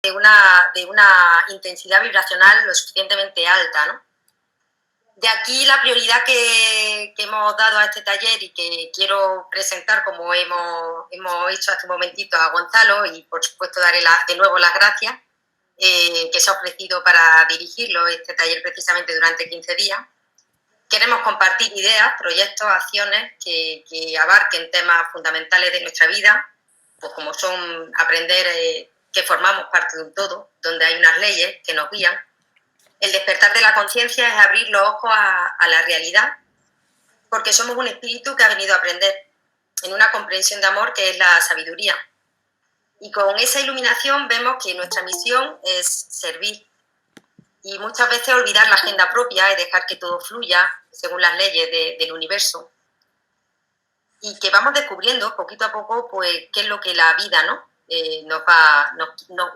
de una intensidad vibracional lo suficientemente alta, ¿no? De aquí la prioridad que hemos dado a este taller y que quiero presentar, como hemos hecho hace un momentito a Gonzalo, y por supuesto daré de nuevo las gracias, que se ha ofrecido para dirigirlo, este taller precisamente durante 15 días. Queremos compartir ideas, proyectos, acciones que abarquen temas fundamentales de nuestra vida, pues como son aprender que formamos parte de un todo, donde hay unas leyes que nos guían. El despertar de la conciencia es abrir los ojos a la realidad, porque somos un espíritu que ha venido a aprender en una comprensión de amor que es la sabiduría. Y con esa iluminación vemos que nuestra misión es servir y muchas veces olvidar la agenda propia y dejar que todo fluya según las leyes del universo. Y que vamos descubriendo poquito a poco pues qué es lo que la vida, ¿no?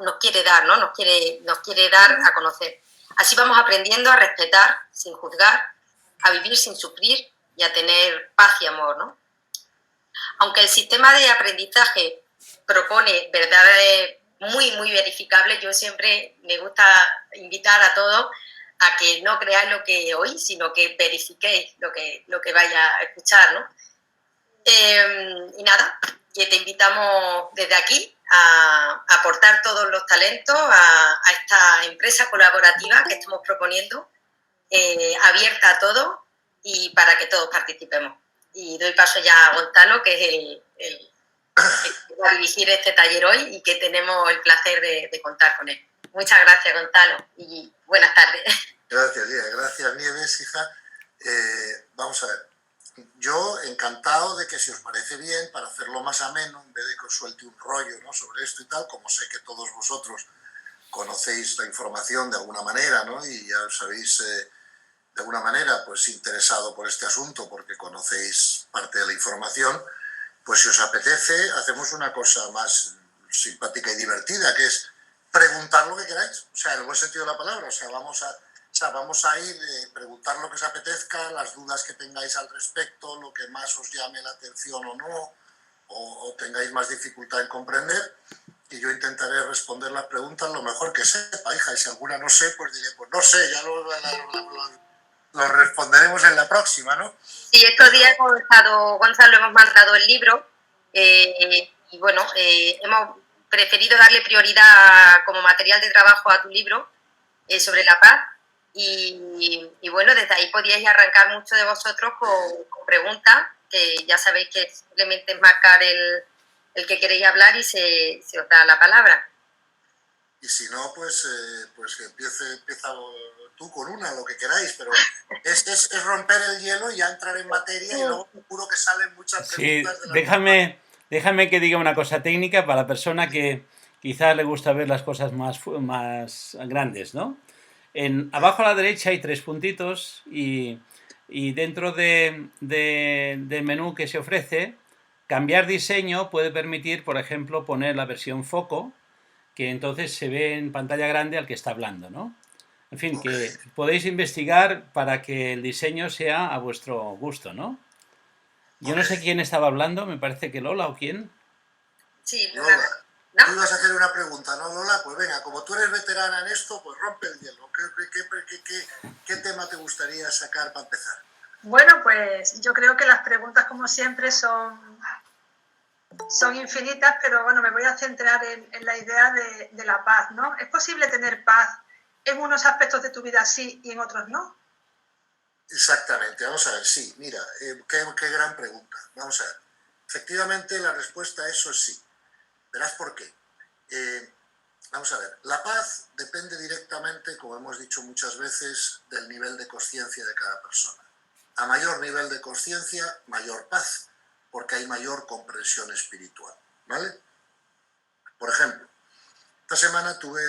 nos quiere dar, ¿no? Nos quiere dar a conocer. Así vamos aprendiendo a respetar sin juzgar, a vivir sin sufrir y a tener paz y amor, ¿no? Aunque el sistema de aprendizaje propone verdades muy verificables, yo siempre me gusta invitar a todos a que no creáis lo que oís, sino que verifiquéis lo que vaya a escuchar, ¿no? Y nada, que te invitamos desde aquí a aportar todos los talentos a esta empresa colaborativa que estamos proponiendo, abierta a todos y para que todos participemos. Y doy paso ya a Gonzalo, que es el que va a dirigir este taller hoy y que tenemos el placer de contar con él. Muchas gracias, Gonzalo, y buenas tardes. Gracias, Lidia. Gracias, Nieves, hija. Vamos a ver. Yo encantado de que, si os parece bien, para hacerlo más ameno, en vez de que os suelte un rollo, ¿no?, sobre esto y tal, como sé que todos vosotros conocéis la información de alguna manera, ¿no?, y ya os habéis de alguna manera pues interesado por este asunto porque conocéis parte de la información, pues si os apetece hacemos una cosa más simpática y divertida, que es preguntar lo que queráis, o sea, en el buen sentido de la palabra, o sea, vamos a ir preguntar lo que os apetezca, las dudas que tengáis al respecto, lo que más os llame la atención o no, o tengáis más dificultad en comprender, y yo intentaré responder las preguntas lo mejor que sepa, hija, y si alguna no sé, pues diré, pues no sé, ya lo responderemos en la próxima, ¿no? Sí, estos días hemos estado, Gonzalo, hemos mandado el libro y bueno, hemos preferido darle prioridad como material de trabajo a tu libro sobre la paz y bueno, desde ahí podíais arrancar muchos de vosotros con preguntas, que ya sabéis que simplemente es marcar el que queréis hablar y se os da la palabra. Y si no, pues que empieza tú con una, lo que queráis, pero es romper el hielo y ya entrar en materia, y luego seguro que salen muchas preguntas. Sí, déjame que diga una cosa técnica para la persona que quizás le gusta ver las cosas más grandes, ¿no? Abajo a la derecha hay 3 puntitos y dentro del menú que se ofrece, cambiar diseño puede permitir, por ejemplo, poner la versión foco, que entonces se ve en pantalla grande al que está hablando, ¿no? En fin, que podéis investigar para que el diseño sea a vuestro gusto, ¿no? Yo no sé quién estaba hablando, me parece que Lola o quién. Sí, Lola. ¿No? Tú ibas a hacer una pregunta, ¿no, Lola? Pues venga, como tú eres veterana en esto, pues rompe el hielo. ¿Qué tema te gustaría sacar para empezar? Bueno, pues yo creo que las preguntas, como siempre, son infinitas, pero bueno, me voy a centrar en la idea de la paz, ¿no? ¿Es posible tener paz en unos aspectos de tu vida sí y en otros no? Exactamente, vamos a ver, sí, mira, qué gran pregunta. Vamos a ver, efectivamente la respuesta a eso es sí. Verás por qué. Vamos a ver, la paz depende directamente, como hemos dicho muchas veces, del nivel de consciencia de cada persona. A mayor nivel de consciencia, mayor paz, porque hay mayor comprensión espiritual, ¿vale? Por ejemplo, esta semana tuve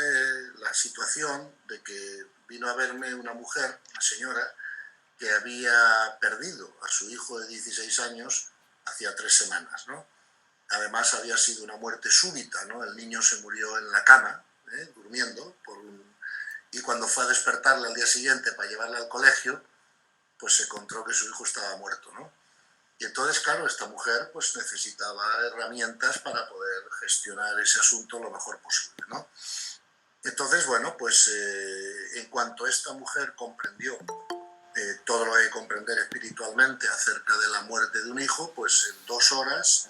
la situación de que vino a verme una mujer, una señora, que había perdido a su hijo de 16 años hacía 3 semanas, ¿no? Además había sido una muerte súbita, ¿no? El niño se murió en la cama, durmiendo, y cuando fue a despertarle al día siguiente para llevarle al colegio, pues se encontró que su hijo estaba muerto, ¿no? Y entonces, claro, esta mujer pues necesitaba herramientas para poder gestionar ese asunto lo mejor posible, ¿no? Entonces, bueno, pues en cuanto esta mujer comprendió todo lo que hay que comprender espiritualmente acerca de la muerte de un hijo, pues en 2 horas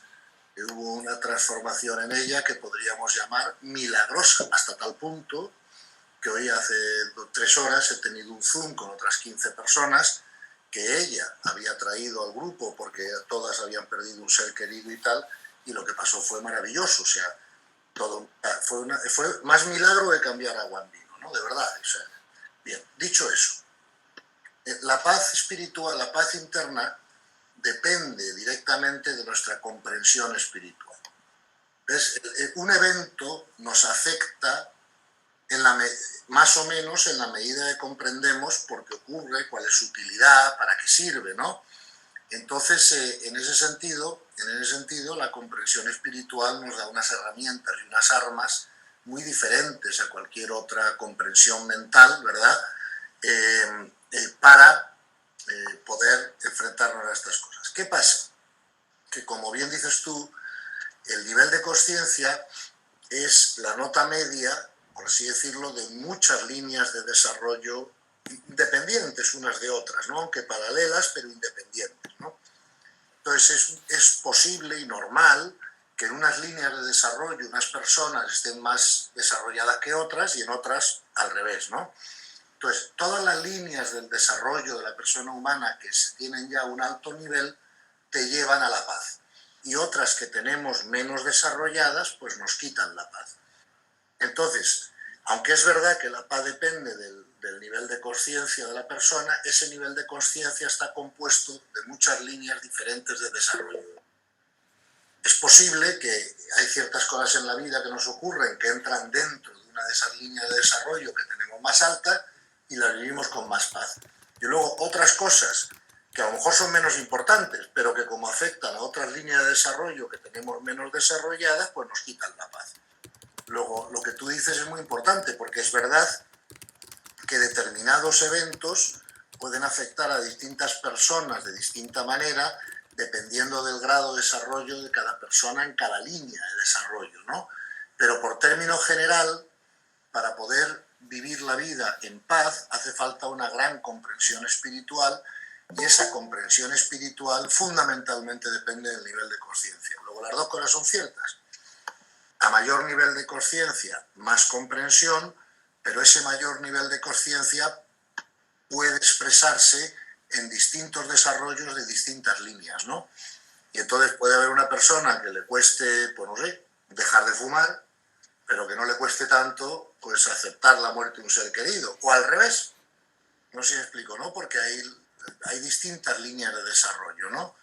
hubo una transformación en ella que podríamos llamar milagrosa, hasta tal punto que hoy hace 3 horas he tenido un Zoom con otras 15 personas que ella había traído al grupo porque todas habían perdido un ser querido y tal, y lo que pasó fue maravilloso, o sea, fue más milagro que cambiar agua en vino, ¿no? De verdad. O sea, bien, dicho eso, la paz espiritual, la paz interna, depende directamente de nuestra comprensión espiritual. ¿Ves? Un evento nos afecta más o menos en la medida que comprendemos por qué ocurre, cuál es su utilidad, para qué sirve, ¿no? Entonces, en ese sentido, la comprensión espiritual nos da unas herramientas y unas armas muy diferentes a cualquier otra comprensión mental, ¿verdad? Para poder enfrentarnos a estas cosas. ¿Qué pasa? Que, como bien dices tú, el nivel de consciencia es la nota media, por así decirlo, de muchas líneas de desarrollo independientes unas de otras, ¿no? Aunque paralelas, pero independientes, ¿no? Entonces es posible y normal que en unas líneas de desarrollo unas personas estén más desarrolladas que otras y en otras al revés, ¿no? Entonces, todas las líneas del desarrollo de la persona humana que se tienen ya a un alto nivel te llevan a la paz. Y otras que tenemos menos desarrolladas, pues nos quitan la paz. Entonces, aunque es verdad que la paz depende del nivel de consciencia de la persona, ese nivel de consciencia está compuesto de muchas líneas diferentes de desarrollo. Es posible que hay ciertas cosas en la vida que nos ocurren que entran dentro de una de esas líneas de desarrollo que tenemos más alta y las vivimos con más paz. Y luego otras cosas que a lo mejor son menos importantes, pero que como afectan a otras líneas de desarrollo que tenemos menos desarrolladas, pues nos quitan la paz. Luego, lo que tú dices es muy importante, porque es verdad que determinados eventos pueden afectar a distintas personas de distinta manera, dependiendo del grado de desarrollo de cada persona en cada línea de desarrollo, ¿no? Pero por término general, para poder vivir la vida en paz, hace falta una gran comprensión espiritual, y esa comprensión espiritual fundamentalmente depende del nivel de consciencia. Luego, las dos cosas son ciertas. A mayor nivel de consciencia, más comprensión, pero ese mayor nivel de consciencia puede expresarse en distintos desarrollos de distintas líneas, ¿no? Y entonces puede haber una persona que le cueste, pues no sé, dejar de fumar, pero que no le cueste tanto, pues aceptar la muerte de un ser querido, o al revés. No sé si me explico, ¿no? Porque hay distintas líneas de desarrollo, ¿no?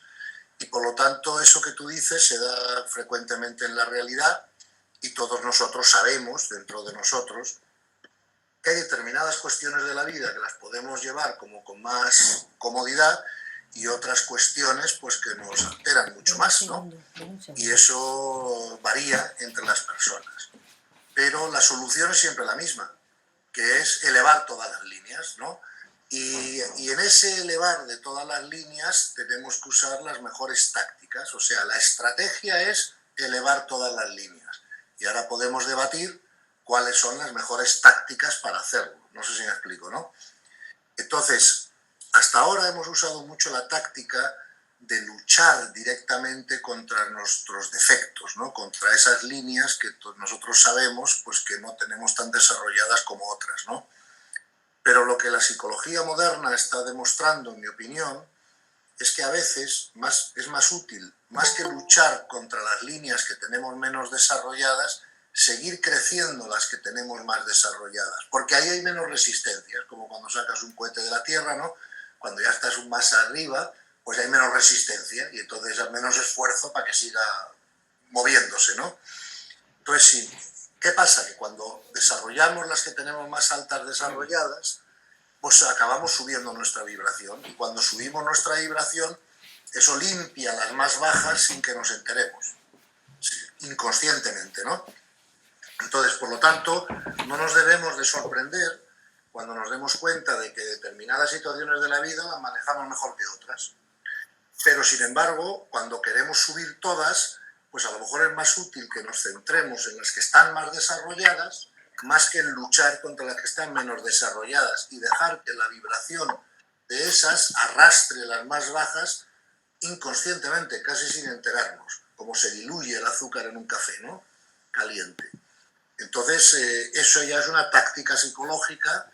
Y por lo tanto, eso que tú dices se da frecuentemente en la realidad, y todos nosotros sabemos, dentro de nosotros, que hay determinadas cuestiones de la vida que las podemos llevar como con más comodidad y otras cuestiones pues que nos alteran mucho más, ¿no? Y eso varía entre las personas. Pero la solución es siempre la misma, que es elevar todas las líneas, ¿no? Y en ese elevar de todas las líneas tenemos que usar las mejores tácticas, o sea, la estrategia es elevar todas las líneas. Y ahora podemos debatir cuáles son las mejores tácticas para hacerlo. No sé si me explico, ¿no? Entonces, hasta ahora hemos usado mucho la táctica de luchar directamente contra nuestros defectos, ¿no? Contra esas líneas que nosotros sabemos pues, que no tenemos tan desarrolladas como otras, ¿no? Pero lo que la psicología moderna está demostrando, en mi opinión, es que a veces es más útil, más que luchar contra las líneas que tenemos menos desarrolladas, seguir creciendo las que tenemos más desarrolladas, porque ahí hay menos resistencias, como cuando sacas un cohete de la Tierra, ¿no? Cuando ya estás más arriba, pues hay menos resistencia y entonces hay menos esfuerzo para que siga moviéndose, ¿no? Entonces, sí, ¿qué pasa? Que cuando desarrollamos las que tenemos más altas desarrolladas, pues acabamos subiendo nuestra vibración, y cuando subimos nuestra vibración, eso limpia las más bajas sin que nos enteremos, inconscientemente, ¿no? Entonces, por lo tanto, no nos debemos de sorprender cuando nos demos cuenta de que determinadas situaciones de la vida las manejamos mejor que otras. Pero, sin embargo, cuando queremos subir todas, pues a lo mejor es más útil que nos centremos en las que están más desarrolladas más que en luchar contra las que están menos desarrolladas y dejar que la vibración de esas arrastre las más bajas inconscientemente, casi sin enterarnos, como se diluye el azúcar en un café, ¿no? Caliente. Entonces, eso ya es una táctica psicológica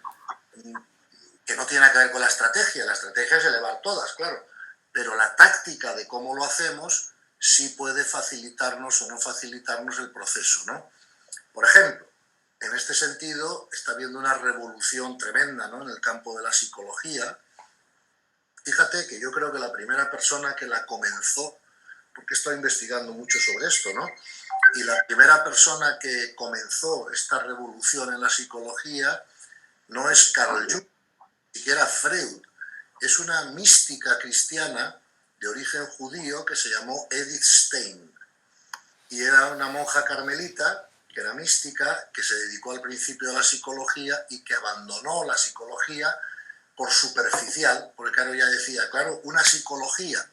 que no tiene que ver con la estrategia es elevar todas, claro, pero la táctica de cómo lo hacemos sí puede facilitarnos o no facilitarnos el proceso, ¿no? Por ejemplo, en este sentido está habiendo una revolución tremenda, ¿no?, en el campo de la psicología. Fíjate que yo creo que la primera persona que la comenzó, porque estoy investigando mucho sobre esto, ¿no?, y la primera persona que comenzó esta revolución en la psicología no es Carl Jung, ni siquiera Freud, es una mística cristiana de origen judío que se llamó Edith Stein, y era una monja carmelita que era mística, que se dedicó al principio a la psicología y que abandonó la psicología por superficial, porque claro, ya decía, claro, una psicología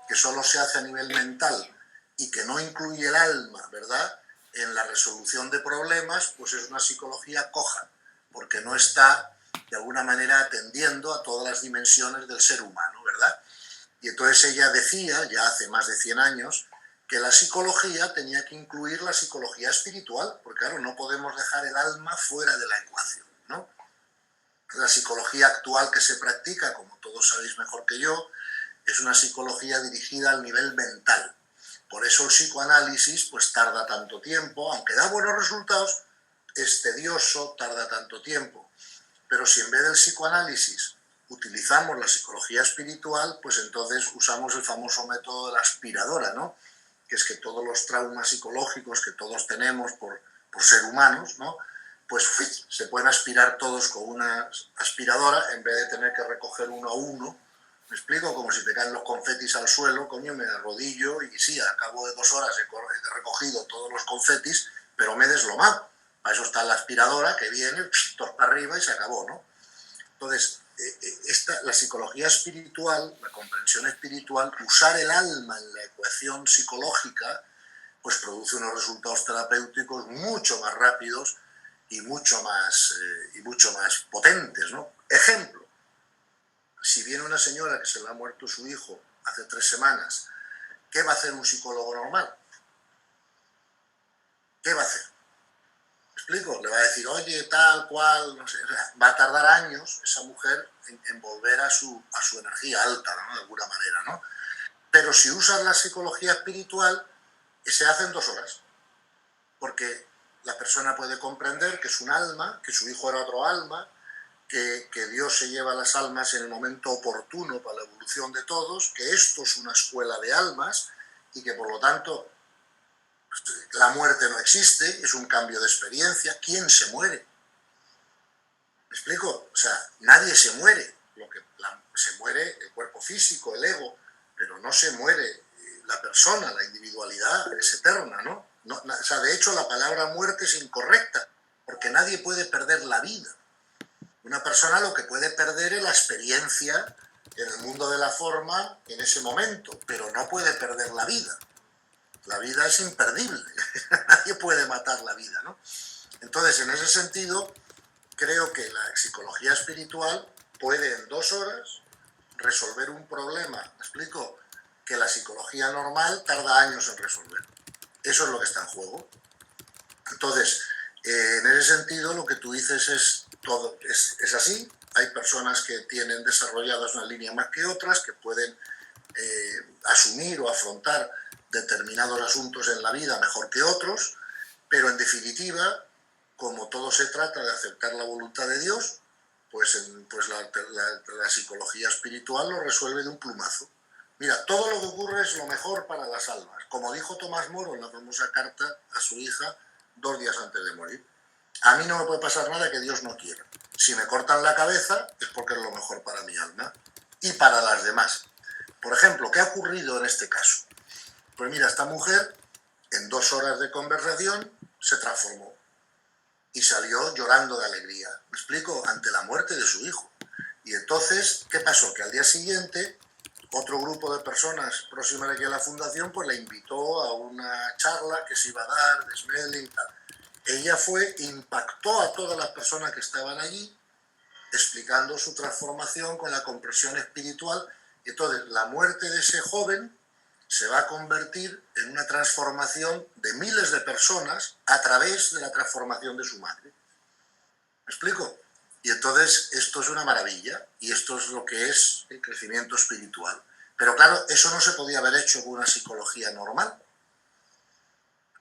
que solo se hace a nivel mental y que no incluye el alma, ¿verdad?, en la resolución de problemas, pues es una psicología coja, porque no está de alguna manera atendiendo a todas las dimensiones del ser humano, ¿verdad? Y entonces ella decía, ya hace más de 100 años, que la psicología tenía que incluir la psicología espiritual, porque claro, no podemos dejar el alma fuera de la ecuación, ¿no? La psicología actual que se practica, como todos sabéis mejor que yo, es una psicología dirigida al nivel mental. Por eso el psicoanálisis pues tarda tanto tiempo, aunque da buenos resultados, es tedioso, tarda tanto tiempo. Pero si en vez del psicoanálisis utilizamos la psicología espiritual, pues entonces usamos el famoso método de la aspiradora, ¿no?, que es que todos los traumas psicológicos que todos tenemos por ser humanos, ¿no?, pues se pueden aspirar todos con una aspiradora en vez de tener que recoger uno a uno. ¿Me explico? Como si te caen los confetis al suelo, coño, me arrodillo y sí, a cabo de 2 horas he recogido todos los confetis, pero me he deslomado. Para eso está la aspiradora que viene, todo para arriba y se acabó, ¿no? Entonces, la psicología espiritual, la comprensión espiritual, usar el alma en la ecuación psicológica, pues produce unos resultados terapéuticos mucho más rápidos y mucho más potentes, ¿no? Ejemplo, si viene una señora que se le ha muerto su hijo hace 3 semanas, ¿qué va a hacer un psicólogo normal? ¿Qué va a hacer? ¿Me explico? Le va a decir, oye, tal cual, no sé, o sea, va a tardar años esa mujer en volver a su energía alta, ¿no?, de alguna manera, ¿no? Pero si usas la psicología espiritual, se hace en 2 horas, porque la persona puede comprender que es un alma, que su hijo era otro alma, que Dios se lleva las almas en el momento oportuno para la evolución de todos, que esto es una escuela de almas y que por lo tanto la muerte no existe, es un cambio de experiencia. ¿Quién se muere? ¿Me explico? O sea, nadie se muere. Se muere el cuerpo físico, el ego, pero no se muere la persona, la individualidad es eterna, ¿no? O sea, de hecho, la palabra muerte es incorrecta, porque nadie puede perder la vida. Una persona lo que puede perder es la experiencia en el mundo de la forma en ese momento, pero no puede perder la vida. La vida es imperdible, nadie puede matar la vida, ¿no? Entonces, en ese sentido, creo que la psicología espiritual puede en 2 horas resolver un problema, ¿me explico?, que la psicología normal tarda años en resolver. Eso es lo que está en juego. Entonces, en ese sentido, lo que tú dices es así. Hay personas que tienen desarrolladas una línea más que otras, que pueden asumir o afrontar determinados asuntos en la vida mejor que otros, pero en definitiva, como todo se trata de aceptar la voluntad de Dios, pues la psicología espiritual lo resuelve de un plumazo. Mira, todo lo que ocurre es lo mejor para las almas, como dijo Tomás Moro en la famosa carta a su hija 2 días antes de morir. A mí no me puede pasar nada que Dios no quiera. Si me cortan la cabeza es porque es lo mejor para mi alma y para las demás. Por ejemplo, ¿qué ha ocurrido en este caso? Pues mira, esta mujer en 2 horas de conversación se transformó y salió llorando de alegría, ¿me explico?, ante la muerte de su hijo. Y entonces, ¿qué pasó? Que al día siguiente otro grupo de personas próximas aquí a la fundación pues la invitó a una charla que se iba a dar de Smedley y tal. ella fue, impactó a todas las personas que estaban allí, explicando su transformación con la comprensión espiritual. Y entonces la muerte de ese joven se va a convertir en una transformación de miles de personas a través de la transformación de su madre. ¿Me explico? Y entonces esto es una maravilla, y esto es lo que es el crecimiento espiritual. Pero claro, eso no se podía haber hecho con una psicología normal,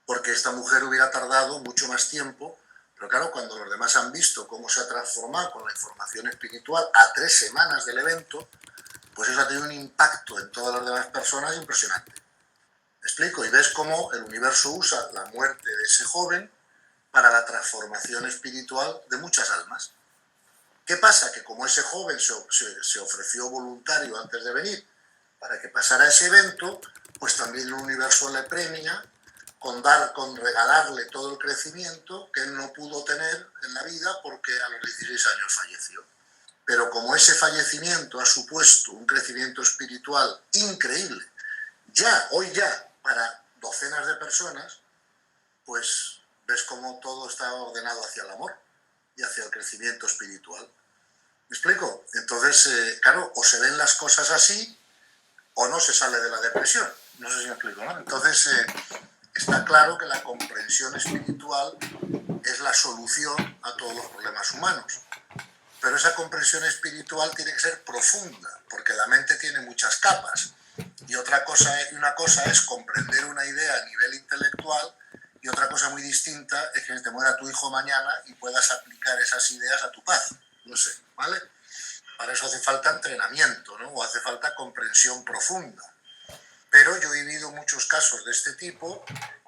porque esta mujer hubiera tardado mucho más tiempo. Pero claro, cuando los demás han visto cómo se ha transformado con la información espiritual a 3 semanas del evento, pues eso ha tenido un impacto en todas las demás personas impresionante. ¿Me explico? Y ves cómo el universo usa la muerte de ese joven para la transformación espiritual de muchas almas. ¿Qué pasa? Que como ese joven se ofreció voluntario antes de venir para que pasara ese evento, pues también el universo le premia con regalarle todo el crecimiento que él no pudo tener en la vida porque a los 16 años falleció. Pero como ese fallecimiento ha supuesto un crecimiento espiritual increíble, hoy ya, para docenas de personas, pues ves cómo todo está ordenado hacia el amor y hacia el crecimiento espiritual. ¿Me explico? Entonces, claro, o se ven las cosas así o no se sale de la depresión. No sé si me explico, ¿no? Entonces, está claro que la comprensión espiritual es la solución a todos los problemas humanos. Pero esa comprensión espiritual tiene que ser profunda, porque la mente tiene muchas capas. Y una cosa es comprender una idea a nivel intelectual, y otra cosa muy distinta es que te muera tu hijo mañana y puedas aplicar esas ideas a tu paz. No sé, ¿vale? Para eso hace falta entrenamiento, ¿no? O hace falta comprensión profunda. Pero yo he vivido muchos casos de este tipo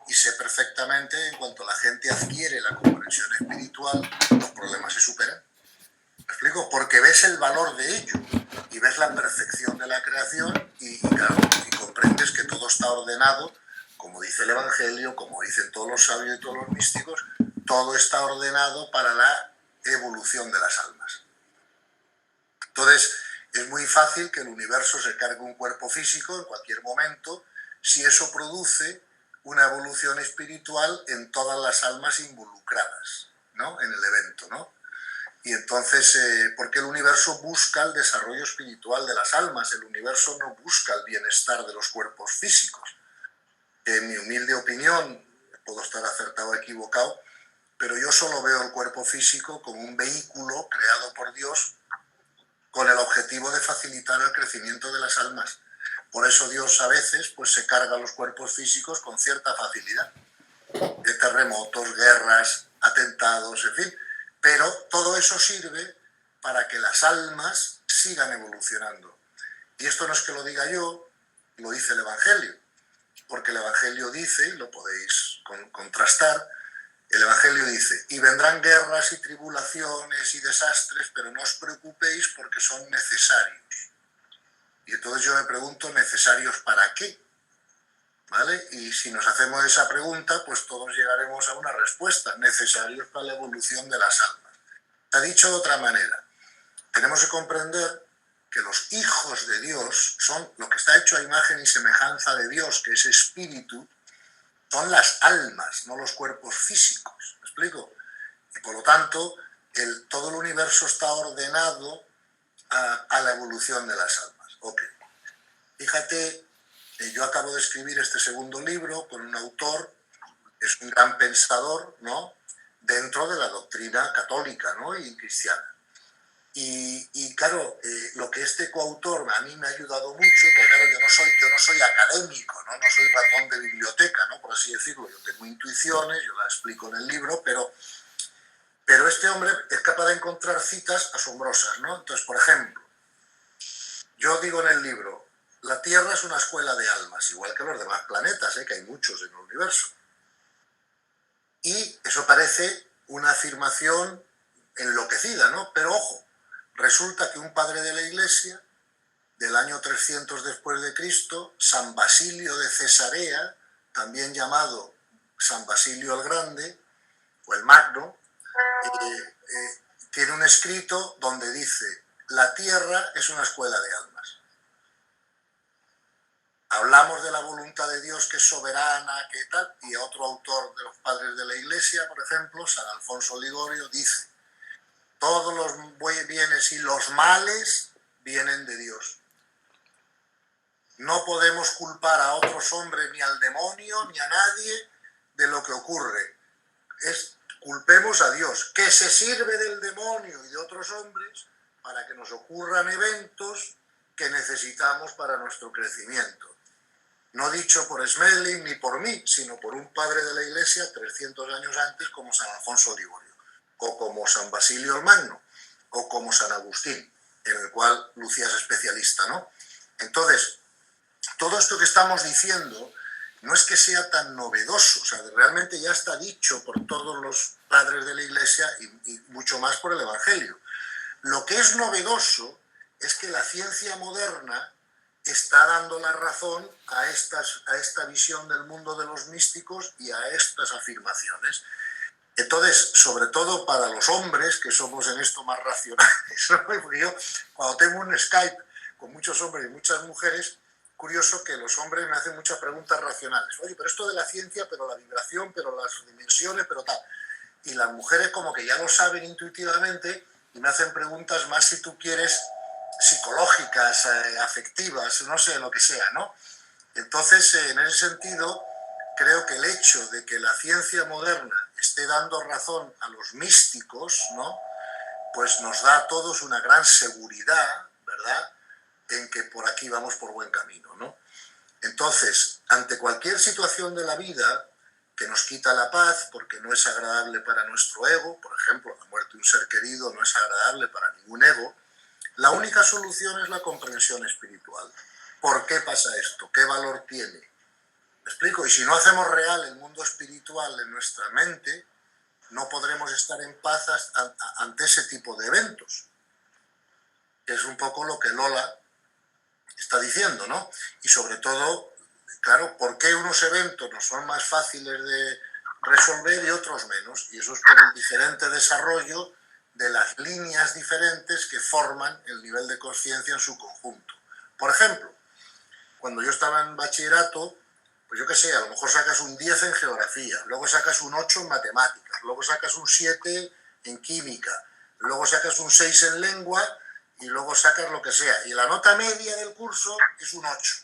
y sé perfectamente, en cuanto la gente adquiere la comprensión espiritual, los problemas se superan. ¿Me explico? Porque ves el valor de ello y ves la perfección de la creación y claro, y comprendes que todo está ordenado, como dice el Evangelio, como dicen todos los sabios y todos los místicos, todo está ordenado para la evolución de las almas. Entonces, es muy fácil que el universo se cargue un cuerpo físico en cualquier momento si eso produce una evolución espiritual en todas las almas involucradas, ¿no? En el evento, ¿no? Y entonces, porque el universo busca el desarrollo espiritual de las almas, el universo no busca el bienestar de los cuerpos físicos. En mi humilde opinión, puedo estar acertado o equivocado, pero yo solo veo el cuerpo físico como un vehículo creado por Dios con el objetivo de facilitar el crecimiento de las almas. Por eso Dios a veces pues, se carga los cuerpos físicos con cierta facilidad. De terremotos, guerras, atentados, en fin. Pero todo eso sirve para que las almas sigan evolucionando. Y esto no es que lo diga yo, lo dice el Evangelio. Porque el Evangelio dice, y lo podéis contrastar, el Evangelio dice, y vendrán guerras y tribulaciones y desastres, pero no os preocupéis porque son necesarios. Y entonces yo me pregunto, ¿necesarios para qué? ¿Vale? Y si nos hacemos esa pregunta, pues todos llegaremos a una respuesta, necesarios para la evolución de las almas. Se ha dicho de otra manera, tenemos que comprender que los hijos de Dios son lo que está hecho a imagen y semejanza de Dios, que es espíritu, son las almas, no los cuerpos físicos. ¿Me explico? Y por lo tanto, todo el universo está ordenado a la evolución de las almas. Ok. Fíjate, yo acabo de escribir este segundo libro con un autor, que es un gran pensador, ¿no? Dentro de la doctrina católica, ¿no? Y cristiana. Y claro, lo que este coautor a mí me ha ayudado mucho, porque claro, yo no soy académico, ¿no? No soy ratón de biblioteca, ¿no? Por así decirlo. Yo tengo intuiciones, yo las explico en el libro, pero este hombre es capaz de encontrar citas asombrosas, ¿no? Entonces, por ejemplo, yo digo en el libro, la Tierra es una escuela de almas, igual que los demás planetas, que hay muchos en el universo. Y eso parece una afirmación enloquecida, ¿no? Pero ojo, resulta que un padre de la Iglesia, del año 300 después de Cristo, San Basilio de Cesarea, también llamado San Basilio el Grande, o el Magno, tiene un escrito donde dice, la Tierra es una escuela de almas. hablamos de la voluntad de Dios que es soberana, que tal, y otro autor de los padres de la Iglesia, por ejemplo, San Alfonso Ligorio, dice: todos los bienes y los males vienen de Dios. No podemos culpar a otros hombres, ni al demonio, ni a nadie, de lo que ocurre. Culpemos a Dios, que se sirve del demonio y de otros hombres para que nos ocurran eventos que necesitamos para nuestro crecimiento. No dicho por Smelling ni por mí, sino por un padre de la Iglesia 300 años antes, como San Alfonso Ligorio, o como San Basilio el Magno, o como San Agustín, en el cual Lucía es especialista, ¿no? Entonces, todo esto que estamos diciendo no es que sea tan novedoso, o sea, realmente ya está dicho por todos los padres de la Iglesia y mucho más por el Evangelio. Lo que es novedoso es que la ciencia moderna está dando la razón a esta visión del mundo de los místicos y a estas afirmaciones. Entonces, sobre todo para los hombres, que somos en esto más racionales, ¿no? Porque yo, cuando tengo un Skype con muchos hombres y muchas mujeres, curioso que los hombres me hacen muchas preguntas racionales. Oye, pero esto de la ciencia, pero la vibración, pero las dimensiones, pero tal. Y las mujeres como que ya lo saben intuitivamente y me hacen preguntas más, si tú quieres, psicológicas, afectivas, no sé, lo que sea, ¿no? Entonces, en ese sentido, creo que el hecho de que la ciencia moderna esté dando razón a los místicos, ¿no?, pues nos da a todos una gran seguridad, ¿verdad?, en que por aquí vamos por buen camino, ¿no? Entonces, ante cualquier situación de la vida que nos quita la paz porque no es agradable para nuestro ego, por ejemplo, la muerte de un ser querido no es agradable para ningún ego, la única solución es la comprensión espiritual. ¿Por qué pasa esto? ¿Qué valor tiene? ¿Me explico? Y si no hacemos real el mundo espiritual en nuestra mente, no podremos estar en paz ante ese tipo de eventos. Que es un poco lo que Lola está diciendo, ¿no? Y sobre todo, claro, ¿por qué unos eventos no son más fáciles de resolver y otros menos? Y eso es por el diferente desarrollo de las líneas diferentes que forman el nivel de conciencia en su conjunto. Por ejemplo, cuando yo estaba en bachillerato, pues yo qué sé, a lo mejor sacas un 10 en geografía, luego sacas un 8 en matemáticas, luego sacas un 7 en química, luego sacas un 6 en lengua y luego sacas lo que sea. Y la nota media del curso es un 8.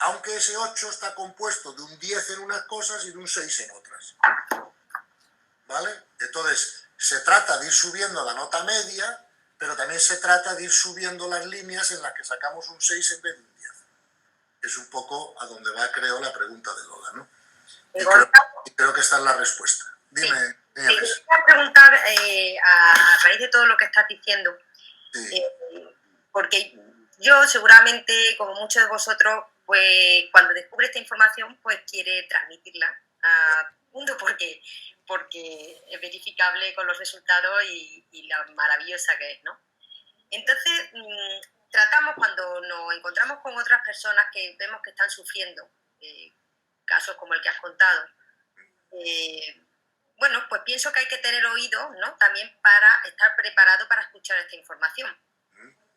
Aunque ese 8 está compuesto de un 10 en unas cosas y de un 6 en otras. ¿Vale? Entonces, se trata de ir subiendo la nota media, pero también se trata de ir subiendo las líneas en las que sacamos un 6 en vez de un 10. Es un poco a donde va, creo, la pregunta de Lola, ¿no? Y creo que esta es la respuesta. Dime, sí. Te quería preguntar, a raíz de todo lo que estás diciendo, sí. porque yo seguramente, como muchos de vosotros, pues cuando descubre esta información, pues quiere transmitirla a todo el mundo porque es verificable con los resultados y la maravillosa que es, ¿no? Entonces, tratamos, cuando nos encontramos con otras personas que vemos que están sufriendo, casos como el que has contado, bueno, pues pienso que hay que tener oído, ¿no?, también para estar preparado para escuchar esta información,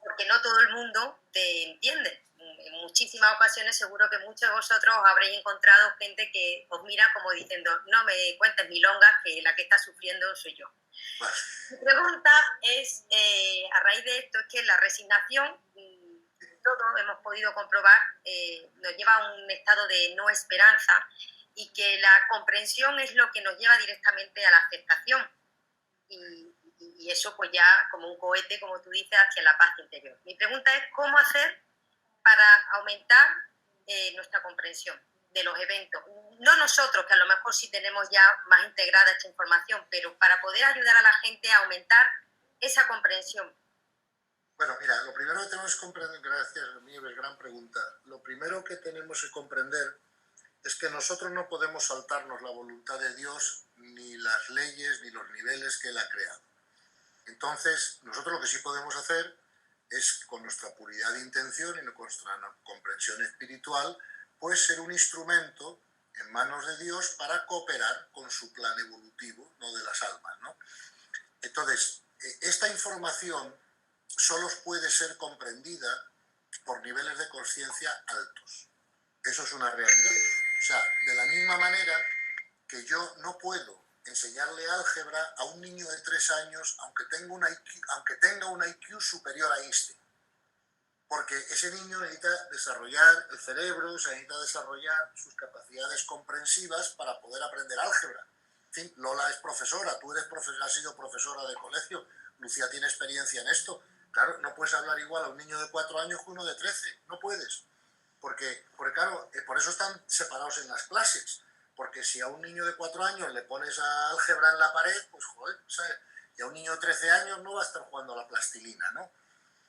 porque no todo el mundo te entiende. En muchísimas ocasiones seguro que muchos de vosotros habréis encontrado gente que os mira como diciendo: no me cuentes milongas, que la que está sufriendo soy yo. Mi pregunta es, a raíz de esto, es que la resignación, todos hemos podido comprobar, nos lleva a un estado de no esperanza, y que la comprensión es lo que nos lleva directamente a la aceptación. Y eso pues ya como un cohete, como tú dices, hacia la paz interior. Mi pregunta es: ¿cómo hacer para aumentar nuestra comprensión de los eventos? No nosotros, que a lo mejor sí tenemos ya más integrada esta información, pero para poder ayudar a la gente a aumentar esa comprensión. Bueno, mira, lo primero que tenemos que comprender, gracias, Nieves, gran pregunta. Lo primero que tenemos que comprender es que nosotros no podemos saltarnos la voluntad de Dios, ni las leyes, ni los niveles que Él ha creado. Entonces, nosotros lo que sí podemos hacer es, con nuestra puridad de intención y nuestra comprensión espiritual, pues ser un instrumento en manos de Dios para cooperar con su plan evolutivo, ¿no?, de las almas, ¿no? Entonces, esta información solo puede ser comprendida por niveles de conciencia altos. Eso es una realidad. O sea, de la misma manera que yo no puedo enseñarle álgebra a un niño de 3 años aunque tenga un IQ superior a Einstein. Porque ese niño necesita desarrollar el cerebro, se necesita desarrollar sus capacidades comprensivas para poder aprender álgebra. En fin, Lola es profesora, tú has sido profesora de colegio, Lucía tiene experiencia en esto. Claro, no puedes hablar igual a un niño de 4 años que uno de 13, no puedes. Porque claro, por eso están separados en las clases. Porque si a un niño de 4 años le pones a álgebra en la pared, pues joder, ¿sabes? Y a un niño de 13 años no va a estar jugando a la plastilina, ¿no?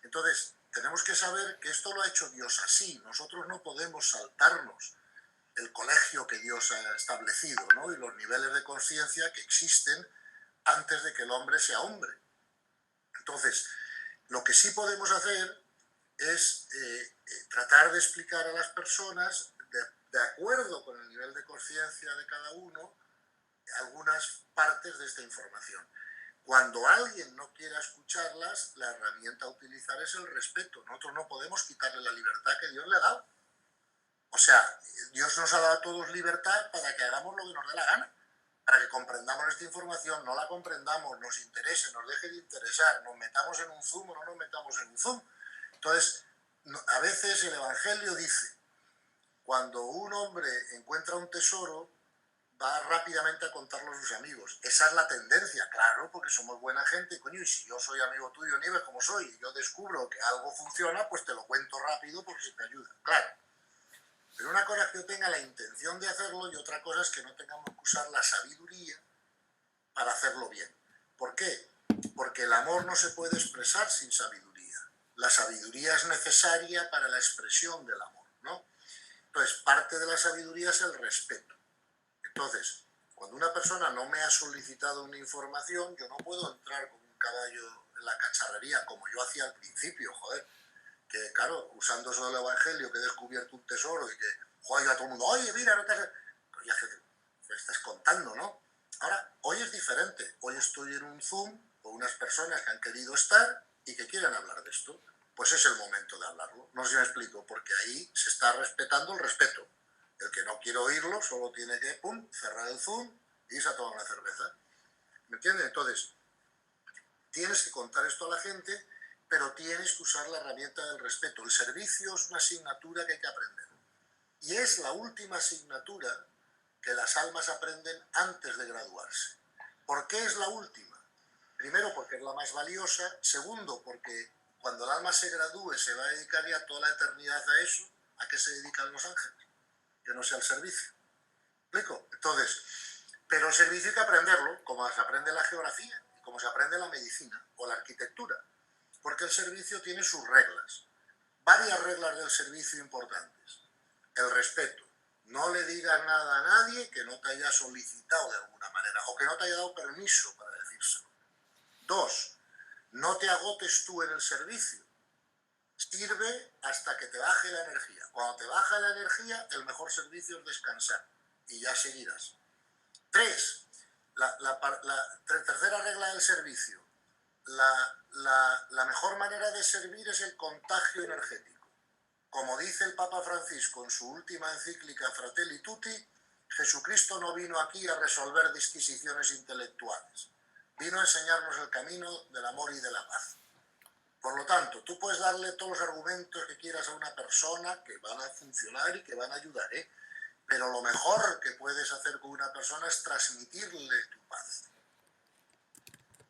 Entonces, tenemos que saber que esto lo ha hecho Dios así. Nosotros no podemos saltarnos el colegio que Dios ha establecido, ¿no? Y los niveles de conciencia que existen antes de que el hombre sea hombre. Entonces, lo que sí podemos hacer es tratar de explicar a las personas, de acuerdo con el nivel de conciencia de cada uno, algunas partes de esta información. Cuando alguien no quiera escucharlas, la herramienta a utilizar es el respeto. Nosotros no podemos quitarle la libertad que Dios le ha dado. O sea, Dios nos ha dado a todos libertad para que hagamos lo que nos dé la gana, para que comprendamos esta información, no la comprendamos, nos interese, nos deje de interesar, nos metamos en un Zoom o no nos metamos en un Zoom. Entonces, a veces el Evangelio dice, cuando un hombre encuentra un tesoro, va rápidamente a contarlo a sus amigos. Esa es la tendencia, claro, porque somos buena gente, coño, y si yo soy amigo tuyo, Nieves, como soy, y yo descubro que algo funciona, pues te lo cuento rápido porque si te ayuda, claro. Pero una cosa es que yo tenga la intención de hacerlo y otra cosa es que no tengamos que usar la sabiduría para hacerlo bien. ¿Por qué? Porque el amor no se puede expresar sin sabiduría. La sabiduría es necesaria para la expresión del amor, ¿no? Entonces, parte de la sabiduría es el respeto. Entonces, cuando una persona no me ha solicitado una información, yo no puedo entrar como un caballo en la cacharrería, como yo hacía al principio, joder. Que claro, usando eso del Evangelio, que he descubierto un tesoro y que, joder, a todo el mundo, oye, mira, no te haces... Pues ya que estás contando, ¿no? Ahora, hoy es diferente. Hoy estoy en un Zoom con unas personas que han querido estar y que quieren hablar de esto. Pues es el momento de hablarlo. No sé si me explico, porque ahí se está respetando el respeto. El que no quiere oírlo solo tiene que, pum, cerrar el Zoom y irse a tomar una cerveza. ¿Me entiendes? Entonces, tienes que contar esto a la gente, pero tienes que usar la herramienta del respeto. El servicio es una asignatura que hay que aprender. Y es la última asignatura que las almas aprenden antes de graduarse. ¿Por qué es la última? Primero, porque es la más valiosa. Segundo, porque cuando el alma se gradúe se va a dedicar ya toda la eternidad a eso. ¿A qué se dedican los ángeles? Que no sea el servicio. ¿Me explico? Entonces, pero el servicio hay que aprenderlo, como se aprende la geografía, y como se aprende la medicina o la arquitectura. Porque el servicio tiene sus reglas. Varias reglas del servicio importantes. El respeto. No le digas nada a nadie que no te haya solicitado de alguna manera o que no te haya dado permiso para decírselo. 2. No te agotes tú en el servicio. Sirve hasta que te baje la energía. Cuando te baja la energía, el mejor servicio es descansar y ya seguirás. 3. La tercera regla del servicio. La mejor manera de servir es el contagio energético. Como dice el Papa Francisco en su última encíclica Fratelli Tutti, Jesucristo no vino aquí a resolver disquisiciones intelectuales. Vino a enseñarnos el camino del amor y de la paz. Por lo tanto, tú puedes darle todos los argumentos que quieras a una persona que van a funcionar y que van a ayudar, ¿eh? Pero lo mejor que puedes hacer con una persona es transmitirle tu paz.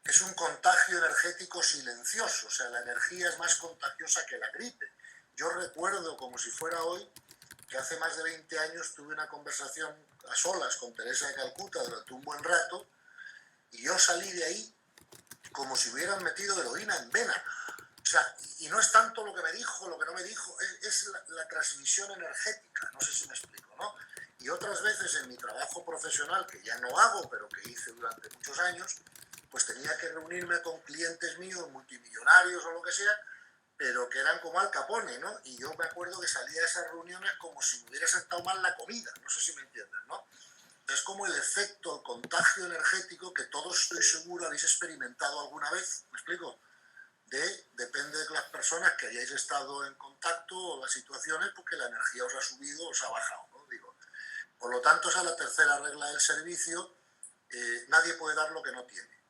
Es un contagio energético silencioso, o sea, la energía es más contagiosa que la gripe. Yo recuerdo, como si fuera hoy, que hace más de 20 años tuve una conversación a solas con Teresa de Calcuta durante un buen rato y yo salí de ahí como si hubieran metido heroína en vena. O sea, y no es tanto lo que me dijo, lo que no me dijo, es la transmisión energética, no sé si me explico, ¿no? Y otras veces en mi trabajo profesional, que ya no hago, pero que hice durante muchos años, pues tenía que reunirme con clientes míos, multimillonarios o lo que sea, pero que eran como Al Capone, ¿no? Y yo me acuerdo que salía de esas reuniones como si me hubiera sentado mal la comida, no sé si me entienden, ¿no? Es como el efecto, el contagio energético que todos, estoy seguro, habéis experimentado alguna vez, ¿me explico? depende de las personas que hayáis estado en contacto o las situaciones, porque la energía os ha subido o os ha bajado, ¿no? Digo, por lo tanto, esa es la tercera regla del servicio. Nadie puede dar lo que no tiene.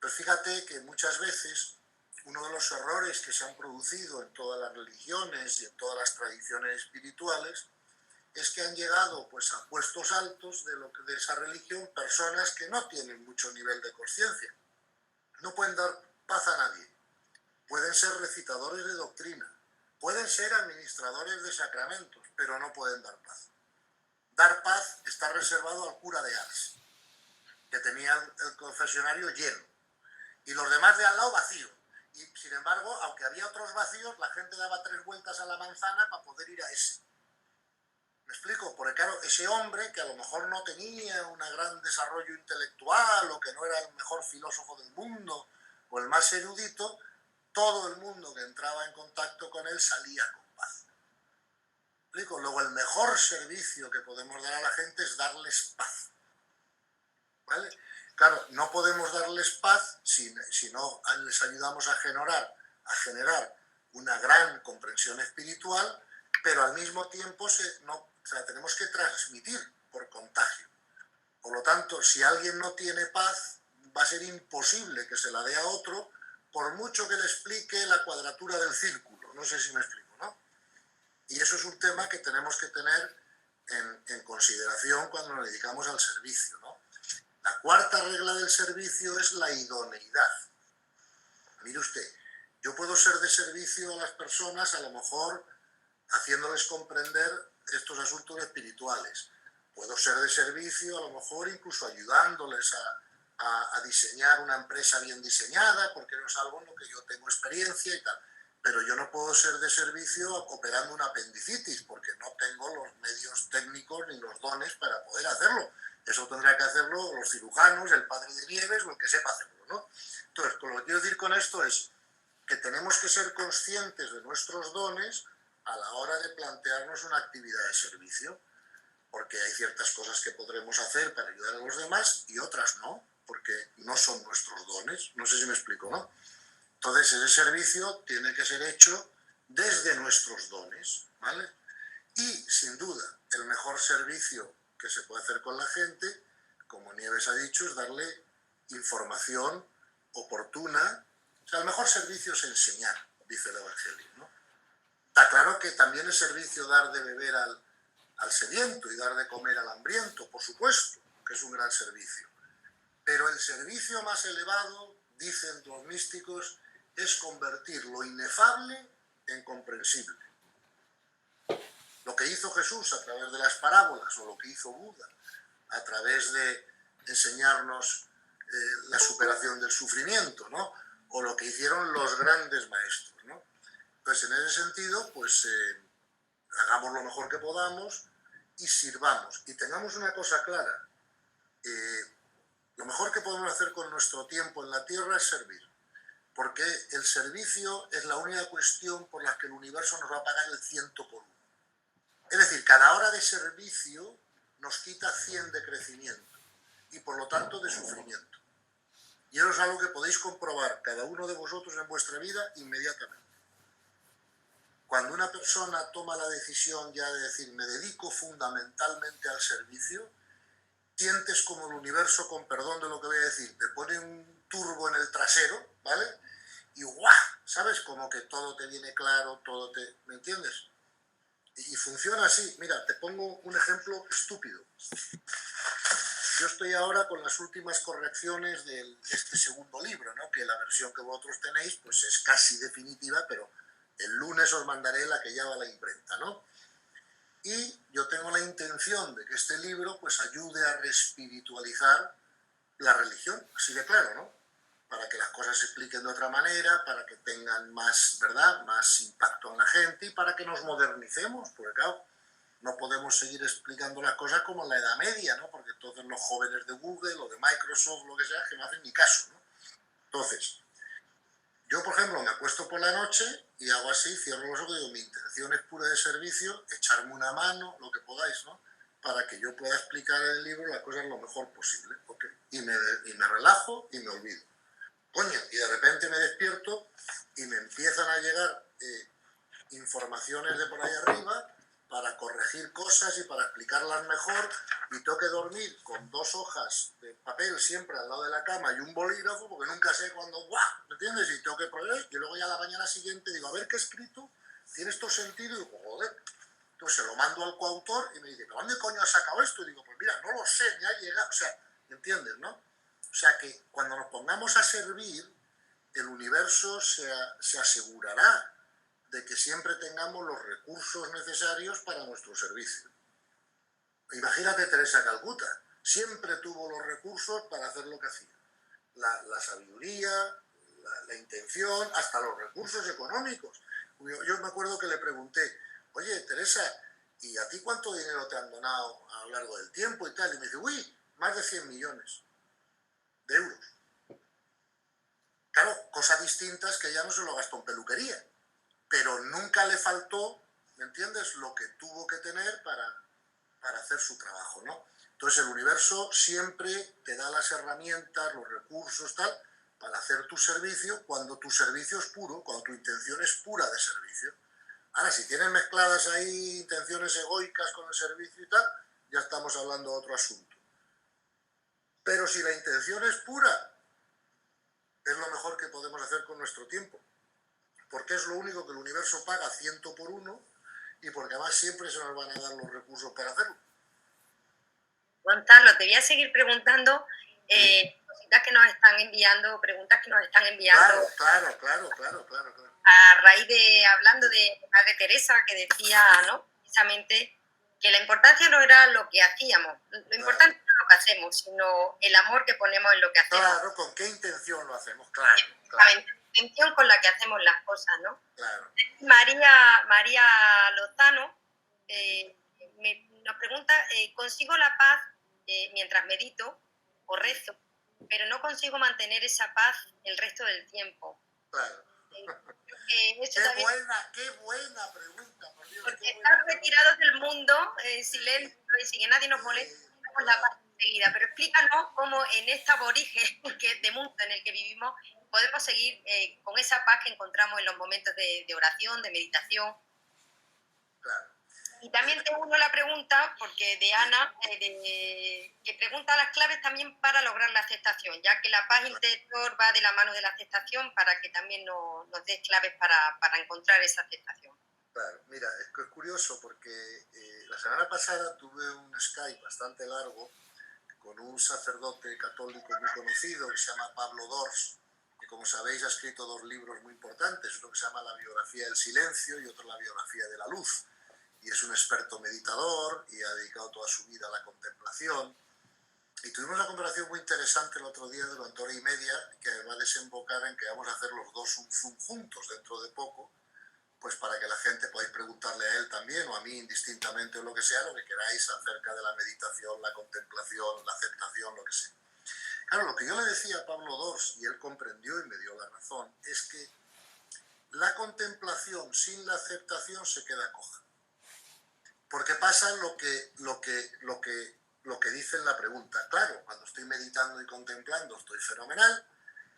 Pero fíjate que muchas veces uno de los errores que se han producido en todas las religiones y en todas las tradiciones espirituales es que han llegado pues a puestos altos de esa religión personas que no tienen mucho nivel de conciencia. No pueden dar paz a nadie. Pueden ser recitadores de doctrina, pueden ser administradores de sacramentos, pero no pueden dar paz. Dar paz está reservado al cura de Ars, que tenía el confesionario lleno, y los demás de al lado vacíos. Y sin embargo, aunque había otros vacíos, la gente daba 3 vueltas a la manzana para poder ir a ese. ¿Me explico? Porque claro, ese hombre que a lo mejor no tenía un gran desarrollo intelectual o que no era el mejor filósofo del mundo o el más erudito, todo el mundo que entraba en contacto con él salía con paz. ¿Me explico? Luego, el mejor servicio que podemos dar a la gente es darles paz. ¿Vale? Claro, no podemos darles paz si no les ayudamos a generar una gran comprensión espiritual, pero al mismo tiempo tenemos que transmitir por contagio. Por lo tanto, si alguien no tiene paz, va a ser imposible que se la dé a otro, por mucho que le explique la cuadratura del círculo. No sé si me explico, ¿no? Y eso es un tema que tenemos que tener en consideración cuando nos dedicamos al servicio, ¿no? La cuarta regla del servicio es la idoneidad. Mire usted, yo puedo ser de servicio a las personas, a lo mejor haciéndoles comprender estos asuntos espirituales. Puedo ser de servicio, a lo mejor incluso ayudándoles a diseñar una empresa bien diseñada, porque no es algo en lo que yo tengo experiencia y tal. Pero yo no puedo ser de servicio operando una apendicitis, porque no tengo los medios técnicos ni los dones para poder hacerlo. Eso tendrá que hacerlo los cirujanos, el padre de Nieves o el que sepa hacerlo, ¿no? Entonces, lo que quiero decir con esto es que tenemos que ser conscientes de nuestros dones a la hora de plantearnos una actividad de servicio, porque hay ciertas cosas que podremos hacer para ayudar a los demás y otras no, porque no son nuestros dones. No sé si me explico, ¿no? Entonces, ese servicio tiene que ser hecho desde nuestros dones, ¿vale? Y, sin duda, el mejor servicio que se puede hacer con la gente, como Nieves ha dicho, es darle información oportuna. O sea, el mejor servicio es enseñar, dice el Evangelio, ¿no? Está claro que también es servicio dar de beber al sediento y dar de comer al hambriento, por supuesto, que es un gran servicio. Pero el servicio más elevado, dicen los místicos, es convertir lo inefable en comprensible. Lo que hizo Jesús a través de las parábolas, o lo que hizo Buda a través de enseñarnos la superación del sufrimiento, ¿no? O lo que hicieron los grandes maestros, ¿no? Entonces, en ese sentido, pues hagamos lo mejor que podamos y sirvamos. Y tengamos una cosa clara, lo mejor que podemos hacer con nuestro tiempo en la tierra es servir. Porque el servicio es la única cuestión por la que el universo nos va a pagar el 100 por 1. Es decir, cada hora de servicio nos quita 100 de crecimiento y por lo tanto de sufrimiento. Y eso es algo que podéis comprobar cada uno de vosotros en vuestra vida inmediatamente. Cuando una persona toma la decisión ya de decir, me dedico fundamentalmente al servicio, sientes como el universo, con perdón de lo que voy a decir, te pone un turbo en el trasero, ¿vale? Y ¡guau! ¿Sabes? Como que todo te viene claro, todo te... ¿Me entiendes? Y funciona así. Mira, te pongo un ejemplo estúpido. Yo estoy ahora con las últimas correcciones de este segundo libro, ¿no? Que la versión que vosotros tenéis pues es casi definitiva, pero el lunes os mandaré la que ya va a la imprenta, ¿no? Y yo tengo la intención de que este libro pues ayude a reespiritualizar la religión, así de claro, ¿no? Para que las cosas se expliquen de otra manera, para que tengan más, ¿verdad?, más impacto en la gente y para que nos modernicemos, porque claro, no podemos seguir explicando las cosas como en la Edad Media, ¿no? Porque entonces los jóvenes de Google o de Microsoft, lo que sea, que no hacen ni caso, ¿no? Entonces, yo, por ejemplo, me acuesto por la noche y hago así, cierro los ojos y digo, mi intención es pura de servicio, echarme una mano, lo que podáis, ¿no? Para que yo pueda explicar en el libro las cosas lo mejor posible, ¿ok? Y me relajo y me olvido. Coño, y de repente me despierto empiezan a llegar informaciones de por ahí arriba para corregir cosas y para explicarlas mejor, y tengo que dormir con 2 hojas de papel siempre al lado de la cama y un bolígrafo, porque nunca sé cuándo, ¡guau! ¿Me entiendes? Y tengo que poner, y luego ya la mañana siguiente digo, a ver qué he escrito, tiene esto sentido, y digo, joder. Entonces se lo mando al coautor y me dice, ¿pero dónde coño has sacado esto? Y digo, pues mira, no lo sé, me ha llegado, o sea, ¿entiendes, no? O sea que cuando nos pongamos a servir, el universo se asegurará de que siempre tengamos los recursos necesarios para nuestro servicio. Imagínate Teresa Calcuta, siempre tuvo los recursos para hacer lo que hacía. La sabiduría, la intención, hasta los recursos económicos. Yo me acuerdo que le pregunté, oye, Teresa, ¿y a ti cuánto dinero te han donado a lo largo del tiempo y tal? Y me dice, uy, más de 100 millones de euros. Claro, cosa distinta es que ella no se lo gastó en peluquería, pero nunca le faltó, ¿me entiendes?, lo que tuvo que tener para hacer su trabajo, ¿no? Entonces el universo siempre te da las herramientas, los recursos, tal, para hacer tu servicio cuando tu servicio es puro, cuando tu intención es pura de servicio. Ahora, si tienes mezcladas ahí intenciones egoicas con el servicio y tal, ya estamos hablando de otro asunto. Pero si la intención es pura, es lo mejor que podemos hacer con nuestro tiempo, porque es lo único que el universo paga 100 por 1 y porque además siempre se nos van a dar los recursos para hacerlo. Gonzalo, te voy a seguir preguntando cositas que nos están enviando, preguntas que nos están enviando. Claro. A raíz de, hablando de Madre Teresa, que decía, ¿no?, precisamente que la importancia no era lo que hacíamos, lo importante no es lo que hacemos, sino el amor que ponemos en lo que hacemos. Claro, ¿con qué intención lo hacemos? Claro. La intención con la que hacemos las cosas, ¿no? Claro. María Lozano nos pregunta, ¿consigo la paz mientras medito o rezo, pero no consigo mantener esa paz el resto del tiempo? Claro. Qué buena pregunta, por Dios. Porque estar retirados del mundo, en silencio, y sin que nadie nos moleste, tenemos la paz enseguida. Pero explícanos cómo en esta aborigen de mundo en el que vivimos podemos seguir con esa paz que encontramos en los momentos de oración, de meditación. Claro. Y también te uno la pregunta, porque de Ana, que pregunta las claves también para lograr la aceptación, ya que la paz interior va de la mano de la aceptación, para que también nos des claves para encontrar esa aceptación. Claro, mira, es curioso porque la semana pasada tuve un Skype bastante largo con un sacerdote católico muy conocido que se llama Pablo Dors, que como sabéis ha escrito 2 libros muy importantes, uno que se llama La biografía del silencio y otro La biografía de la luz. Y es un experto meditador y ha dedicado toda su vida a la contemplación. Y tuvimos una conversación muy interesante el otro día durante 1 hora y media, que va a desembocar en que vamos a hacer los 2 un Zoom juntos dentro de poco, pues para que la gente podáis preguntarle a él también, o a mí indistintamente, o lo que sea, lo que queráis acerca de la meditación, la contemplación, la aceptación, lo que sea. Claro, lo que yo le decía a Pablo Dors, y él comprendió y me dio la razón, es que la contemplación sin la aceptación se queda coja. Porque pasa lo que dice en la pregunta. Claro, cuando estoy meditando y contemplando estoy fenomenal,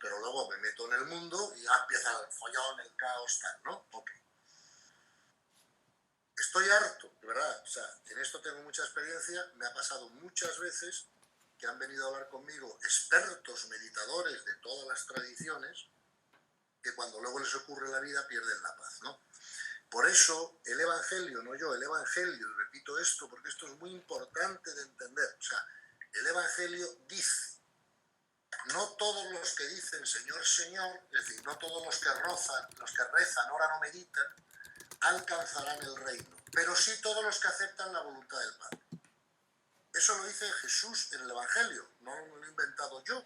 pero luego me meto en el mundo y ya empieza el follón, el caos, tal, ¿no? Ok. Estoy harto, de verdad. O sea, en esto tengo mucha experiencia. Me ha pasado muchas veces que han venido a hablar conmigo expertos meditadores de todas las tradiciones que cuando luego les ocurre la vida pierden la paz, ¿no? Por eso el Evangelio, no yo, el Evangelio, y repito esto porque esto es muy importante de entender, o sea, el Evangelio dice, no todos los que dicen Señor, Señor, es decir, no todos los que rezan, ahora no meditan, alcanzarán el reino, pero sí todos los que aceptan la voluntad del Padre. Eso lo dice Jesús en el Evangelio, no lo he inventado yo.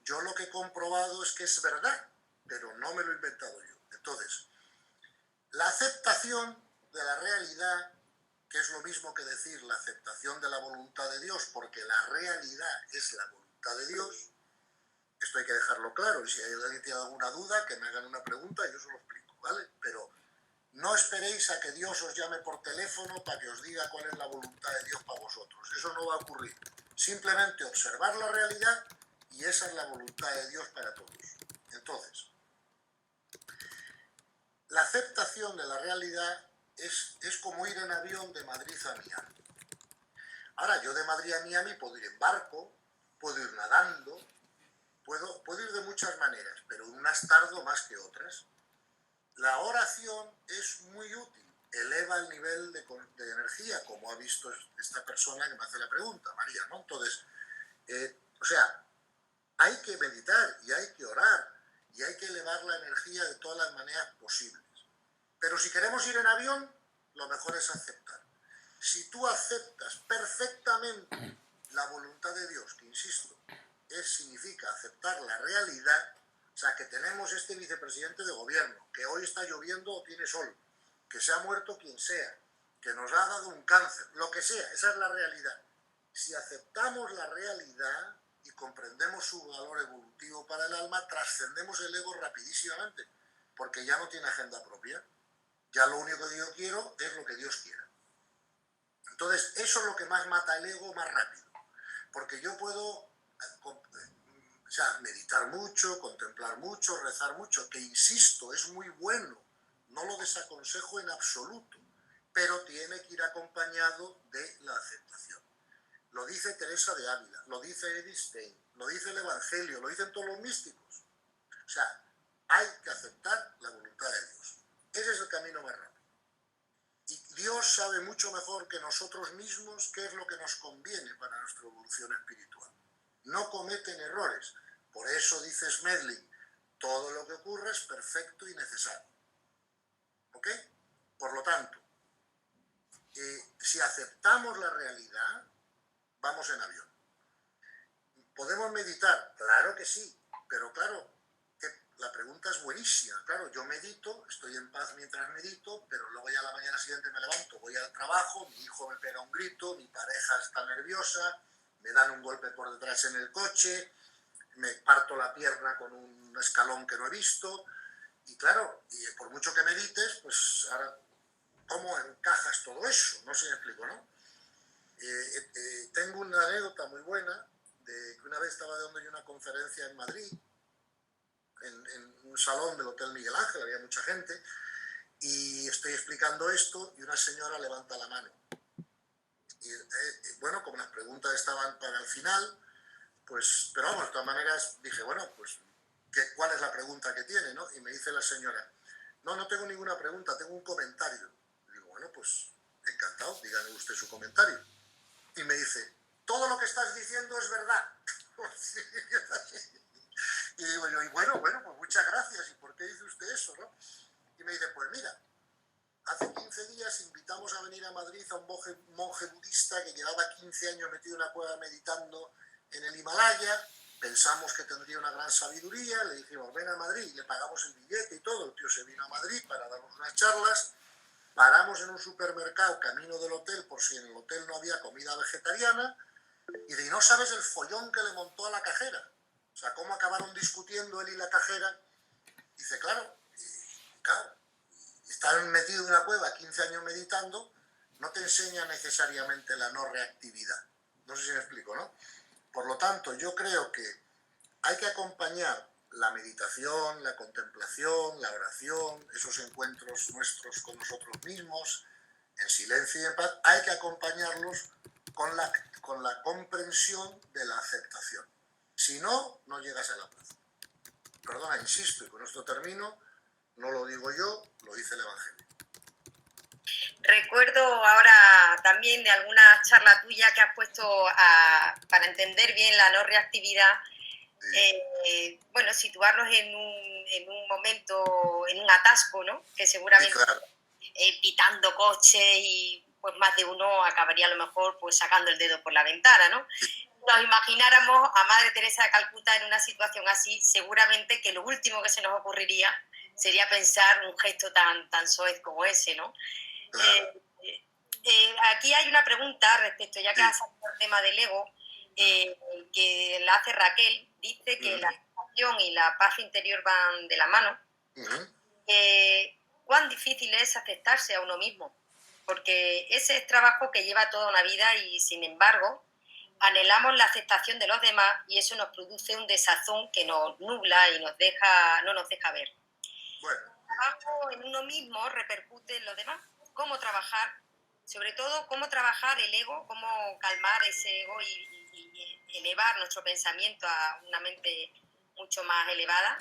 Yo lo que he comprobado es que es verdad, pero no me lo he inventado yo. Entonces, la aceptación de la realidad, que es lo mismo que decir la aceptación de la voluntad de Dios, porque la realidad es la voluntad de Dios, esto hay que dejarlo claro, y si alguien tiene alguna duda, que me hagan una pregunta y yo se lo explico, ¿vale? Pero no esperéis a que Dios os llame por teléfono para que os diga cuál es la voluntad de Dios para vosotros. Eso no va a ocurrir. Simplemente observar la realidad y esa es la voluntad de Dios para todos. Entonces, aceptación de la realidad es como ir en avión de Madrid a Miami. Ahora, yo de Madrid a Miami puedo ir en barco, puedo ir nadando, puedo ir de muchas maneras, pero unas tardo más que otras. La oración es muy útil, eleva el nivel de energía, como ha visto esta persona que me hace la pregunta, María, ¿no? Entonces, o sea, hay que meditar y hay que orar y hay que elevar la energía de todas las maneras posibles. Pero si queremos ir en avión, lo mejor es aceptar. Si tú aceptas perfectamente la voluntad de Dios, que insisto, significa aceptar la realidad, o sea, que tenemos este vicepresidente de gobierno, que hoy está lloviendo o tiene sol, que se ha muerto quien sea, que nos ha dado un cáncer, lo que sea, esa es la realidad. Si aceptamos la realidad y comprendemos su valor evolutivo para el alma, trascendemos el ego rapidísimamente, porque ya no tiene agenda propia. Ya lo único que yo quiero es lo que Dios quiera. Entonces, eso es lo que más mata el ego más rápido. Porque yo puedo meditar mucho, contemplar mucho, rezar mucho, que insisto, es muy bueno, no lo desaconsejo en absoluto, pero tiene que ir acompañado de la aceptación. Lo dice Teresa de Ávila, lo dice Edith Stein, lo dice el Evangelio, lo dicen todos los místicos. O sea, hay que aceptar la voluntad de Dios. Ese es el camino más rápido. Y Dios sabe mucho mejor que nosotros mismos qué es lo que nos conviene para nuestra evolución espiritual. No cometen errores. Por eso dice Smedley, todo lo que ocurre es perfecto y necesario. ¿Ok? Por lo tanto, si aceptamos la realidad, vamos en avión. ¿Podemos meditar? Claro que sí, pero claro, la pregunta es buenísima. Claro, yo medito, estoy en paz mientras medito, pero luego ya a la mañana siguiente me levanto, voy al trabajo, mi hijo me pega un grito, mi pareja está nerviosa, me dan un golpe por detrás en el coche, me parto la pierna con un escalón que no he visto, y claro, y por mucho que medites, pues ahora, ¿cómo encajas todo eso? No sé si me explico, ¿no? Tengo una anécdota muy buena de que una vez estaba dando yo una conferencia en Madrid, en un salón del Hotel Miguel Ángel, había mucha gente, y estoy explicando esto y una señora levanta la mano. Y bueno, como las preguntas estaban para el final, pues, pero vamos, de todas maneras dije, bueno, pues, ¿cuál es la pregunta que tiene, no? Y me dice la señora, no tengo ninguna pregunta, tengo un comentario. Y digo, bueno, pues, encantado, dígame usted su comentario. Y me dice, todo lo que estás diciendo es verdad. Y digo yo, y bueno, pues muchas gracias, ¿y por qué dice usted eso, no? Y me dice, pues mira, hace 15 días invitamos a venir a Madrid a un monje budista que llevaba 15 años metido en una cueva meditando en el Himalaya, pensamos que tendría una gran sabiduría, le dijimos, ven a Madrid, le pagamos el billete y todo, el tío se vino a Madrid para darnos unas charlas, paramos en un supermercado camino del hotel por si en el hotel no había comida vegetariana, y de no sabes el follón que le montó a la cajera. O sea, cómo acabaron discutiendo él y la cajera. Dice, claro, estar metido en una cueva 15 años meditando no te enseña necesariamente la no reactividad. No sé si me explico, ¿no? Por lo tanto, yo creo que hay que acompañar la meditación, la contemplación, la oración, esos encuentros nuestros con nosotros mismos, en silencio y en paz, hay que acompañarlos con la comprensión de la aceptación. Si no, no llegas a la paz. Perdona, insisto, y con esto termino, no lo digo yo, lo dice el Evangelio. Recuerdo ahora también de alguna charla tuya que has puesto para entender bien la no reactividad, sí. Bueno, situarnos en un momento, en un atasco, ¿no? Que seguramente sí, claro. Pitando coches y pues más de uno acabaría a lo mejor pues sacando el dedo por la ventana, ¿no? Nos imagináramos a Madre Teresa de Calcuta en una situación así, seguramente que lo último que se nos ocurriría sería pensar un gesto tan soez como ese, ¿no? Claro. Aquí hay una pregunta respecto, ya que has salido el tema del ego, que la hace Raquel. Dice que la aceptación y la paz interior van de la mano. ¿Cuán difícil es aceptarse a uno mismo? Porque ese es trabajo que lleva toda una vida y, sin embargo, anhelamos la aceptación de los demás y eso nos produce un desazón que nos nubla y no nos deja ver. Bueno, trabajo en uno mismo repercute en los demás. Cómo trabajar, sobre todo cómo trabajar el ego, cómo calmar ese ego y elevar nuestro pensamiento a una mente mucho más elevada,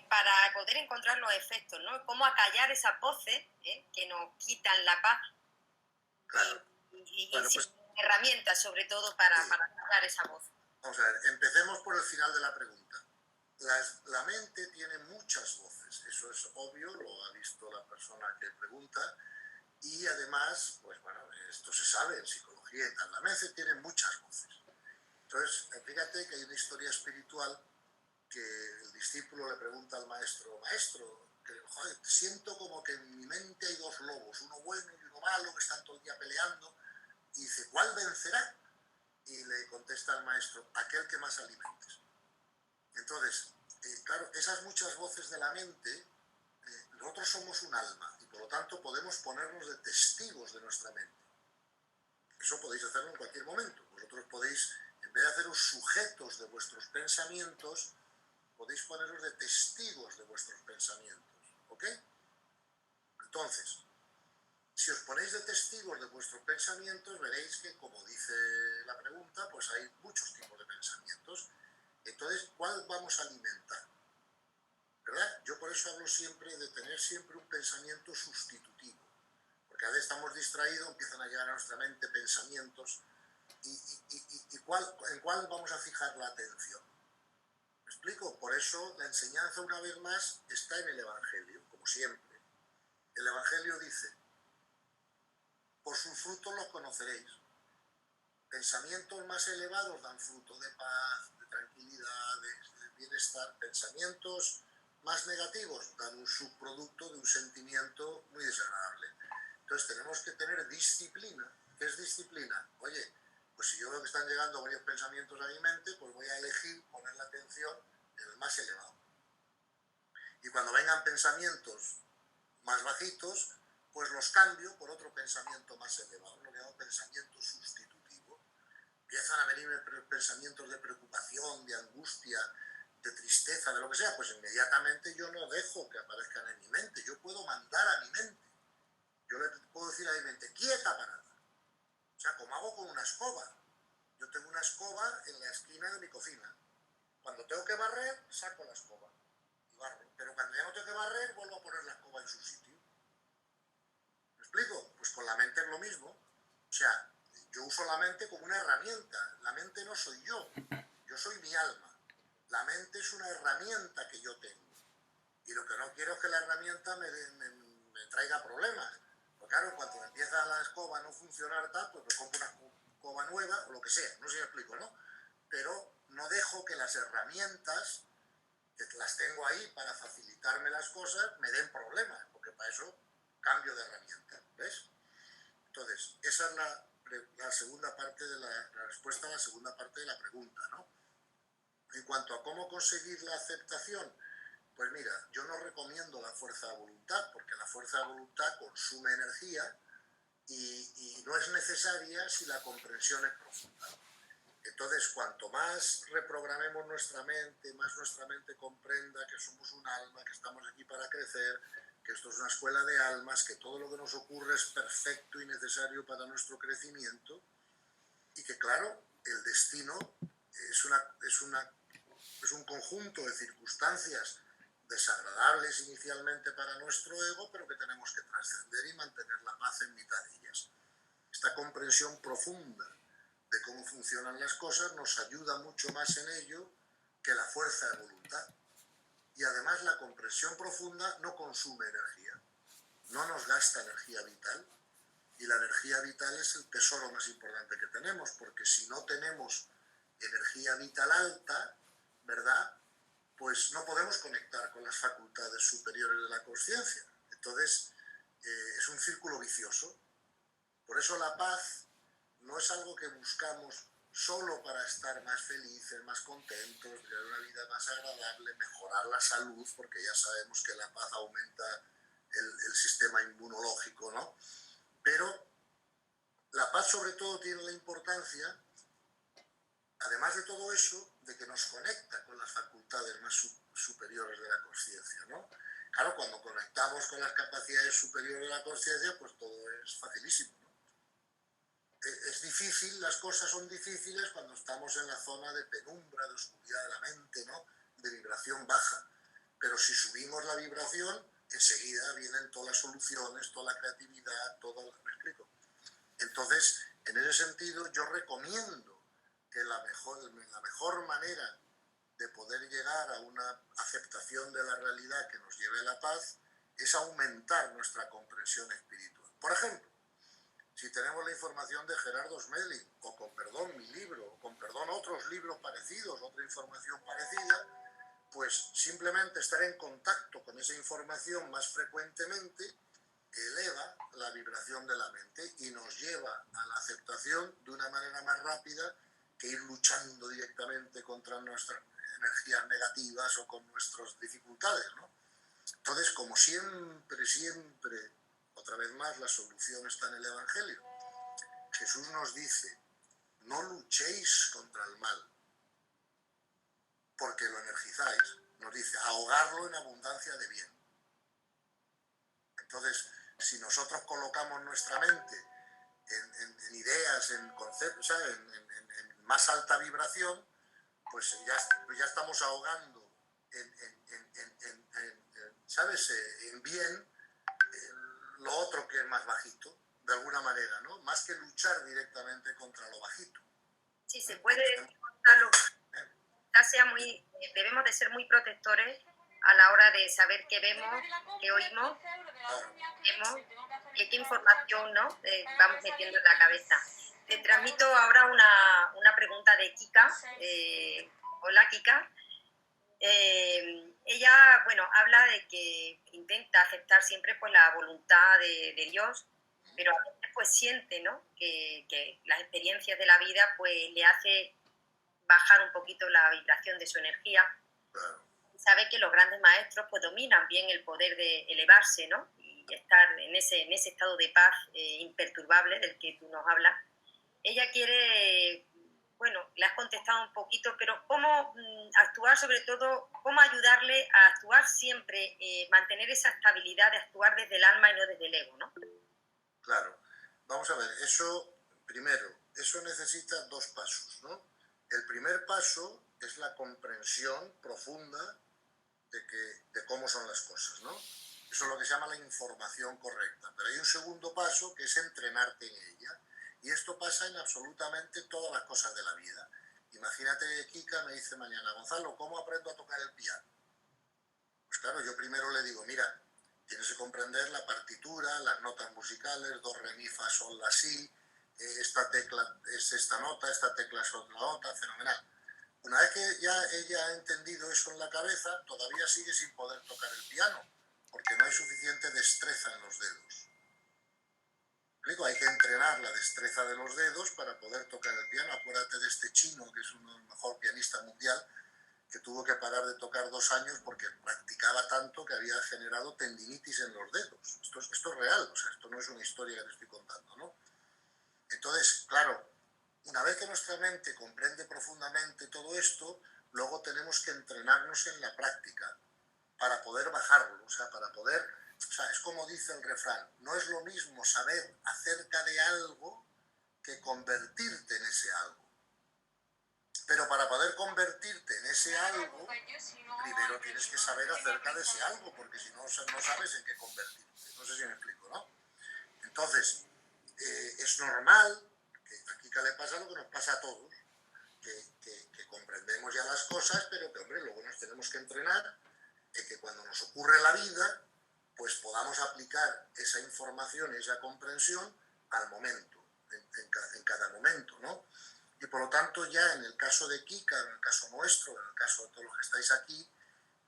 para poder encontrar los efectos, ¿no? Cómo acallar esas voces que nos quitan la paz. Claro. Y Bueno, pues, herramientas, sobre todo, para sí. acallar esa voz. Vamos a ver, empecemos por el final de la pregunta. La mente tiene muchas voces, eso es obvio, lo ha visto la persona que pregunta, y además, pues bueno, esto se sabe en psicología y tal, la mente tiene muchas voces. Entonces, fíjate que hay una historia espiritual que el discípulo le pregunta al maestro, maestro, que, joder, siento como que en mi mente hay dos lobos, uno bueno y uno malo, que están todo el día peleando, y dice, ¿cuál vencerá? Y le contesta al maestro, aquel que más alimentes. Entonces, claro, esas muchas voces de la mente, nosotros somos un alma y por lo tanto podemos ponernos de testigos de nuestra mente. Eso podéis hacerlo en cualquier momento. Vosotros podéis, en vez de haceros sujetos de vuestros pensamientos, podéis poneros de testigos de vuestros pensamientos. ¿Ok? Entonces, si os ponéis de testigos de vuestros pensamientos, veréis que, como dice la pregunta, pues hay muchos tipos de pensamientos. Entonces, ¿cuál vamos a alimentar? ¿Verdad? Yo por eso hablo siempre de tener siempre un pensamiento sustitutivo. Porque a veces estamos distraídos, empiezan a llegar a nuestra mente pensamientos. ¿En cuál vamos a fijar la atención? ¿Me explico? Por eso la enseñanza, una vez más, está en el Evangelio, como siempre. El Evangelio dice, por sus frutos los conoceréis. Pensamientos más elevados dan fruto de paz, de tranquilidad, de bienestar. Pensamientos más negativos dan un subproducto de un sentimiento muy desagradable. Entonces tenemos que tener disciplina. ¿Qué es disciplina? Oye, pues si yo veo que están llegando varios pensamientos a mi mente, pues voy a elegir poner la atención en el más elevado. Y cuando vengan pensamientos más bajitos, pues los cambio por otro pensamiento más elevado, lo que llamo pensamiento sustitutivo. Empiezan a venirme pensamientos de preocupación, de angustia, de tristeza, de lo que sea, pues inmediatamente yo no dejo que aparezcan en mi mente, yo puedo mandar a mi mente. Yo le puedo decir a mi mente, quieta parada. O sea, como hago con una escoba. Yo tengo una escoba en la esquina de mi cocina. Cuando tengo que barrer, saco la escoba y barro. Pero cuando ya no tengo que barrer, vuelvo a poner la escoba en su sitio. ¿Me explico? Pues con la mente es lo mismo. O sea, yo uso la mente como una herramienta. La mente no soy yo soy mi alma. La mente es una herramienta que yo tengo. Y lo que no quiero es que la herramienta me traiga problemas. Porque claro, cuando empieza la escoba a no funcionar tal, pues me compro una escoba nueva o lo que sea. No sé si me explico, ¿no? Pero no dejo que las herramientas, que las tengo ahí para facilitarme las cosas, me den problemas. Porque para eso cambio de herramienta. ¿Ves? Entonces, esa es la segunda parte de la respuesta a la segunda parte de la pregunta, ¿no? En cuanto a cómo conseguir la aceptación, pues mira, yo no recomiendo la fuerza de voluntad, porque la fuerza de voluntad consume energía y no es necesaria si la comprensión es profunda. Entonces, cuanto más reprogramemos nuestra mente, más nuestra mente comprenda que somos un alma, que estamos aquí para crecer, que esto es una escuela de almas, que todo lo que nos ocurre es perfecto y necesario para nuestro crecimiento, y que claro, el destino es un conjunto de circunstancias desagradables inicialmente para nuestro ego, pero que tenemos que trascender y mantener la paz en mitad de ellas. Esta comprensión profunda de cómo funcionan las cosas nos ayuda mucho más en ello que la fuerza de voluntad. Y además la comprensión profunda no consume energía, no nos gasta energía vital, y la energía vital es el tesoro más importante que tenemos, porque si no tenemos energía vital alta, ¿verdad?, pues no podemos conectar con las facultades superiores de la conciencia. Entonces, es un círculo vicioso. Por eso la paz no es algo que buscamos solo para estar más felices, más contentos, tener una vida más agradable, mejorar la salud, porque ya sabemos que la paz aumenta el sistema inmunológico, ¿no? Pero la paz sobre todo tiene la importancia, además de todo eso, de que nos conecta con las facultades más superiores de la conciencia, ¿no? Claro, cuando conectamos con las capacidades superiores de la conciencia, pues todo es facilísimo, ¿no? Es difícil, las cosas son difíciles cuando estamos en la zona de penumbra, de oscuridad de la mente, ¿no? De vibración baja. Pero si subimos la vibración, enseguida vienen todas las soluciones, toda la creatividad, todo. ¿Me explico? Entonces, en ese sentido, yo recomiendo que la mejor manera de poder llegar a una aceptación de la realidad que nos lleve a la paz es aumentar nuestra comprensión espiritual. Por ejemplo, si tenemos la información de Gerardo Smedley, o con perdón mi libro, o con perdón otros libros parecidos, otra información parecida, pues simplemente estar en contacto con esa información más frecuentemente eleva la vibración de la mente y nos lleva a la aceptación de una manera más rápida que ir luchando directamente contra nuestras energías negativas o con nuestras dificultades, ¿no? Entonces, como siempre, otra vez más, la solución está en el Evangelio. Jesús nos dice, no luchéis contra el mal, porque lo energizáis. Nos dice, ahogarlo en abundancia de bien. Entonces, si nosotros colocamos nuestra mente en ideas, en conceptos, en más alta vibración, pues ya estamos ahogando ¿sabes? En bien lo otro que es más bajito, de alguna manera, ¿no? Más que luchar directamente contra lo bajito. Sí, se puede, debemos de ser muy protectores a la hora de saber qué vemos, qué oímos, qué información, ¿no? Vamos metiendo en la cabeza. Te transmito ahora una pregunta de Kika. Hola, Kika. Ella, bueno, habla de que intenta aceptar siempre pues la voluntad de Dios, pero a veces pues siente, ¿no? que las experiencias de la vida pues le hace bajar un poquito la vibración de su energía. Sabe que los grandes maestros pues dominan bien el poder de elevarse, ¿no? Y estar en ese estado de paz imperturbable del que tú nos hablas. Ella quiere, bueno, le has contestado un poquito, pero cómo actuar, sobre todo, cómo ayudarle a actuar siempre, mantener esa estabilidad de actuar desde el alma y no desde el ego, ¿no? Claro. Vamos a ver, eso, primero, eso necesita dos pasos, ¿no? El primer paso es la comprensión profunda de cómo son las cosas, ¿no? Eso es lo que se llama la información correcta. Pero hay un segundo paso que es entrenarte en ella. Y esto pasa en absolutamente todas las cosas de la vida. Imagínate que Kika me dice mañana, Gonzalo, ¿cómo aprendo a tocar el piano? Pues claro, yo primero le digo, mira, tienes que comprender la partitura, las notas musicales, do, re, mi, fa, sol, la, si, esta tecla es esta nota, esta tecla es otra nota, fenomenal. Una vez que ya ella ha entendido eso en la cabeza, todavía sigue sin poder tocar el piano, porque no hay suficiente destreza en los dedos. Hay que entrenar la destreza de los dedos para poder tocar el piano. Acuérdate de este chino, que es el mejor pianista mundial, que tuvo que parar de tocar 2 años porque practicaba tanto que había generado tendinitis en los dedos. Esto es real, o sea, esto no es una historia que te estoy contando, ¿no? Entonces, claro, una vez que nuestra mente comprende profundamente todo esto, luego tenemos que entrenarnos en la práctica para poder bajarlo, o sea, para poder... O sea, es como dice el refrán, no es lo mismo saber acerca de algo que convertirte en ese algo. Pero para poder convertirte en ese algo, primero tienes que saber acerca de ese algo, porque si no, no sabes en qué convertirte. No sé si me explico, ¿no? Entonces, es normal que a Kika le pasa lo que nos pasa a todos, que comprendemos ya las cosas, pero que, hombre, luego nos tenemos que entrenar, que cuando nos ocurre la vida, pues podamos aplicar esa información y esa comprensión al momento, en cada momento, ¿no? Y por lo tanto ya en el caso de Kika, en el caso nuestro, en el caso de todos los que estáis aquí,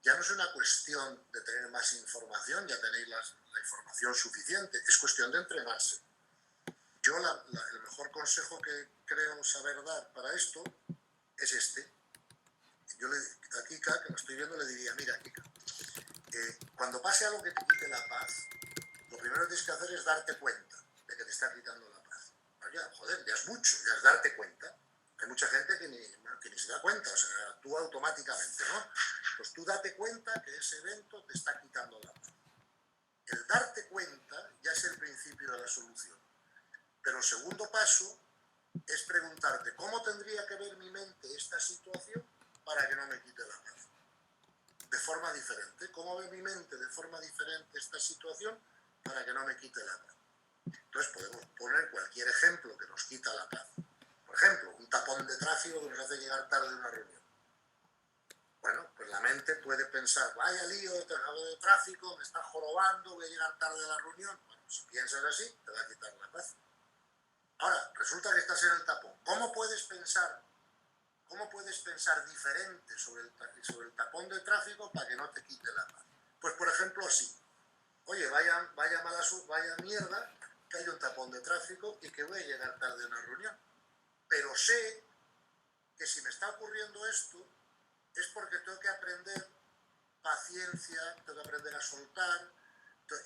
ya no es una cuestión de tener más información, ya tenéis la información suficiente, es cuestión de entrenarse. Yo el mejor consejo que creo saber dar para esto es este. Yo a Kika, que me estoy viendo, le diría, mira Kika, cuando pase algo que te quite la paz, lo primero que tienes que hacer es darte cuenta de que te está quitando la paz. Ya, joder, ya es mucho, ya es darte cuenta. Hay mucha gente que ni se da cuenta, o sea, actúa automáticamente, ¿no? Pues tú date cuenta que ese evento te está quitando la paz. El darte cuenta ya es el principio de la solución. Pero el segundo paso es preguntarte, ¿cómo tendría que ver mi mente esta situación para que no me quite la paz? De forma diferente. ¿Cómo ve mi mente de forma diferente esta situación para que no me quite la paz? Entonces podemos poner cualquier ejemplo que nos quita la paz. Por ejemplo, un tapón de tráfico que nos hace llegar tarde a una reunión. Bueno, pues la mente puede pensar, vaya lío de tráfico, me está jorobando, voy a llegar tarde a la reunión. Bueno, si piensas así, te va a quitar la paz. Ahora, resulta que estás en el tapón. ¿Cómo puedes pensar diferente sobre el tapón de tráfico para que no te quite la paz? Pues por ejemplo así. Oye, vaya mierda que hay un tapón de tráfico y que voy a llegar tarde a una reunión. Pero sé que si me está ocurriendo esto es porque tengo que aprender paciencia, tengo que aprender a soltar,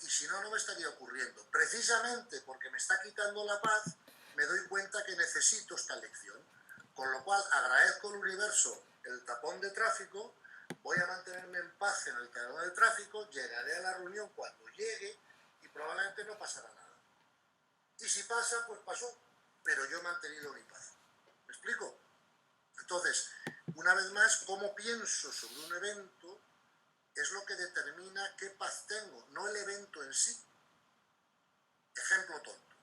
y si no, no me estaría ocurriendo. Precisamente porque me está quitando la paz, me doy cuenta que necesito esta lección. Con lo cual agradezco al universo el tapón de tráfico, voy a mantenerme en paz en el tapón de tráfico, llegaré a la reunión cuando llegue y probablemente no pasará nada. Y si pasa, pues pasó, pero yo he mantenido mi paz. ¿Me explico? Entonces, una vez más, cómo pienso sobre un evento es lo que determina qué paz tengo, no el evento en sí. Ejemplo tonto.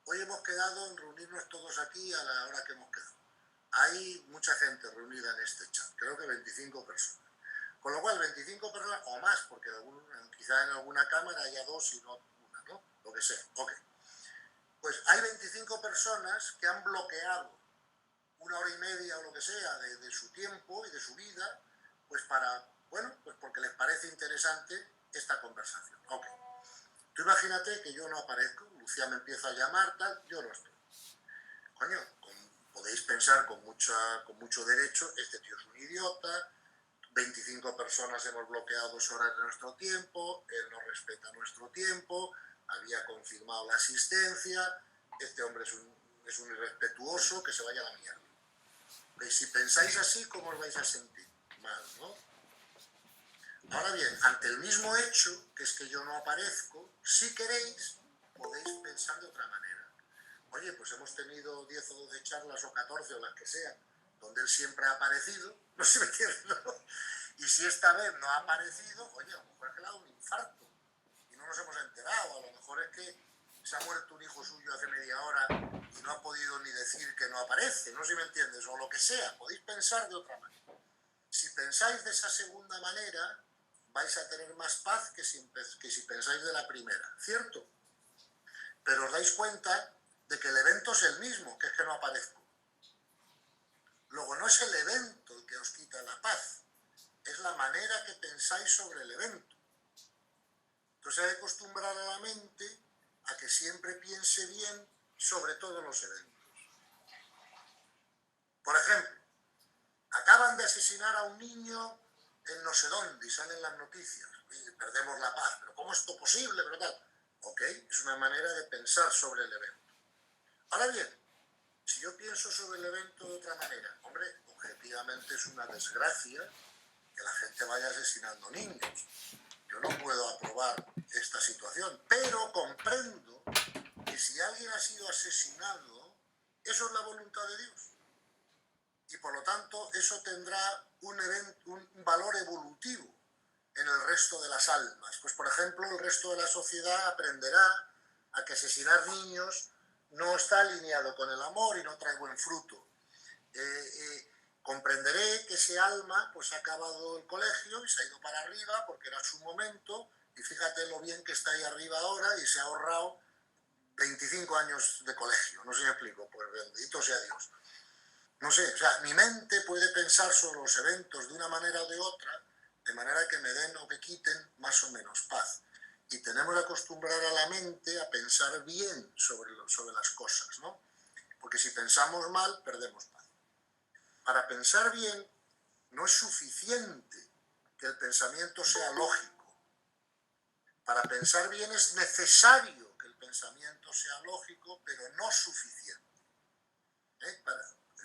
Hoy hemos quedado en reunirnos todos aquí a la hora que hemos quedado. Hay mucha gente reunida en este chat, creo que 25 personas. Con lo cual, 25 personas o más, porque quizá en alguna cámara haya 2 y no una, ¿no? Lo que sea. Ok. Pues hay 25 personas que han bloqueado 1 hora y media o lo que sea de su tiempo y de su vida, pues pues porque les parece interesante esta conversación. Ok. Tú imagínate que yo no aparezco, Lucía me empieza a llamar, tal, yo no estoy. Coño, podéis pensar con mucho derecho, este tío es un idiota, 25 personas hemos bloqueado 2 horas de nuestro tiempo, él no respeta nuestro tiempo, había confirmado la asistencia, este hombre es un irrespetuoso, que se vaya a la mierda. ¿Veis? Si pensáis así, ¿cómo os vais a sentir? Mal, ¿no? Ahora bien, ante el mismo hecho, que es que yo no aparezco, si queréis, podéis pensar de otra manera. Oye, pues hemos tenido 10 o 12 charlas o 14 o las que sean, donde él siempre ha aparecido, no sé si me entiendes, ¿no? Y si esta vez no ha aparecido, oye, a lo mejor es que le ha dado un infarto y no nos hemos enterado, a lo mejor es que se ha muerto un hijo suyo hace media hora y no ha podido ni decir que no aparece, no sé si me entiendes, o lo que sea, podéis pensar de otra manera. Si pensáis de esa segunda manera, vais a tener más paz que si pensáis de la primera, ¿cierto? Pero os dais cuenta de que el evento es el mismo, que es que no aparezco. Luego no es el evento el que os quita la paz, es la manera que pensáis sobre el evento. Entonces hay que acostumbrar a la mente a que siempre piense bien sobre todos los eventos. Por ejemplo, acaban de asesinar a un niño en no sé dónde y salen las noticias y perdemos la paz. ¿Pero cómo es esto posible? ¿Pero tal? Ok, es una manera de pensar sobre el evento. Ahora bien, si yo pienso sobre el evento de otra manera, hombre, objetivamente es una desgracia que la gente vaya asesinando niños. Yo no puedo aprobar esta situación, pero comprendo que si alguien ha sido asesinado, eso es la voluntad de Dios. Y por lo tanto, eso tendrá un valor evolutivo en el resto de las almas. Pues por ejemplo, el resto de la sociedad aprenderá a que asesinar niños no está alineado con el amor y no trae buen fruto. Comprenderé que ese alma pues ha acabado el colegio y se ha ido para arriba porque era su momento, y fíjate lo bien que está ahí arriba ahora y se ha ahorrado 25 años de colegio. No sé si me explico, pues bendito sea Dios. No sé, o sea, mi mente puede pensar sobre los eventos de una manera o de otra, de manera que me den o que quiten más o menos paz. Y tenemos que acostumbrar a la mente a pensar bien sobre las cosas, ¿no? Porque si pensamos mal, perdemos paz. Para pensar bien, no es suficiente que el pensamiento sea lógico. Para pensar bien es necesario que el pensamiento sea lógico, pero no suficiente.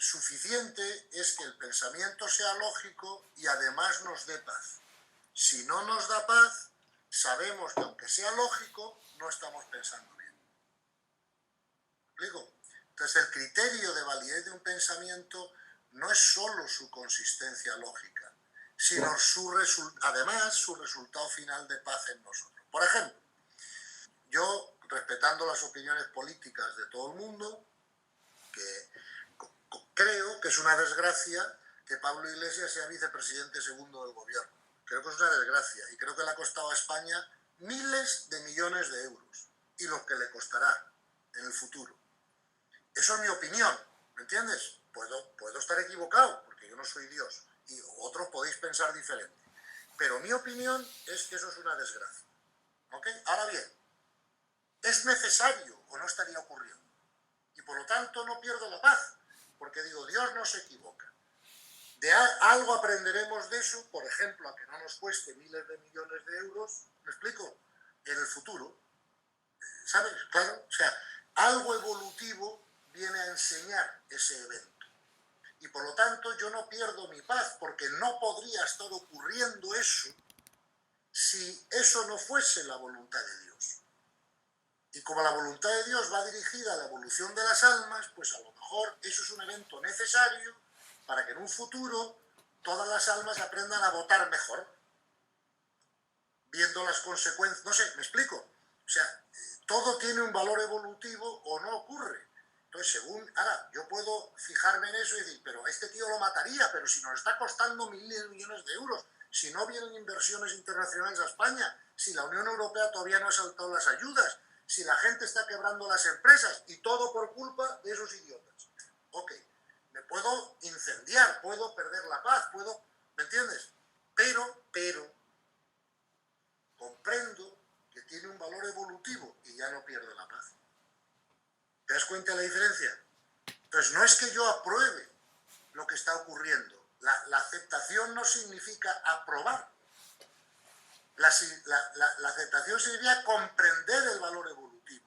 suficiente es que el pensamiento sea lógico y además nos dé paz. Si no nos da paz, sabemos que aunque sea lógico, no estamos pensando bien. ¿Me explico? Entonces el criterio de validez de un pensamiento no es solo su consistencia lógica, sino además su resultado final de paz en nosotros. Por ejemplo, yo, respetando las opiniones políticas de todo el mundo, que creo que es una desgracia que Pablo Iglesias sea vicepresidente segundo del gobierno. Creo que es una desgracia y creo que le ha costado a España miles de millones de euros y lo que le costará en el futuro. Eso es mi opinión, ¿me entiendes? Puedo estar equivocado, porque yo no soy Dios, y otros podéis pensar diferente. Pero mi opinión es que eso es una desgracia. ¿Ok? Ahora bien, ¿es necesario o no estaría ocurriendo? Y por lo tanto no pierdo la paz, porque digo, Dios no se equivoca. De algo aprenderemos de eso, por ejemplo, a que no nos cueste miles de millones de euros, ¿me explico? En el futuro, ¿sabes? Claro, o sea, algo evolutivo viene a enseñar ese evento. Y por lo tanto yo no pierdo mi paz, porque no podría estar ocurriendo eso si eso no fuese la voluntad de Dios. Y como la voluntad de Dios va dirigida a la evolución de las almas, pues a lo mejor eso es un evento necesario para que en un futuro todas las almas aprendan a votar mejor, viendo las consecuencias. No sé, ¿me explico? O sea, todo tiene un valor evolutivo o no ocurre. Entonces, ahora, yo puedo fijarme en eso y decir, pero a este tío lo mataría, pero si nos está costando miles de millones de euros, si no vienen inversiones internacionales a España, si la Unión Europea todavía no ha saltado las ayudas, si la gente está quebrando las empresas, y todo por culpa de esos idiotas. Ok, me puedo incendiar, puedo perder la paz, ¿me entiendes? Pero, comprendo que tiene un valor evolutivo y ya no pierdo la paz. ¿Te das cuenta de la diferencia? Entonces, no es que yo apruebe lo que está ocurriendo. La aceptación no significa aprobar. La aceptación significa comprender el valor evolutivo.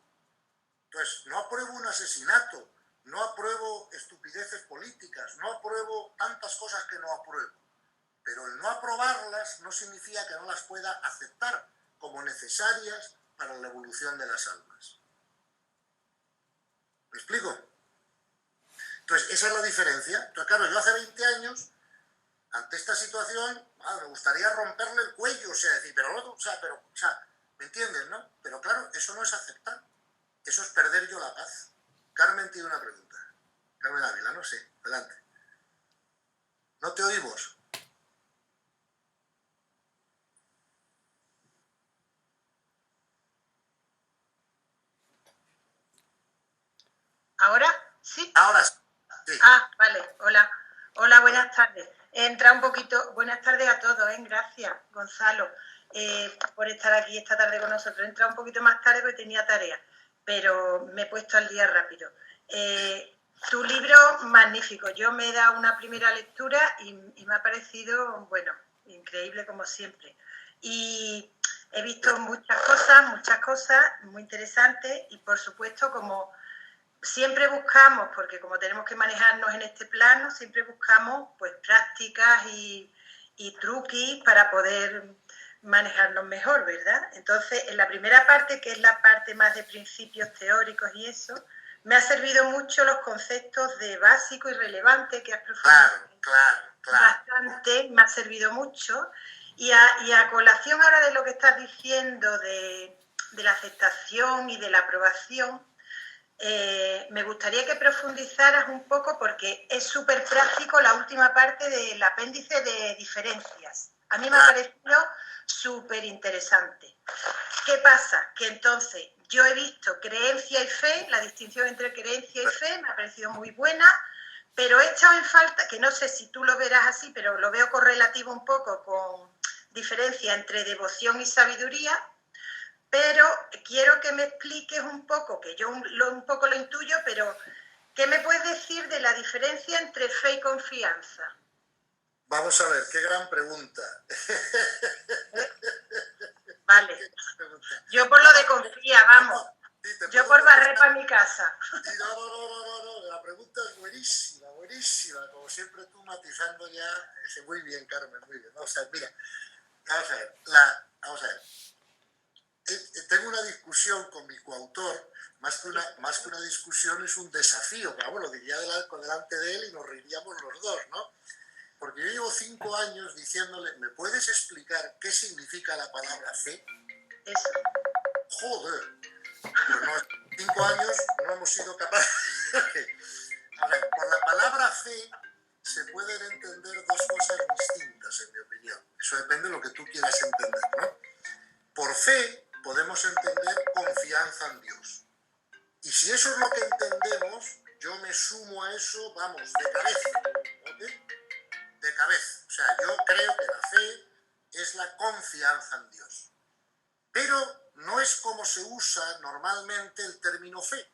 Entonces, no apruebo un asesinato, no apruebo estupideces políticas, no apruebo tantas cosas que no apruebo. Pero el no aprobarlas no significa que no las pueda aceptar como necesarias para la evolución de las almas. ¿Me explico? Entonces, esa es la diferencia. Entonces, claro, yo hace 20 años, ante esta situación, me gustaría romperle el cuello, o sea, decir, ¿me entiendes, no? Pero claro, eso no es aceptar. Eso es perder yo la paz. Carmen tiene una pregunta. Carmen Ávila, no sé. Adelante. No te oímos. ¿Ahora? ¿Sí? Ahora sí. Ah, vale. Hola. Hola, buenas tardes. He entrado un poquito... Buenas tardes a todos, Gracias, Gonzalo, por estar aquí esta tarde con nosotros. He entrado un poquito más tarde porque tenía tarea, pero me he puesto al día rápido. Tu libro, magnífico. Yo me he dado una primera lectura y me ha parecido, bueno, increíble como siempre. Y he visto muchas cosas muy interesantes y, por supuesto, como siempre buscamos, porque como tenemos que manejarnos en este plano, siempre buscamos pues prácticas y truquis para poder manejarnos mejor, ¿verdad? Entonces, en la primera parte, que es la parte más de principios teóricos y eso, me ha servido mucho los conceptos de básico y relevante que has profundizado. Claro. Bastante, me ha servido mucho. Y a colación ahora de lo que estás diciendo de la aceptación y de la aprobación, me gustaría que profundizaras un poco porque es súper práctico la última parte del apéndice de diferencias. A mí me ha parecido súper interesante. ¿Qué pasa? Que entonces yo he visto creencia y fe, la distinción entre creencia y fe me ha parecido muy buena, pero he echado en falta, que no sé si tú lo verás así, pero lo veo correlativo un poco con diferencia entre devoción y sabiduría. Pero quiero que me expliques un poco, que yo un poco lo intuyo, pero ¿qué me puedes decir de la diferencia entre fe y confianza? Vamos a ver, qué gran pregunta. Vale. Yo por lo de confía, vamos. Yo por barrer para mi casa. No, la pregunta es buenísima. matizando ya. Muy bien, Carmen, muy bien. Vamos a ver, mira, vamos a ver. Tengo una discusión con mi coautor, más que una discusión, es un desafío, pero bueno, lo diría delante de él y nos reiríamos los dos, ¿no? Porque yo llevo 5 años diciéndole, ¿me puedes explicar qué significa la palabra fe? Eso. Joder, pues no, 5 años no hemos sido capaces. A ver, por la palabra fe se pueden entender dos cosas distintas, en mi opinión. Eso depende de lo que tú quieras entender, ¿no? Por fe podemos entender confianza en Dios. Y si eso es lo que entendemos, yo me sumo a eso, vamos, de cabeza. ¿Ok? De cabeza. O sea, yo creo que la fe es la confianza en Dios. Pero no es como se usa normalmente el término fe.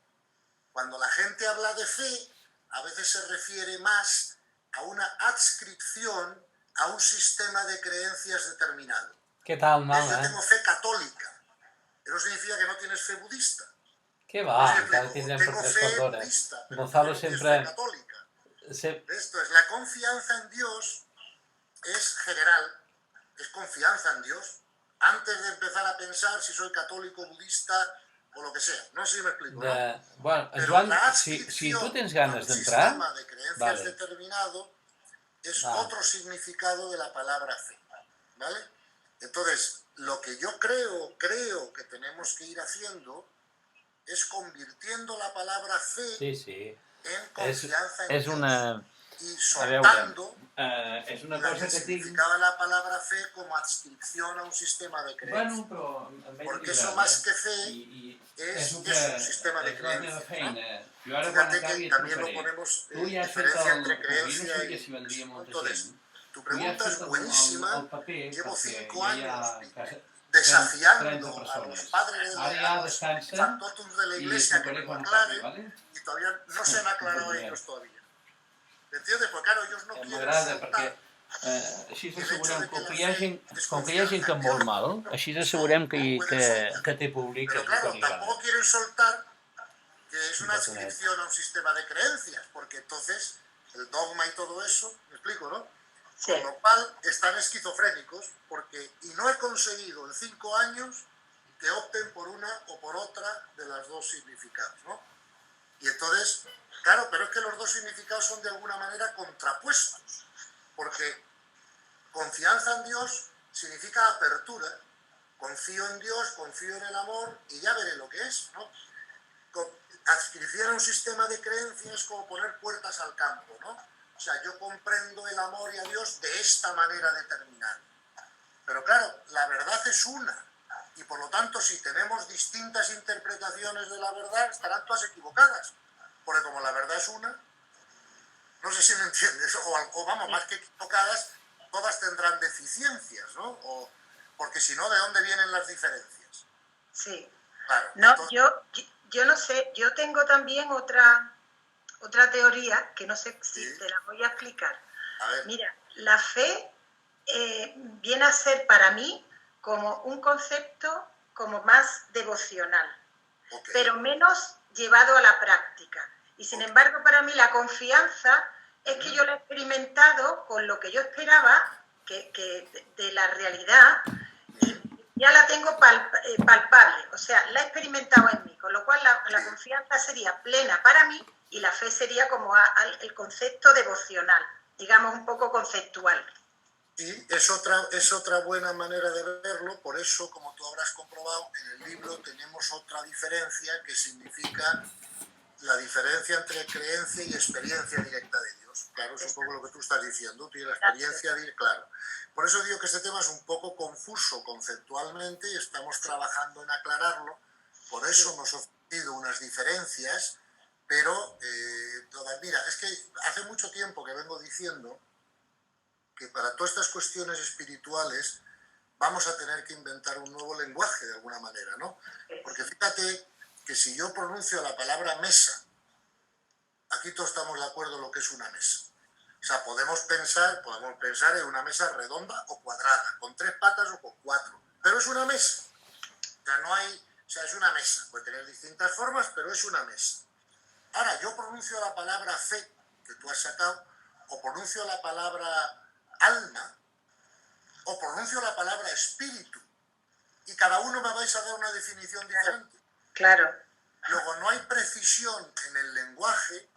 Cuando la gente habla de fe, a veces se refiere más a una adscripción a un sistema de creencias determinado. ¿Qué tal, Yo mal, tengo fe católica, pero no significa que no tienes fe budista. ¿Qué va? Tengo fe budista, pero Gonzalo no tienes siempre... fe católica. Se... Esto es, la confianza en Dios es general, es confianza en Dios, antes de empezar a pensar si soy católico, budista o lo que sea. No sé si me explico, ¿no? Bueno, pero Joan, la si tú tens a ganes un d'entrar... sistema de creencias Vale. determinado es otro significado de la palabra fe, ¿vale? Entonces, lo que yo creo que tenemos que ir haciendo es convirtiendo la palabra fe en confianza en Dios y soltando és una cosa el que tinc... significado de la palabra fe como adscripción a un sistema de creencias. Porque eso más que fe es un sistema de creencias, ¿no? Fíjate que también lo ponemos diferencia entre creencia y... Entonces, tu pregunta es buenísima. Llevo 5 años desafiando a los padres, a los factotums de la iglesia que me lo aclaren, y todavía no se han aclarado ellos todavía. ¿Entiendes? Porque claro, ellos no quieren soltar. Així assegurem que com que hi ha gent que en vol mal, així assegurem que té públic. Pero claro, tampoco quieren soltar que es una adscripción a un sistema de creencias, porque entonces el dogma y todo eso, me explico, ¿no? Sí. Con lo cual están esquizofrénicos, y no he conseguido en 5 años que opten por una o por otra de las dos significados, ¿no? Y entonces, claro, pero es que los dos significados son de alguna manera contrapuestos, porque confianza en Dios significa apertura, confío en Dios, confío en el amor y ya veré lo que es, ¿no? Adscribir a un sistema de creencias es como poner puertas al campo, ¿no? O sea, yo comprendo el amor y a Dios de esta manera determinada. Pero claro, la verdad es una, y por lo tanto, si tenemos distintas interpretaciones de la verdad, estarán todas equivocadas, porque como la verdad es una, no sé si me entiendes, o vamos, más que equivocadas, todas tendrán deficiencias, ¿no? Porque si no, ¿de dónde vienen las diferencias? Sí. Claro, no, entonces... yo no sé, yo tengo también otra teoría que no sé si te la voy a explicar. A ver. Mira, la fe viene a ser para mí como un concepto como más devocional, pero menos llevado a la práctica. Y sin embargo, para mí la confianza es que yo la he experimentado con lo que yo esperaba de la realidad, y ya la tengo palpable, o sea, la he experimentado en mí, con lo cual la confianza sería plena para mí y la fe sería como el concepto devocional, digamos un poco conceptual. Sí, es otra buena manera de verlo, por eso, como tú habrás comprobado, en el libro tenemos otra diferencia que significa la diferencia entre creencia y experiencia directa de Dios. Claro, es un poco lo que tú estás diciendo, tú y la experiencia directa, claro. Por eso digo que este tema es un poco confuso conceptualmente y estamos trabajando en aclararlo, por eso hemos ofrecido unas diferencias, pero mira, es que hace mucho tiempo que vengo diciendo que para todas estas cuestiones espirituales vamos a tener que inventar un nuevo lenguaje de alguna manera, ¿no? Porque fíjate que si yo pronuncio la palabra mesa, aquí todos estamos de acuerdo en lo que es una mesa. O sea, podemos pensar en una mesa redonda o cuadrada, con 3 patas o con 4, pero es una mesa. O sea, es una mesa, puede tener distintas formas, pero es una mesa. Ahora, yo pronuncio la palabra fe, que tú has sacado, o pronuncio la palabra alma, o pronuncio la palabra espíritu, y cada uno me vais a dar una definición diferente. Claro. Luego, no hay precisión en el lenguaje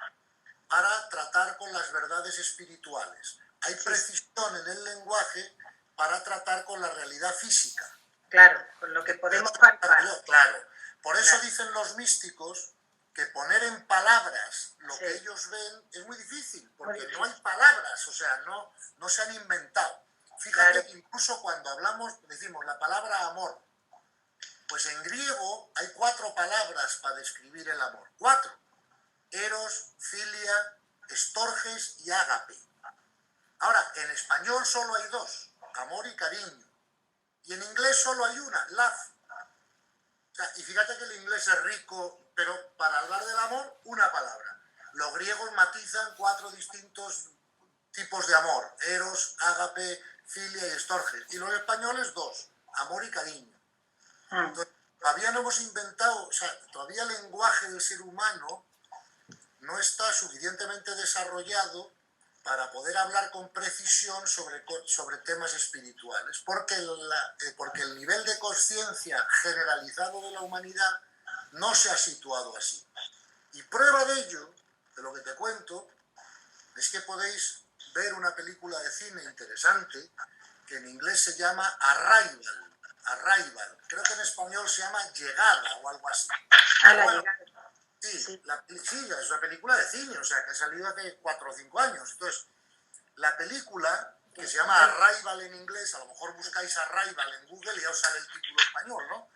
para tratar con las verdades espirituales. Hay precisión en el lenguaje para tratar con la realidad física. Claro, con lo que podemos palpar. Claro. Por eso dicen los místicos que poner en palabras lo que ellos ven es muy difícil, porque no hay palabras, o sea, no se han inventado. Fíjate que incluso cuando decimos la palabra amor, pues en griego hay 4 palabras para describir el amor. 4. Eros, filia, estorges y ágape. Ahora, en español solo hay 2, amor y cariño. Y en inglés solo hay una, love. O sea, y fíjate que el inglés es rico, pero para hablar del amor, una palabra. Los griegos matizan 4 distintos tipos de amor, eros, ágape, filia y estorges. Y los españoles 2, amor y cariño. Entonces, todavía no hemos inventado, o sea, todavía el lenguaje del ser humano no está suficientemente desarrollado para poder hablar con precisión sobre temas espirituales, porque el nivel de conciencia generalizado de la humanidad no se ha situado así. Y prueba de ello, de lo que te cuento, es que podéis ver una película de cine interesante que en inglés se llama Arrival. Creo que en español se llama Llegada o algo así. Llegada. Sí, es una película de cine, o sea, que ha salido hace 4 o 5 años. Entonces, la película, que se llama Arrival en inglés, a lo mejor buscáis Arrival en Google y ya os sale el título español, ¿no?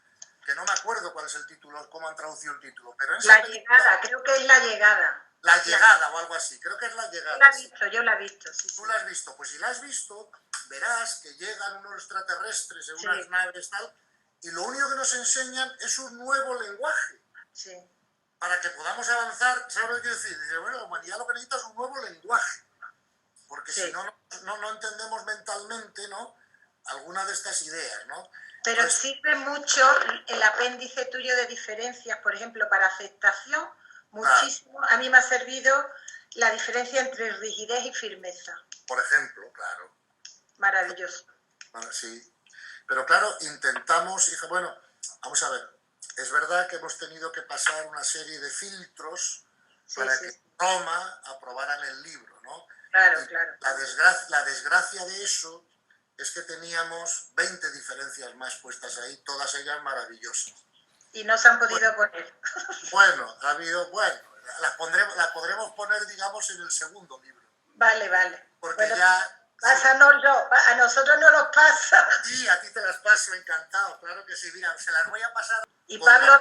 Que no me acuerdo cuál es el título, cómo han traducido el título. Pero en la llegada, creo que es La Llegada. La Llegada o algo así, creo que es La Llegada. Yo la he visto, sí. Tú la has visto, pues si la has visto, verás que llegan unos extraterrestres en unas naves tal, y lo único que nos enseñan es un nuevo lenguaje. Sí. Para que podamos avanzar, ¿sabes lo que quiero decir? Dice, bueno, la humanidad lo que necesita es un nuevo lenguaje, porque si no entendemos mentalmente, ¿no?, alguna de estas ideas, ¿no? Pero pues, sirve mucho el apéndice tuyo de diferencias, por ejemplo, para aceptación, muchísimo. A mí me ha servido la diferencia entre rigidez y firmeza. Por ejemplo, claro. Maravilloso. Bueno, sí. Pero claro, intentamos, hija, bueno, vamos a ver. Es verdad que hemos tenido que pasar una serie de filtros para que Roma aprobaran el libro, ¿no? Claro, y claro. La desgracia de eso es que teníamos 20 diferencias más puestas ahí, todas ellas maravillosas. Y no se han podido poner. Bueno, las podremos poner, digamos, en el segundo libro. Vale. Porque bueno, ya... Pásanoslo, a nosotros no nos pasa. Sí, a ti te las paso, encantado, claro que sí. Mira, se las voy a pasar. ¿Y Pablo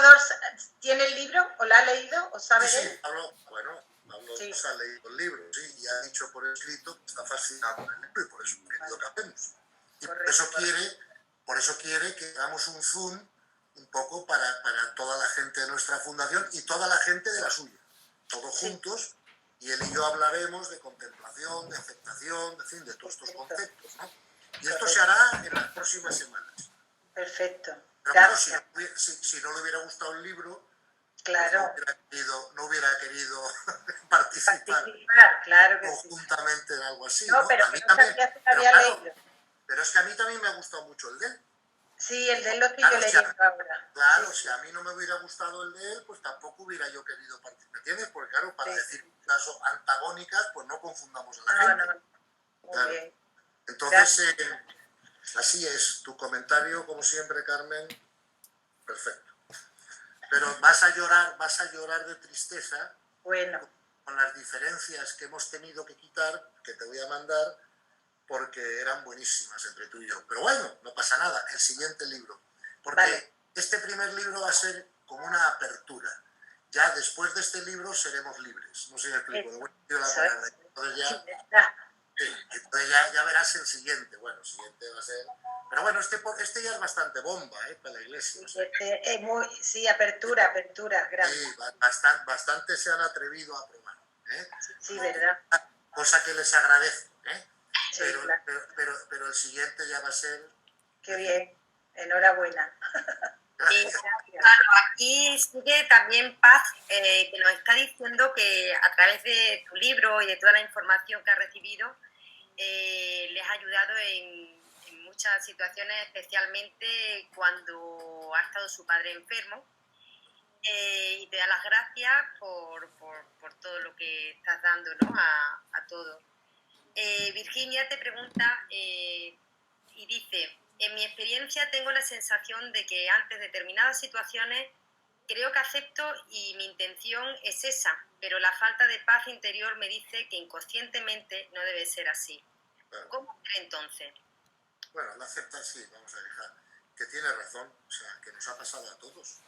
Dors tiene el libro? ¿O lo ha leído? ¿O sabe de él? Sí, Pablo Dors ha leído el libro, sí, y ha dicho por escrito que está fascinado con el libro y por eso es lo que hacemos. Y por eso quiere que hagamos un Zoom un poco para toda la gente de nuestra fundación y toda la gente de la suya, todos juntos. Y él y yo hablaremos de contemplación, de aceptación, de todos estos conceptos, ¿no? Y esto se hará en las próximas semanas. Perfecto. Pero claro, si no le hubiera gustado el libro, claro, pues no hubiera querido participar claro que conjuntamente en algo así. No, pero a mí no también, sabía que había leído. Pero es que a mí también me ha gustado mucho el de él. Sí, el de él lo estoy yo leyendo ahora. Claro, si a mí no me hubiera gustado el de él, pues tampoco hubiera yo querido participar. ¿Me entiendes? Porque claro, para decir cosas antagónicas, pues no confundamos a la gente. No. Muy claro. bien. Entonces, así es. Tu comentario, como siempre, Carmen, perfecto. Pero vas a llorar de tristeza. Bueno. Con las diferencias que hemos tenido que quitar, que te voy a mandar, porque eran buenísimas entre tú y yo. Pero bueno, no pasa nada. El siguiente libro. Porque este primer libro va a ser como una apertura. Ya después de este libro seremos libres. No sé si me explico. Entonces ya verás el siguiente. Bueno, el siguiente va a ser... Pero bueno, este ya es bastante bomba, para la iglesia. O sea. Apertura, grande. Sí, bastante se han atrevido a probar. Sí, verdad. Cosa que les agradezco, Sí, pero el siguiente ya va a ser... Qué bien, enhorabuena. Claro, aquí sigue también Paz, que nos está diciendo que a través de tu libro y de toda la información que ha recibido, les ha ayudado en muchas situaciones, especialmente cuando ha estado su padre enfermo. Y te da las gracias por todo lo que estás dando, ¿no? a todos. Virginia te pregunta y dice: en mi experiencia tengo la sensación de que ante determinadas situaciones creo que acepto y mi intención es esa, pero la falta de paz interior me dice que inconscientemente no debe ser así. Claro. ¿Cómo hacer entonces? Bueno, la acepta, sí, vamos a dejar, que tiene razón, o sea, que nos ha pasado a todos,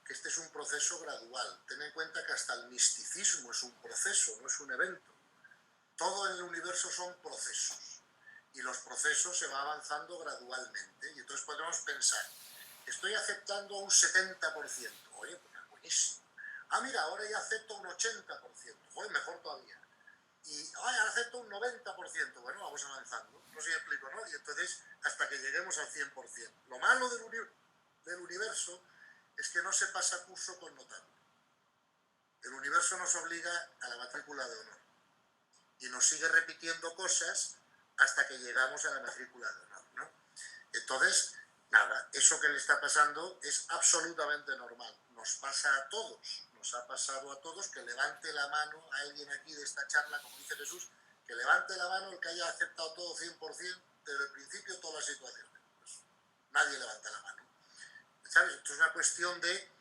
que este es un proceso gradual. Ten en cuenta que hasta el misticismo es un proceso, no es un evento. Todo en el universo son procesos, y los procesos se va avanzando gradualmente, y entonces podemos pensar, estoy aceptando un 70%, oye, pues es buenísimo. Ah, mira, ahora ya acepto un 80%, oye, mejor todavía. Y ahora acepto un 90%, bueno, vamos avanzando, no sé si explico, ¿no? Y entonces, hasta que lleguemos al 100%. Lo malo del universo es que no se pasa curso con notable. El universo nos obliga a la matrícula de honor y nos sigue repitiendo cosas hasta que llegamos a la matrícula de honor, ¿no? Entonces, nada, eso que le está pasando es absolutamente normal. Nos pasa a todos, nos ha pasado a todos. Que levante la mano a alguien aquí de esta charla, como dice Jesús, que levante la mano el que haya aceptado todo 100% desde el principio, todas las situaciones. Pues nadie levanta la mano. ¿Sabes? Esto es una cuestión de,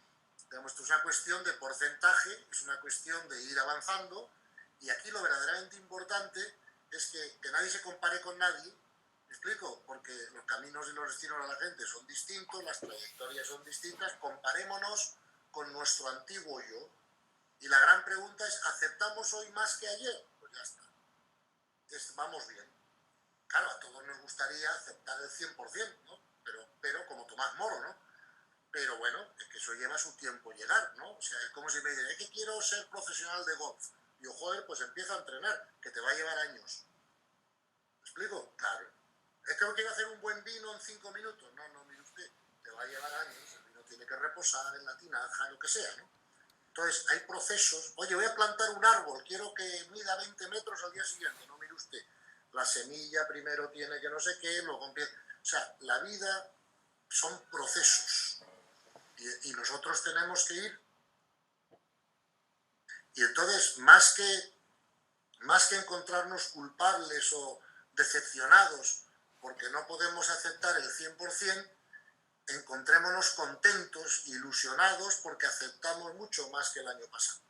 digamos, esto es una cuestión de porcentaje, es una cuestión de ir avanzando, y aquí lo verdaderamente importante es que nadie se compare con nadie. ¿Me explico? Porque los caminos y los destinos de la gente son distintos, las trayectorias son distintas. Comparémonos con nuestro antiguo yo. Y la gran pregunta es, ¿aceptamos hoy más que ayer? Pues ya está. Vamos bien. Claro, a todos nos gustaría aceptar el 100%, ¿no? Pero como Tomás Moro, ¿no? Pero bueno, es que eso lleva su tiempo llegar, ¿no? O sea, es como si me dicen, es que quiero ser profesional de golf. Y yo, joder, pues empieza a entrenar, que te va a llevar años. ¿Me explico? Claro. Es que quiero hacer un buen vino en 5 minutos. No, no, mire usted, te va a llevar años. El vino tiene que reposar en la tinaja, lo que sea, ¿no? Entonces, hay procesos. Oye, voy a plantar un árbol, quiero que mida 20 metros al día siguiente. No, mire usted, la semilla primero tiene que no sé qué, luego empieza. O sea, la vida son procesos. Y nosotros tenemos que ir. Y entonces, más que encontrarnos culpables o decepcionados porque no podemos aceptar el 100%, encontrémonos contentos, ilusionados, porque aceptamos mucho más que el año pasado.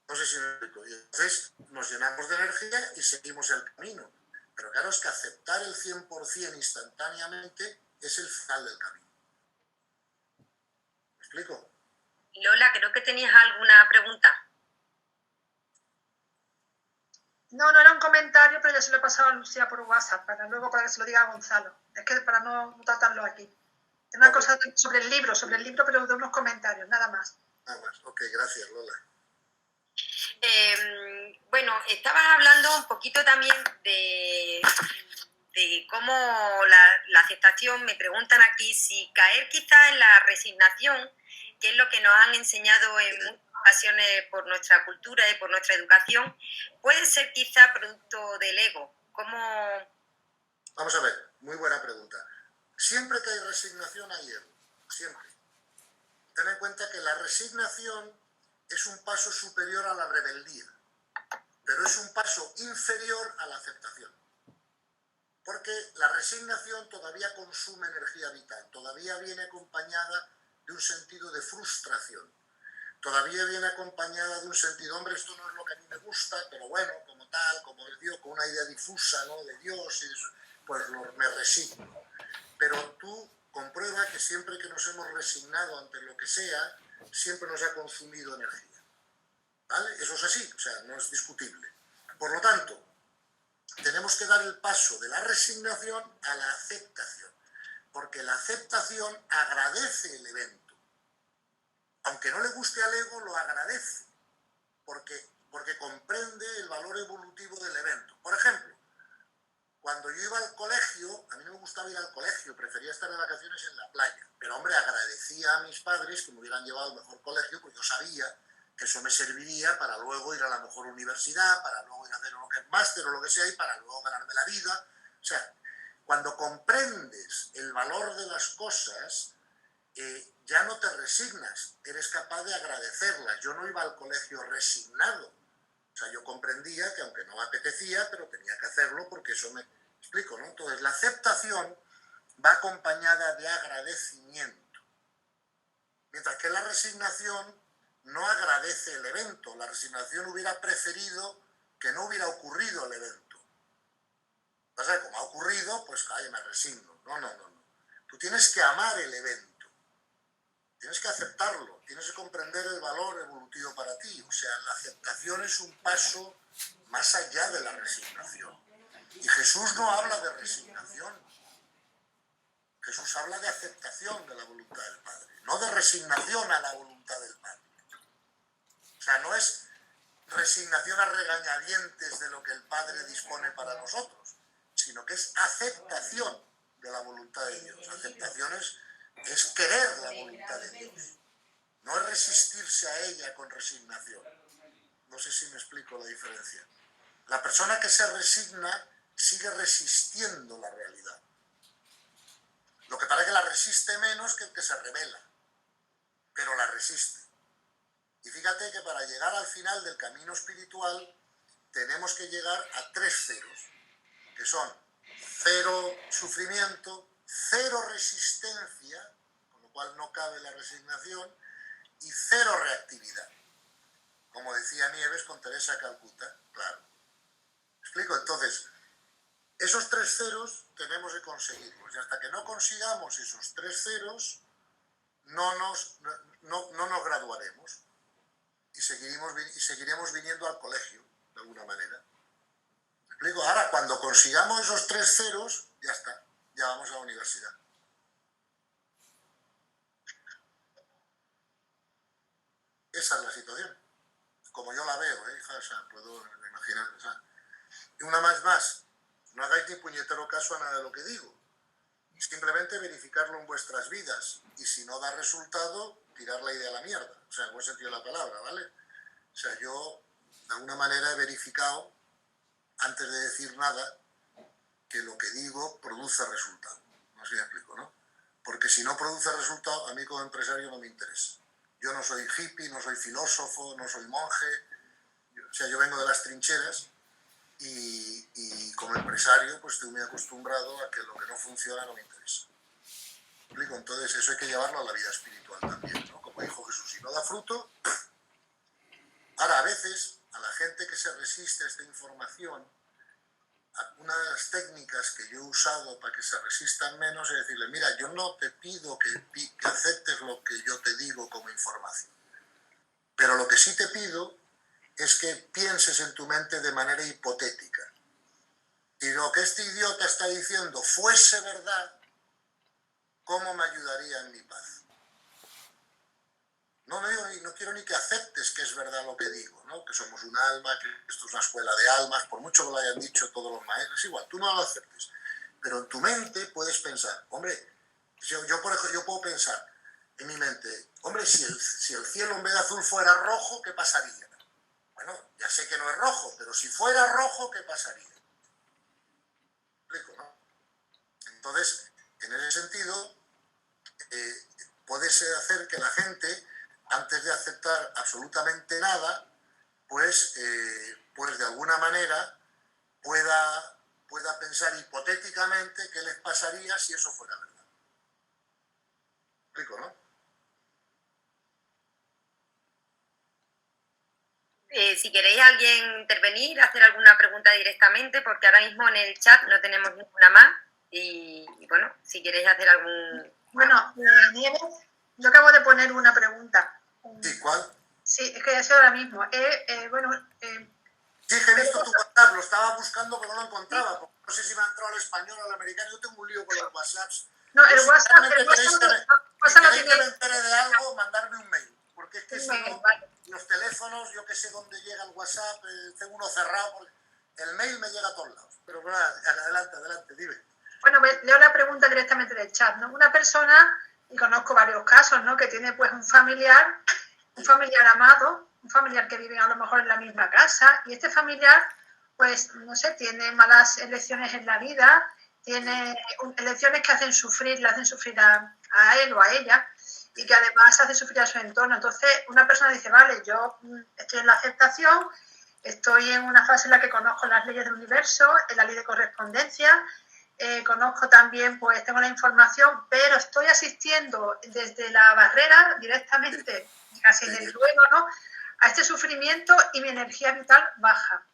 No sé si me explico. Y entonces nos llenamos de energía y seguimos el camino. Pero claro, es que aceptar el 100% instantáneamente es el final del camino. ¿Me explico? Lola, creo que tenías alguna pregunta. No, no era un comentario, pero yo se lo he pasado a Lucía por WhatsApp, para que se lo diga a Gonzalo. Es que para no tratarlo aquí. Es una cosa sobre el libro, pero de unos comentarios, nada más. Nada más. Ok, gracias, Lola. Bueno, estabas hablando un poquito también de cómo la aceptación. Me preguntan aquí si caer quizá en la resignación, que es lo que nos han enseñado en muchas ocasiones por nuestra cultura y por nuestra educación, puede ser quizá producto del ego. ¿Cómo? Vamos a ver, muy buena pregunta. Siempre que hay resignación hay ego, siempre. Ten en cuenta que la resignación es un paso superior a la rebeldía, pero es un paso inferior a la aceptación. Porque la resignación todavía consume energía vital, todavía viene acompañada de un sentido de frustración, todavía viene acompañada de un sentido, hombre, esto no es lo que a mí me gusta, pero bueno, como tal, como el Dios, con una idea difusa, ¿no?, de Dios, y de eso, pues me resigno. Pero tú comprueba que siempre que nos hemos resignado ante lo que sea, siempre nos ha consumido energía. ¿Vale? Eso es así, o sea, no es discutible. Por lo tanto, tenemos que dar el paso de la resignación a la aceptación, porque la aceptación agradece el evento. Aunque no le guste al ego, lo agradece, porque comprende el valor evolutivo del evento. Por ejemplo, Cuando yo iba al colegio, a mí no me gustaba ir al colegio, prefería estar de vacaciones en la playa. Pero, hombre, agradecía a mis padres que me hubieran llevado al mejor colegio, porque yo sabía que eso me serviría para luego ir a la mejor universidad, para luego ir a hacer un máster o lo que sea, y para luego ganarme la vida. O sea, cuando comprendes el valor de las cosas, ya no te resignas, eres capaz de agradecerlas. Yo no iba al colegio resignado. O sea, yo comprendía que aunque no me apetecía, pero tenía que hacerlo porque eso me explico, ¿no? Entonces, la aceptación va acompañada de agradecimiento. Mientras que la resignación no agradece el evento. La resignación hubiera preferido que no hubiera ocurrido el evento. O sea, como ha ocurrido, pues, ay, me resigno. No. Tú tienes que amar el evento. Tienes que aceptarlo, tienes que comprender el valor evolutivo para ti. O sea, la aceptación es un paso más allá de la resignación. Y Jesús no habla de resignación. Jesús habla de aceptación de la voluntad del Padre, no de resignación a la voluntad del Padre. O sea, no es resignación a regañadientes de lo que el Padre dispone para nosotros, sino que es aceptación de la voluntad de Dios. Aceptación es querer la voluntad de Dios, no es resistirse a ella con resignación. No sé si me explico la diferencia. La persona que se resigna sigue resistiendo la realidad. Lo que pasa es que la resiste menos que el que se rebela, pero la resiste. Y fíjate que para llegar al final del camino espiritual tenemos que llegar a 3 ceros, que son 0 sufrimiento, 0 resistencia, con lo cual no cabe la resignación, y 0 reactividad. Como decía Nieves con Teresa Calcuta, claro. ¿Me explico? Entonces, esos 3 ceros tenemos que conseguirlos, y hasta que no consigamos esos 3 ceros, no nos graduaremos, y seguiremos viniendo al colegio, de alguna manera. ¿Me explico? Ahora, cuando consigamos esos 3 ceros, ya está, ya vamos a la universidad. Esa es la situación, como yo la veo, hija, o sea, puedo imaginar. O sea. Y una más, no hagáis ni puñetero caso a nada de lo que digo. Simplemente verificarlo en vuestras vidas, y si no da resultado, tirar la idea a la mierda, o sea, en buen sentido de la palabra, ¿vale? O sea, yo de alguna manera he verificado, antes de decir nada, que lo que digo produce resultado. No sé si me explico, ¿no? Porque si no produce resultado, a mí como empresario no me interesa. Yo no soy hippie, no soy filósofo, no soy monje. O sea, yo vengo de las trincheras y como empresario pues estoy muy acostumbrado a que lo que no funciona no me interesa. ¿Me explico? Entonces eso hay que llevarlo a la vida espiritual también, ¿no? Como dijo Jesús, si no da fruto... Ahora, a veces, a la gente que se resiste a esta información, una de las técnicas que yo he usado para que se resistan menos es decirle, mira, yo no te pido que aceptes lo que yo te digo como información, pero lo que sí te pido es que pienses en tu mente de manera hipotética. Si lo que este idiota está diciendo fuese verdad, ¿cómo me ayudaría en mi paz? No quiero ni que aceptes que es verdad lo que digo, ¿no? Que somos un alma, que esto es una escuela de almas, por mucho que lo hayan dicho todos los maestros, igual, tú no lo aceptes. Pero en tu mente puedes pensar, hombre, yo por ejemplo, yo puedo pensar en mi mente, hombre, si el cielo en vez de azul fuera rojo, ¿qué pasaría? Bueno, ya sé que no es rojo, pero si fuera rojo, ¿qué pasaría? ¿Me explico, no? Entonces, en ese sentido, puedes hacer que la gente, antes de aceptar absolutamente nada, pues de alguna manera pueda pensar hipotéticamente qué les pasaría si eso fuera verdad. ¿Me explico, no? Si queréis alguien intervenir, hacer alguna pregunta directamente, porque ahora mismo en el chat no tenemos ninguna más. Y bueno, si queréis hacer algún... Bueno, Nieves, yo acabo de poner una pregunta. Sí, ¿cuál? Sí, es que ha sido ahora mismo. Sí, que he visto tu WhatsApp, lo estaba buscando pero no lo encontraba. Sí. No sé si me ha entrado al español o al americano. Yo tengo un lío con los WhatsApps. No, el WhatsApp si queréis que me entere de algo, mandarme un mail. Porque es que si no, los teléfonos, yo que sé dónde llega el WhatsApp, tengo uno cerrado. el mail me llega a todos lados. Pero bueno, adelante, dime. Bueno, leo la pregunta directamente del chat, ¿no? Una persona, y conozco varios casos, ¿no? Que tiene pues un familiar amado, un familiar que vive a lo mejor en la misma casa, y este familiar, pues, no sé, tiene malas elecciones en la vida, tiene elecciones que le hacen sufrir a él o a ella, y que además hace sufrir a su entorno. Entonces, una persona dice, vale, yo estoy en la aceptación, estoy en una fase en la que conozco las leyes del universo, en la ley de correspondencia, conozco también, pues tengo la información, pero estoy asistiendo desde la barrera directamente, casi en el ruego, ¿no?, a este sufrimiento y mi energía vital baja.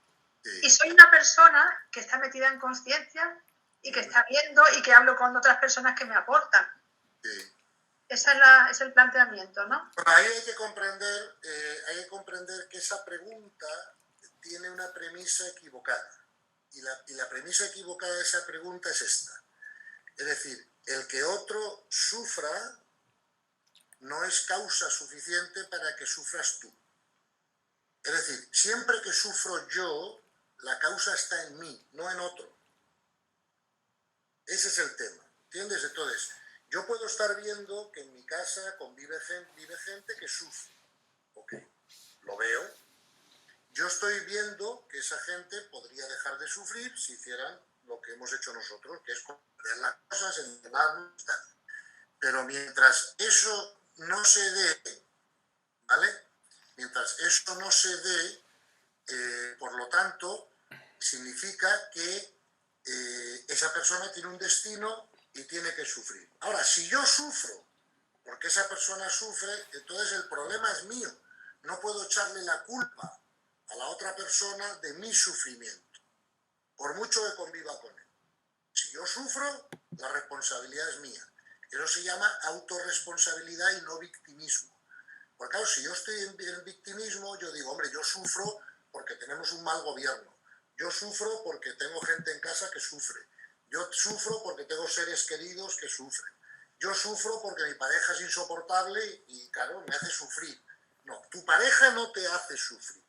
Y soy una persona que está metida en conciencia y que está viendo y que hablo con otras personas que me aportan. Ese es el planteamiento, ¿no? Bueno, ahí hay que comprender que esa pregunta tiene una premisa equivocada. Y la premisa equivocada de esa pregunta es esta. Es decir, el que otro sufra no es causa suficiente para que sufras tú. Es decir, siempre que sufro yo, la causa está en mí, no en otro. Ese es el tema, ¿entiendes? Entonces, yo puedo estar viendo que en mi casa vive gente que sufre. Ok, lo veo. Yo estoy viendo que esa gente podría dejar de sufrir si hicieran lo que hemos hecho nosotros, que es comprender las cosas, entenderlas, tal. Pero mientras eso no se dé, ¿vale? Mientras eso no se dé, por lo tanto, significa que esa persona tiene un destino y tiene que sufrir. Ahora, si yo sufro porque esa persona sufre, entonces el problema es mío. No puedo echarle la culpa a la otra persona de mi sufrimiento, por mucho que conviva con él. Si yo sufro, la responsabilidad es mía. Eso se llama autorresponsabilidad y no victimismo. Porque claro, si yo estoy en victimismo, yo digo, hombre, yo sufro porque tenemos un mal gobierno. Yo sufro porque tengo gente en casa que sufre. Yo sufro porque tengo seres queridos que sufren. Yo sufro porque mi pareja es insoportable y, claro, me hace sufrir. No, tu pareja no te hace sufrir.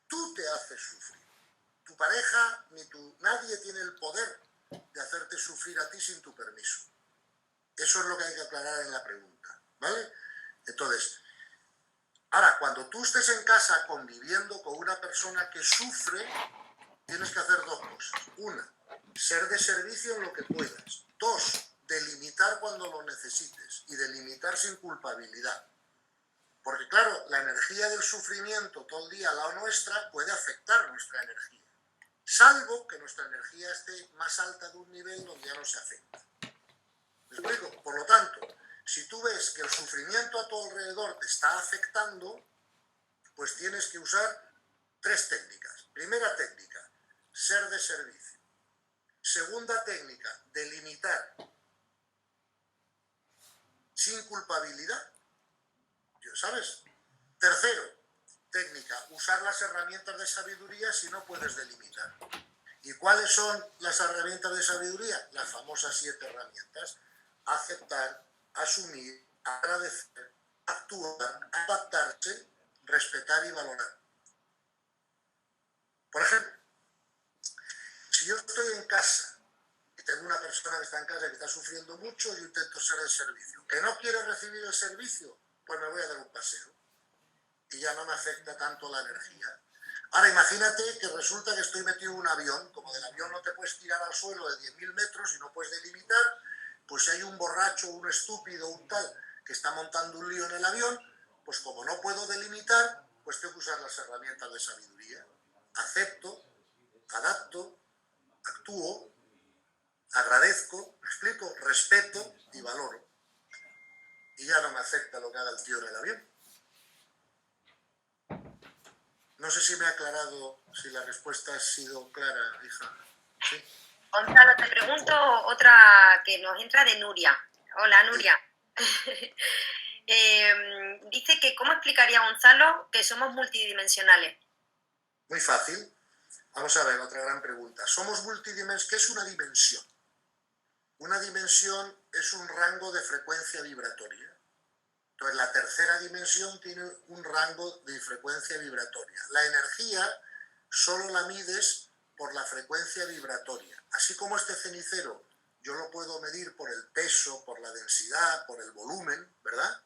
Tú te haces sufrir. Tu pareja, nadie tiene el poder de hacerte sufrir a ti sin tu permiso. Eso es lo que hay que aclarar en la pregunta, ¿vale? Entonces, ahora, cuando tú estés en casa conviviendo con una persona que sufre, tienes que hacer dos cosas. Una, ser de servicio en lo que puedas. Dos, delimitar cuando lo necesites y delimitar sin culpabilidad. Porque claro, la energía del sufrimiento todo el día, la nuestra, puede afectar nuestra energía. Salvo que nuestra energía esté más alta de un nivel donde ya no se afecta. ¿Me explico? Por lo tanto, si tú ves que el sufrimiento a tu alrededor te está afectando, pues tienes que usar 3 técnicas. Primera técnica, ser de servicio. Segunda técnica, delimitar sin culpabilidad. ¿Sabes? Tercero, técnica, usar las herramientas de sabiduría si no puedes delimitar. ¿Y cuáles son las herramientas de sabiduría? Las famosas 7 herramientas. Aceptar, asumir, agradecer, actuar, adaptarse, respetar y valorar. Por ejemplo, si yo estoy en casa y tengo una persona que está en casa y que está sufriendo mucho, yo intento ser de servicio. ¿Que no quiere recibir el servicio? Pues me voy a dar un paseo y ya no me afecta tanto la energía. Ahora imagínate que resulta que estoy metido en un avión, como del avión no te puedes tirar al suelo de 10.000 metros y no puedes delimitar, pues si hay un borracho, un estúpido, un tal, que está montando un lío en el avión, pues como no puedo delimitar, pues tengo que usar las herramientas de sabiduría. Acepto, adapto, actúo, agradezco, ¿me explico? Respeto y valoro. Y ya no me afecta lo que haga el tío en el avión. No sé si me ha aclarado, si la respuesta ha sido clara, hija. ¿Sí? Gonzalo, te pregunto otra que nos entra de Nuria. Hola, Nuria. Dice que ¿cómo explicaría Gonzalo que somos multidimensionales? Muy fácil. Vamos a ver, otra gran pregunta. ¿Somos multidimensionales? ¿Qué es una dimensión? Una dimensión es un rango de frecuencia vibratoria. Entonces, la tercera dimensión tiene un rango de frecuencia vibratoria. La energía solo la mides por la frecuencia vibratoria. Así como este cenicero yo lo puedo medir por el peso, por la densidad, por el volumen, ¿verdad?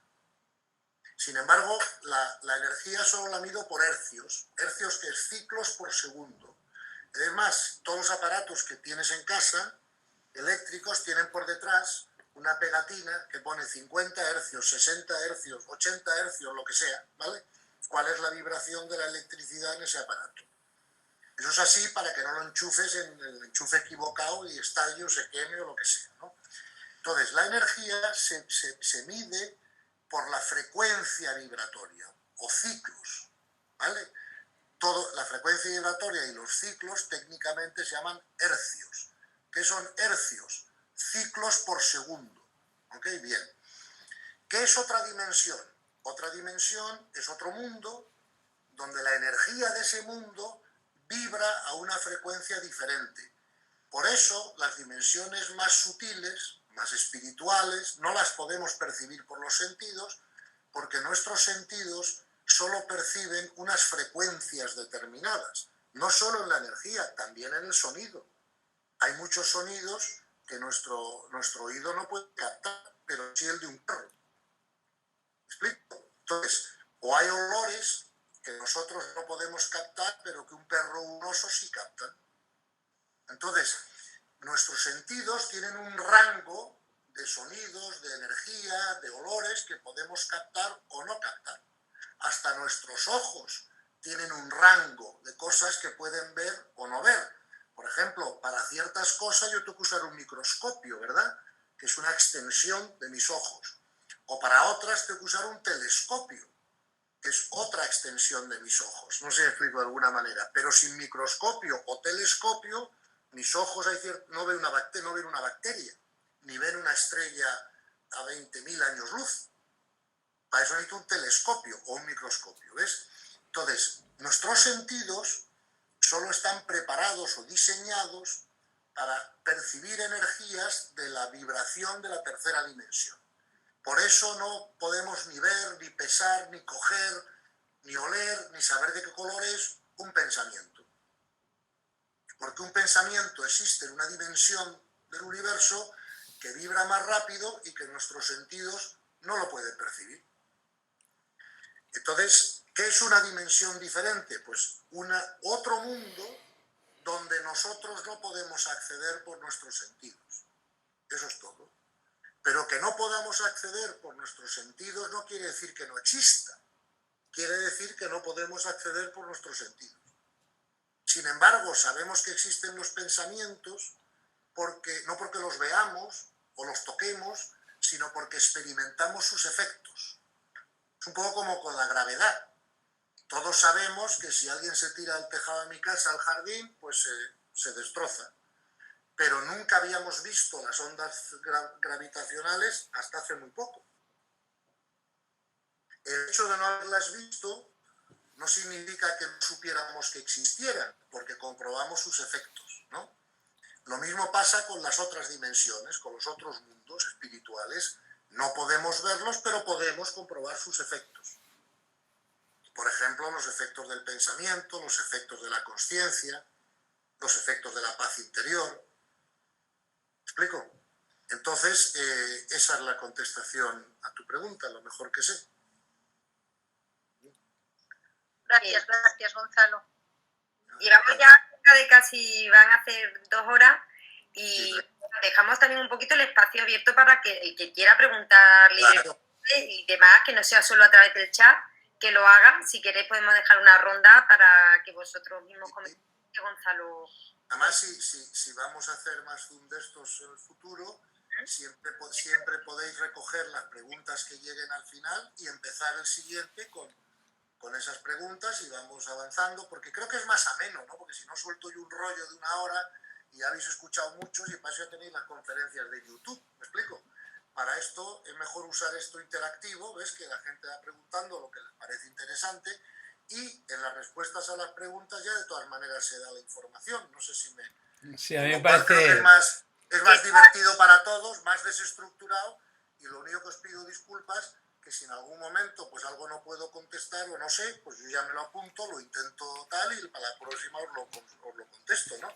Sin embargo, la energía solo la mido por hercios que es ciclos por segundo. Además, todos los aparatos que tienes en casa, eléctricos, tienen por detrás una pegatina que pone 50 hercios, 60 hercios, 80 hercios, lo que sea, ¿vale? ¿Cuál es la vibración de la electricidad en ese aparato? Eso es así para que no lo enchufes en el enchufe equivocado y estalle o se queme o lo que sea, ¿no? Entonces, la energía se mide por la frecuencia vibratoria o ciclos, ¿vale? La frecuencia vibratoria y los ciclos técnicamente se llaman hercios. ¿Qué son hercios? Ciclos por segundo. ¿Ok? Bien. ¿Qué es otra dimensión? Otra dimensión es otro mundo donde la energía de ese mundo vibra a una frecuencia diferente. Por eso las dimensiones más sutiles, más espirituales, no las podemos percibir por los sentidos, porque nuestros sentidos solo perciben unas frecuencias determinadas, no solo en la energía, también en el sonido. Hay muchos sonidos que nuestro oído no puede captar, pero sí el de un perro. ¿Me explico? Entonces, o hay olores que nosotros no podemos captar, pero que un perro o un oso sí captan. Entonces, nuestros sentidos tienen un rango de sonidos, de energía, de olores que podemos captar o no captar. Hasta nuestros ojos tienen un rango de cosas que pueden ver o no ver. Por ejemplo, para ciertas cosas yo tengo que usar un microscopio, ¿verdad? Que es una extensión de mis ojos. O para otras tengo que usar un telescopio, que es otra extensión de mis ojos. No sé si me explico de alguna manera. Pero sin microscopio o telescopio, mis ojos no ven una bacteria, ni ven una estrella a 20.000 años luz. Para eso necesito un telescopio o un microscopio, ¿ves? Entonces, nuestros sentidos solo están preparados o diseñados para percibir energías de la vibración de la tercera dimensión. Por eso no podemos ni ver, ni pesar, ni coger, ni oler, ni saber de qué color es un pensamiento. Porque un pensamiento existe en una dimensión del universo que vibra más rápido y que nuestros sentidos no lo pueden percibir. Entonces, ¿qué es una dimensión diferente? Pues otro mundo donde nosotros no podemos acceder por nuestros sentidos. Eso es todo. Pero que no podamos acceder por nuestros sentidos no quiere decir que no exista. Quiere decir que no podemos acceder por nuestros sentidos. Sin embargo, sabemos que existen los pensamientos no porque los veamos o los toquemos, sino porque experimentamos sus efectos. Es un poco como con la gravedad. Todos sabemos que si alguien se tira al tejado de mi casa, al jardín, pues se destroza. Pero nunca habíamos visto las ondas gravitacionales hasta hace muy poco. El hecho de no haberlas visto no significa que no supiéramos que existieran, porque comprobamos sus efectos, ¿no? Lo mismo pasa con las otras dimensiones, con los otros mundos espirituales. No podemos verlos, pero podemos comprobar sus efectos. Por ejemplo, los efectos del pensamiento, los efectos de la consciencia, los efectos de la paz interior. ¿Me explico? Entonces, esa es la contestación a tu pregunta, lo mejor que sé. Gracias, Gonzalo. Llevamos ya cerca de casi, van a hacer 2 horas y dejamos también un poquito el espacio abierto para que el que quiera preguntar libremente y demás, que no sea solo a través del chat, que lo hagan. Si queréis podemos dejar una ronda para que vosotros mismos comentéis, Gonzalo. Además, si vamos a hacer más Zoom de estos en el futuro, siempre podéis recoger las preguntas que lleguen al final y empezar el siguiente con esas preguntas y vamos avanzando, porque creo que es más ameno, ¿no? Porque si no suelto yo un rollo de 1 hora y ya habéis escuchado muchos y para eso ya tenéis las conferencias de YouTube, ¿me explico? Para esto es mejor usar esto interactivo, ¿ves? Que la gente va preguntando lo que les parece interesante y en las respuestas a las preguntas ya de todas maneras se da la información. No sé si me... Sí, a mí me parece... Creo que es más divertido para todos, más desestructurado, y lo único que os pido disculpas que si en algún momento pues algo no puedo contestar o no sé, pues yo ya me lo apunto, lo intento tal y para la próxima os lo contesto, ¿no?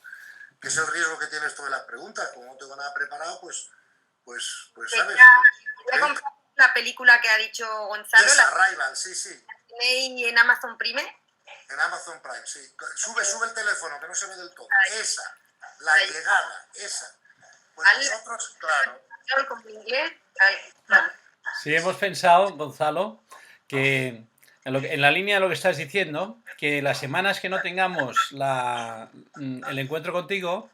Que es el riesgo que tiene esto de las preguntas, como no tengo nada preparado, pues ¿sabes? Voy a comprar la película que ha dicho Gonzalo. Esa, Arrival, sí. ¿Tenéis en Amazon Prime? En Amazon Prime, sí. Sube el teléfono, que no se ve del todo. Esa, la llegada, esa. Pues nosotros, claro. Con inglés. Sí, hemos pensado, Gonzalo, que en la línea de lo que estás diciendo, que las semanas que no tengamos el encuentro contigo,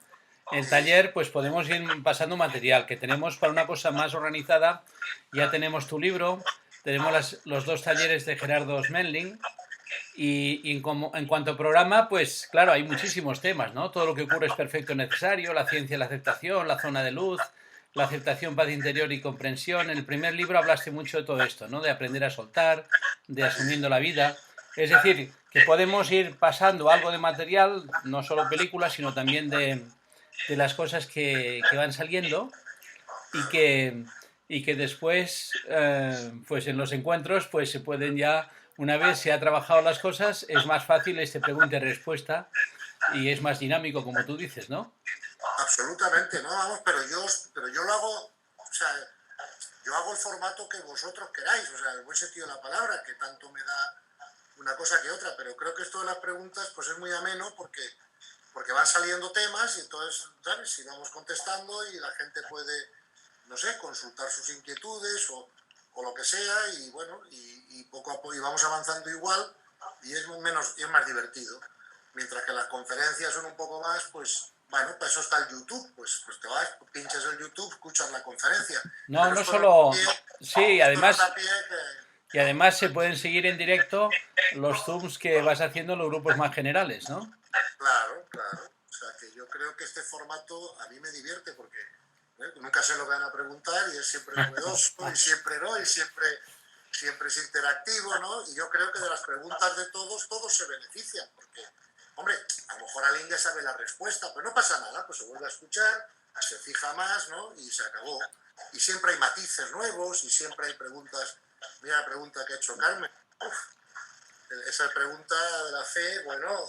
el taller, pues podemos ir pasando material, que tenemos para una cosa más organizada. Ya tenemos tu libro, tenemos los 2 talleres de Gerardo Smenling, y en cuanto a programa, pues claro, hay muchísimos temas, ¿no? Todo lo que ocurre es perfecto y necesario, la ciencia y la aceptación, la zona de luz, la aceptación, paz interior y comprensión. En el primer libro hablaste mucho de todo esto, ¿no? De aprender a soltar, de asumiendo la vida. Es decir, que podemos ir pasando algo de material, no solo películas, sino también de las cosas que van saliendo y que después, pues en los encuentros, pues se pueden ya, una vez se ha trabajado las cosas, es más fácil este pregunta y respuesta y es más dinámico, como tú dices, ¿no? Absolutamente, no, vamos, pero yo lo hago, o sea, yo hago el formato que vosotros queráis, o sea, el buen sentido de la palabra, que tanto me da una cosa que otra, pero creo que esto de las preguntas pues es muy ameno porque van saliendo temas y entonces, ¿sabes? Si vamos contestando y la gente puede, no sé, consultar sus inquietudes o lo que sea y bueno, y poco a poco y vamos avanzando igual y es más divertido. Mientras que las conferencias son un poco más, pues, bueno, para eso está el YouTube, pues te vas, pinchas el YouTube, escuchas la conferencia. No, no solo... Sí, además... Y además se pueden seguir en directo los Zooms que vas haciendo en los grupos más generales, ¿no? Claro. O sea, que yo creo que este formato a mí me divierte porque nunca sé lo que van a preguntar y es siempre novedoso y siempre, ¿no? Y siempre es interactivo, ¿no? Y yo creo que de las preguntas de todos se benefician porque, hombre, a lo mejor alguien ya sabe la respuesta, pero no pasa nada, pues se vuelve a escuchar, se fija más, ¿no? Y se acabó. Y siempre hay matices nuevos y siempre hay preguntas. Mira la pregunta que ha hecho Carmen. Uf, esa pregunta de la fe, bueno...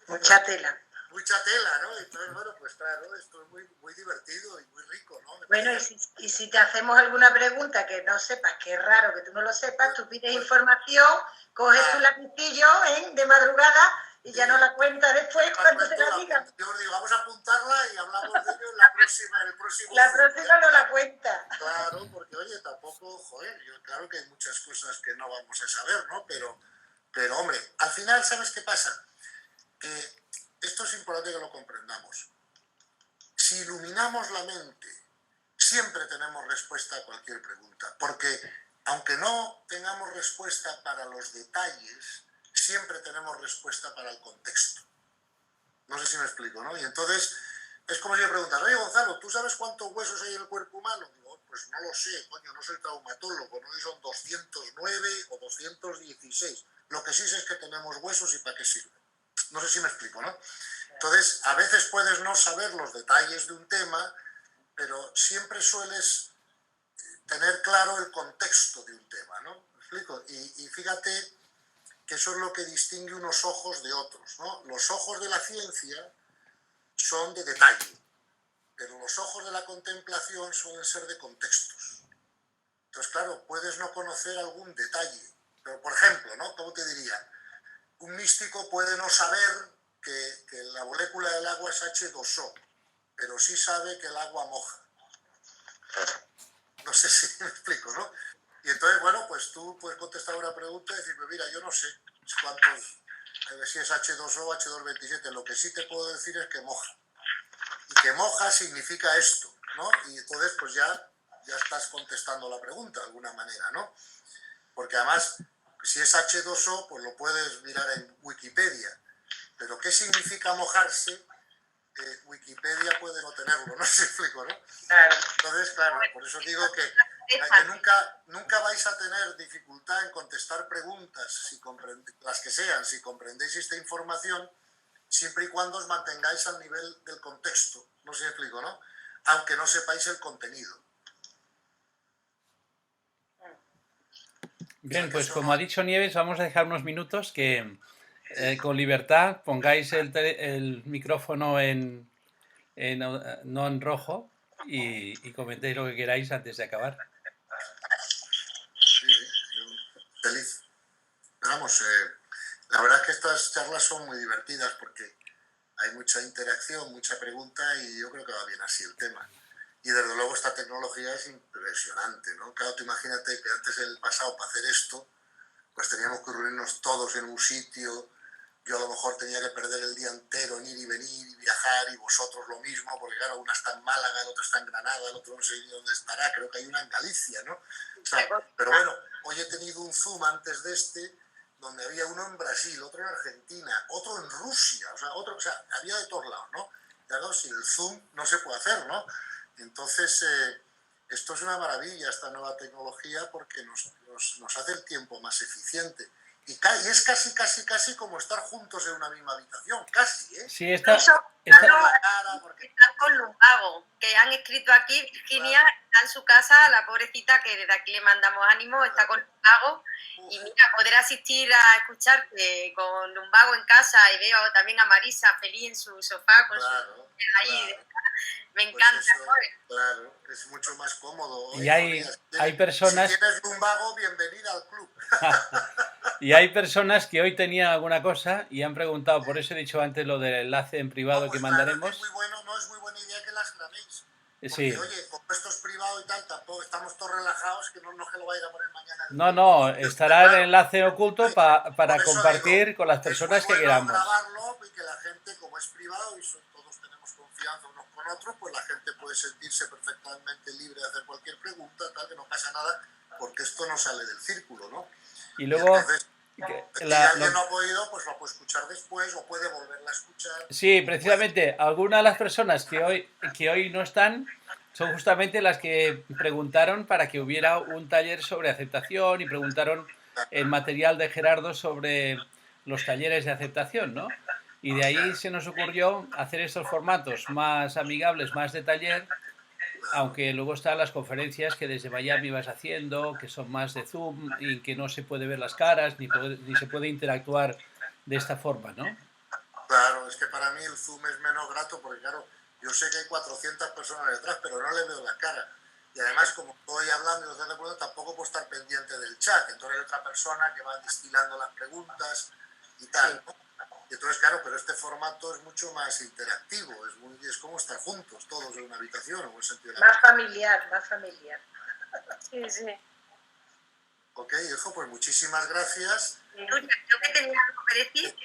Mucha tela. Mucha tela, ¿no? Entonces, bueno, pues claro, esto es muy divertido y muy rico, ¿no? Bueno, y si te hacemos alguna pregunta que no sepas, que es raro que tú no lo sepas, tú pides información, coges tu lapicillo de madrugada y ya no la cuentas después cuando te la digan. Yo os digo, vamos a apuntarla y hablamos de ello en el próximo. La próxima no la cuenta. Claro, porque oye, tampoco, joder, claro que hay muchas cosas que no vamos a saber, ¿no? Pero hombre, al final, ¿sabes qué pasa? Que esto es importante que lo comprendamos. Si iluminamos la mente, siempre tenemos respuesta a cualquier pregunta, porque aunque no tengamos respuesta para los detalles, siempre tenemos respuesta para el contexto. No sé si me explico, ¿no? Y entonces es como si me preguntas, oye Gonzalo, ¿tú sabes cuántos huesos hay en el cuerpo humano? Digo, pues no lo sé, coño, no soy traumatólogo, no sé si son 209 o 216. Lo que sí sé es que tenemos huesos y para qué sirven. No sé si me explico, ¿no? Entonces, a veces puedes no saber los detalles de un tema, pero siempre sueles tener claro el contexto de un tema, ¿no? ¿Me explico? Y fíjate que eso es lo que distingue unos ojos de otros, ¿no? Los ojos de la ciencia son de detalle, pero los ojos de la contemplación suelen ser de contextos. Entonces, claro, puedes no conocer algún detalle, pero por ejemplo, ¿no? ¿Cómo te diría? Un místico puede no saber que la molécula del agua es H2O, pero sí sabe que el agua moja. No sé si me explico, ¿no? Y entonces, bueno, pues tú puedes contestar una pregunta y decir, pues mira, yo no sé cuántos, si es H2O o H227, lo que sí te puedo decir es que moja. Y que moja significa esto, ¿no? Y entonces, pues ya estás contestando la pregunta de alguna manera, ¿no? Porque además, si es H2O, pues lo puedes mirar en Wikipedia. Pero ¿qué significa mojarse? Wikipedia puede no tenerlo, no sé si explico, ¿no? Claro. Entonces, claro, por eso digo que nunca vais a tener dificultad en contestar preguntas, las que sean, si comprendéis esta información, siempre y cuando os mantengáis al nivel del contexto, no sé si explico, ¿no? Aunque no sepáis el contenido. Bien, pues como ha dicho Nieves, vamos a dejar unos minutos que con libertad pongáis el micrófono no en rojo y comentéis lo que queráis antes de acabar. Sí, yo feliz. Vamos, la verdad es que estas charlas son muy divertidas porque hay mucha interacción, mucha pregunta y yo creo que va bien así el tema. Y desde luego esta tecnología es impresionante, ¿no? Claro, tú imagínate que antes en el pasado para hacer esto, pues teníamos que reunirnos todos en un sitio. Yo a lo mejor tenía que perder el día entero en ir y venir y viajar y vosotros lo mismo, porque claro, una está en Málaga, el otro está en Granada, el otro no sé ni dónde estará, creo que hay una en Galicia, ¿no? O sea, pero bueno, hoy he tenido un Zoom antes de este, donde había uno en Brasil, otro en Argentina, otro en Rusia, o sea, había de todos lados, ¿no? Claro, si el Zoom no se puede hacer, ¿no? Entonces, esto es una maravilla, esta nueva tecnología, porque nos hace el tiempo más eficiente. Y es casi como estar juntos en una misma habitación, casi, ¿eh? Sí, está con Lumbago, que han escrito aquí, Virginia está en su casa, la pobrecita, que desde aquí le mandamos ánimo, está con Lumbago, y mira, poder asistir a escuchar con Lumbago en casa, y veo también a Marisa feliz en su sofá, con su ahí, me encanta. Pues eso, claro, es mucho más cómodo. Y hay personas... Si tienes Lumbago, bienvenida al club. Y hay personas que hoy tenían alguna cosa y han preguntado, por eso he dicho antes lo del enlace en privado pues que mandaremos. Claro, es muy bueno, no es muy buena idea que las grabéis. Porque, sí. Oye, como esto es privado y tal, tampoco estamos todos relajados, que no que lo vaya a poner mañana. No, estará el enlace oculto para compartir con las personas que queramos. Grabarlo y que la gente, como es privado y todos tenemos confianza unos con otros, pues la gente puede sentirse perfectamente libre de hacer cualquier pregunta, tal, que no pasa nada, porque esto no sale del círculo, ¿no? Y luego... si alguien no ha podido, pues lo puede escuchar después o puede volverla a escuchar. Sí, precisamente, algunas de las personas que hoy no están son justamente las que preguntaron para que hubiera un taller sobre aceptación y preguntaron el material de Gerardo sobre los talleres de aceptación, ¿no? Y de ahí se nos ocurrió hacer estos formatos más amigables, más de taller, aunque luego están las conferencias que desde Miami vas haciendo, que son más de Zoom y que no se puede ver las caras ni se puede interactuar de esta forma, ¿no? Claro, es que para mí el Zoom es menos grato porque, claro, yo sé que hay 400 personas detrás, pero no le veo la cara. Y además, como estoy hablando y no estoy de acuerdo, tampoco puedo estar pendiente del chat. Entonces hay otra persona que va destilando las preguntas y tal, ¿no? Y entonces, claro, pero este formato es mucho más interactivo, es como estar juntos, todos en una habitación, en un sentido de más familiar, más familiar. Sí, sí. Ok, hijo, pues muchísimas gracias. Nuria, creo que tenía algo que decir.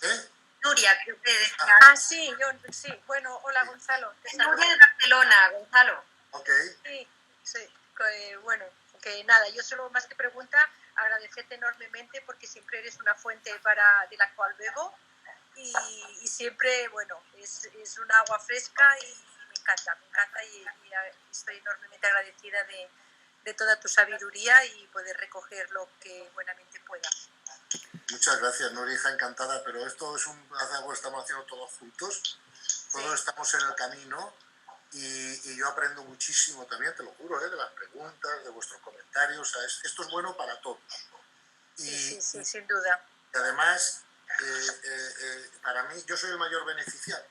¿Eh? Nuria, creo que decía. Sí, sí. Bueno, hola Gonzalo. Nuria de Barcelona, Gonzalo. Ok. Sí. Bueno, que nada, yo solo más que pregunta, agradecerte enormemente porque siempre eres una fuente de la cual bebo y siempre, bueno, es un agua fresca y me encanta y estoy enormemente agradecida de toda tu sabiduría y poder recoger lo que buenamente pueda. Muchas gracias, Nuria, hija, encantada, pero esto es algo que estamos haciendo todos juntos, todos estamos en el camino y yo aprendo muchísimo también, te lo juro, de las preguntas, de vuestros comentarios, o sea, esto es bueno para todos. Sí, sin duda. Y además, para mí, yo soy el mayor beneficiario,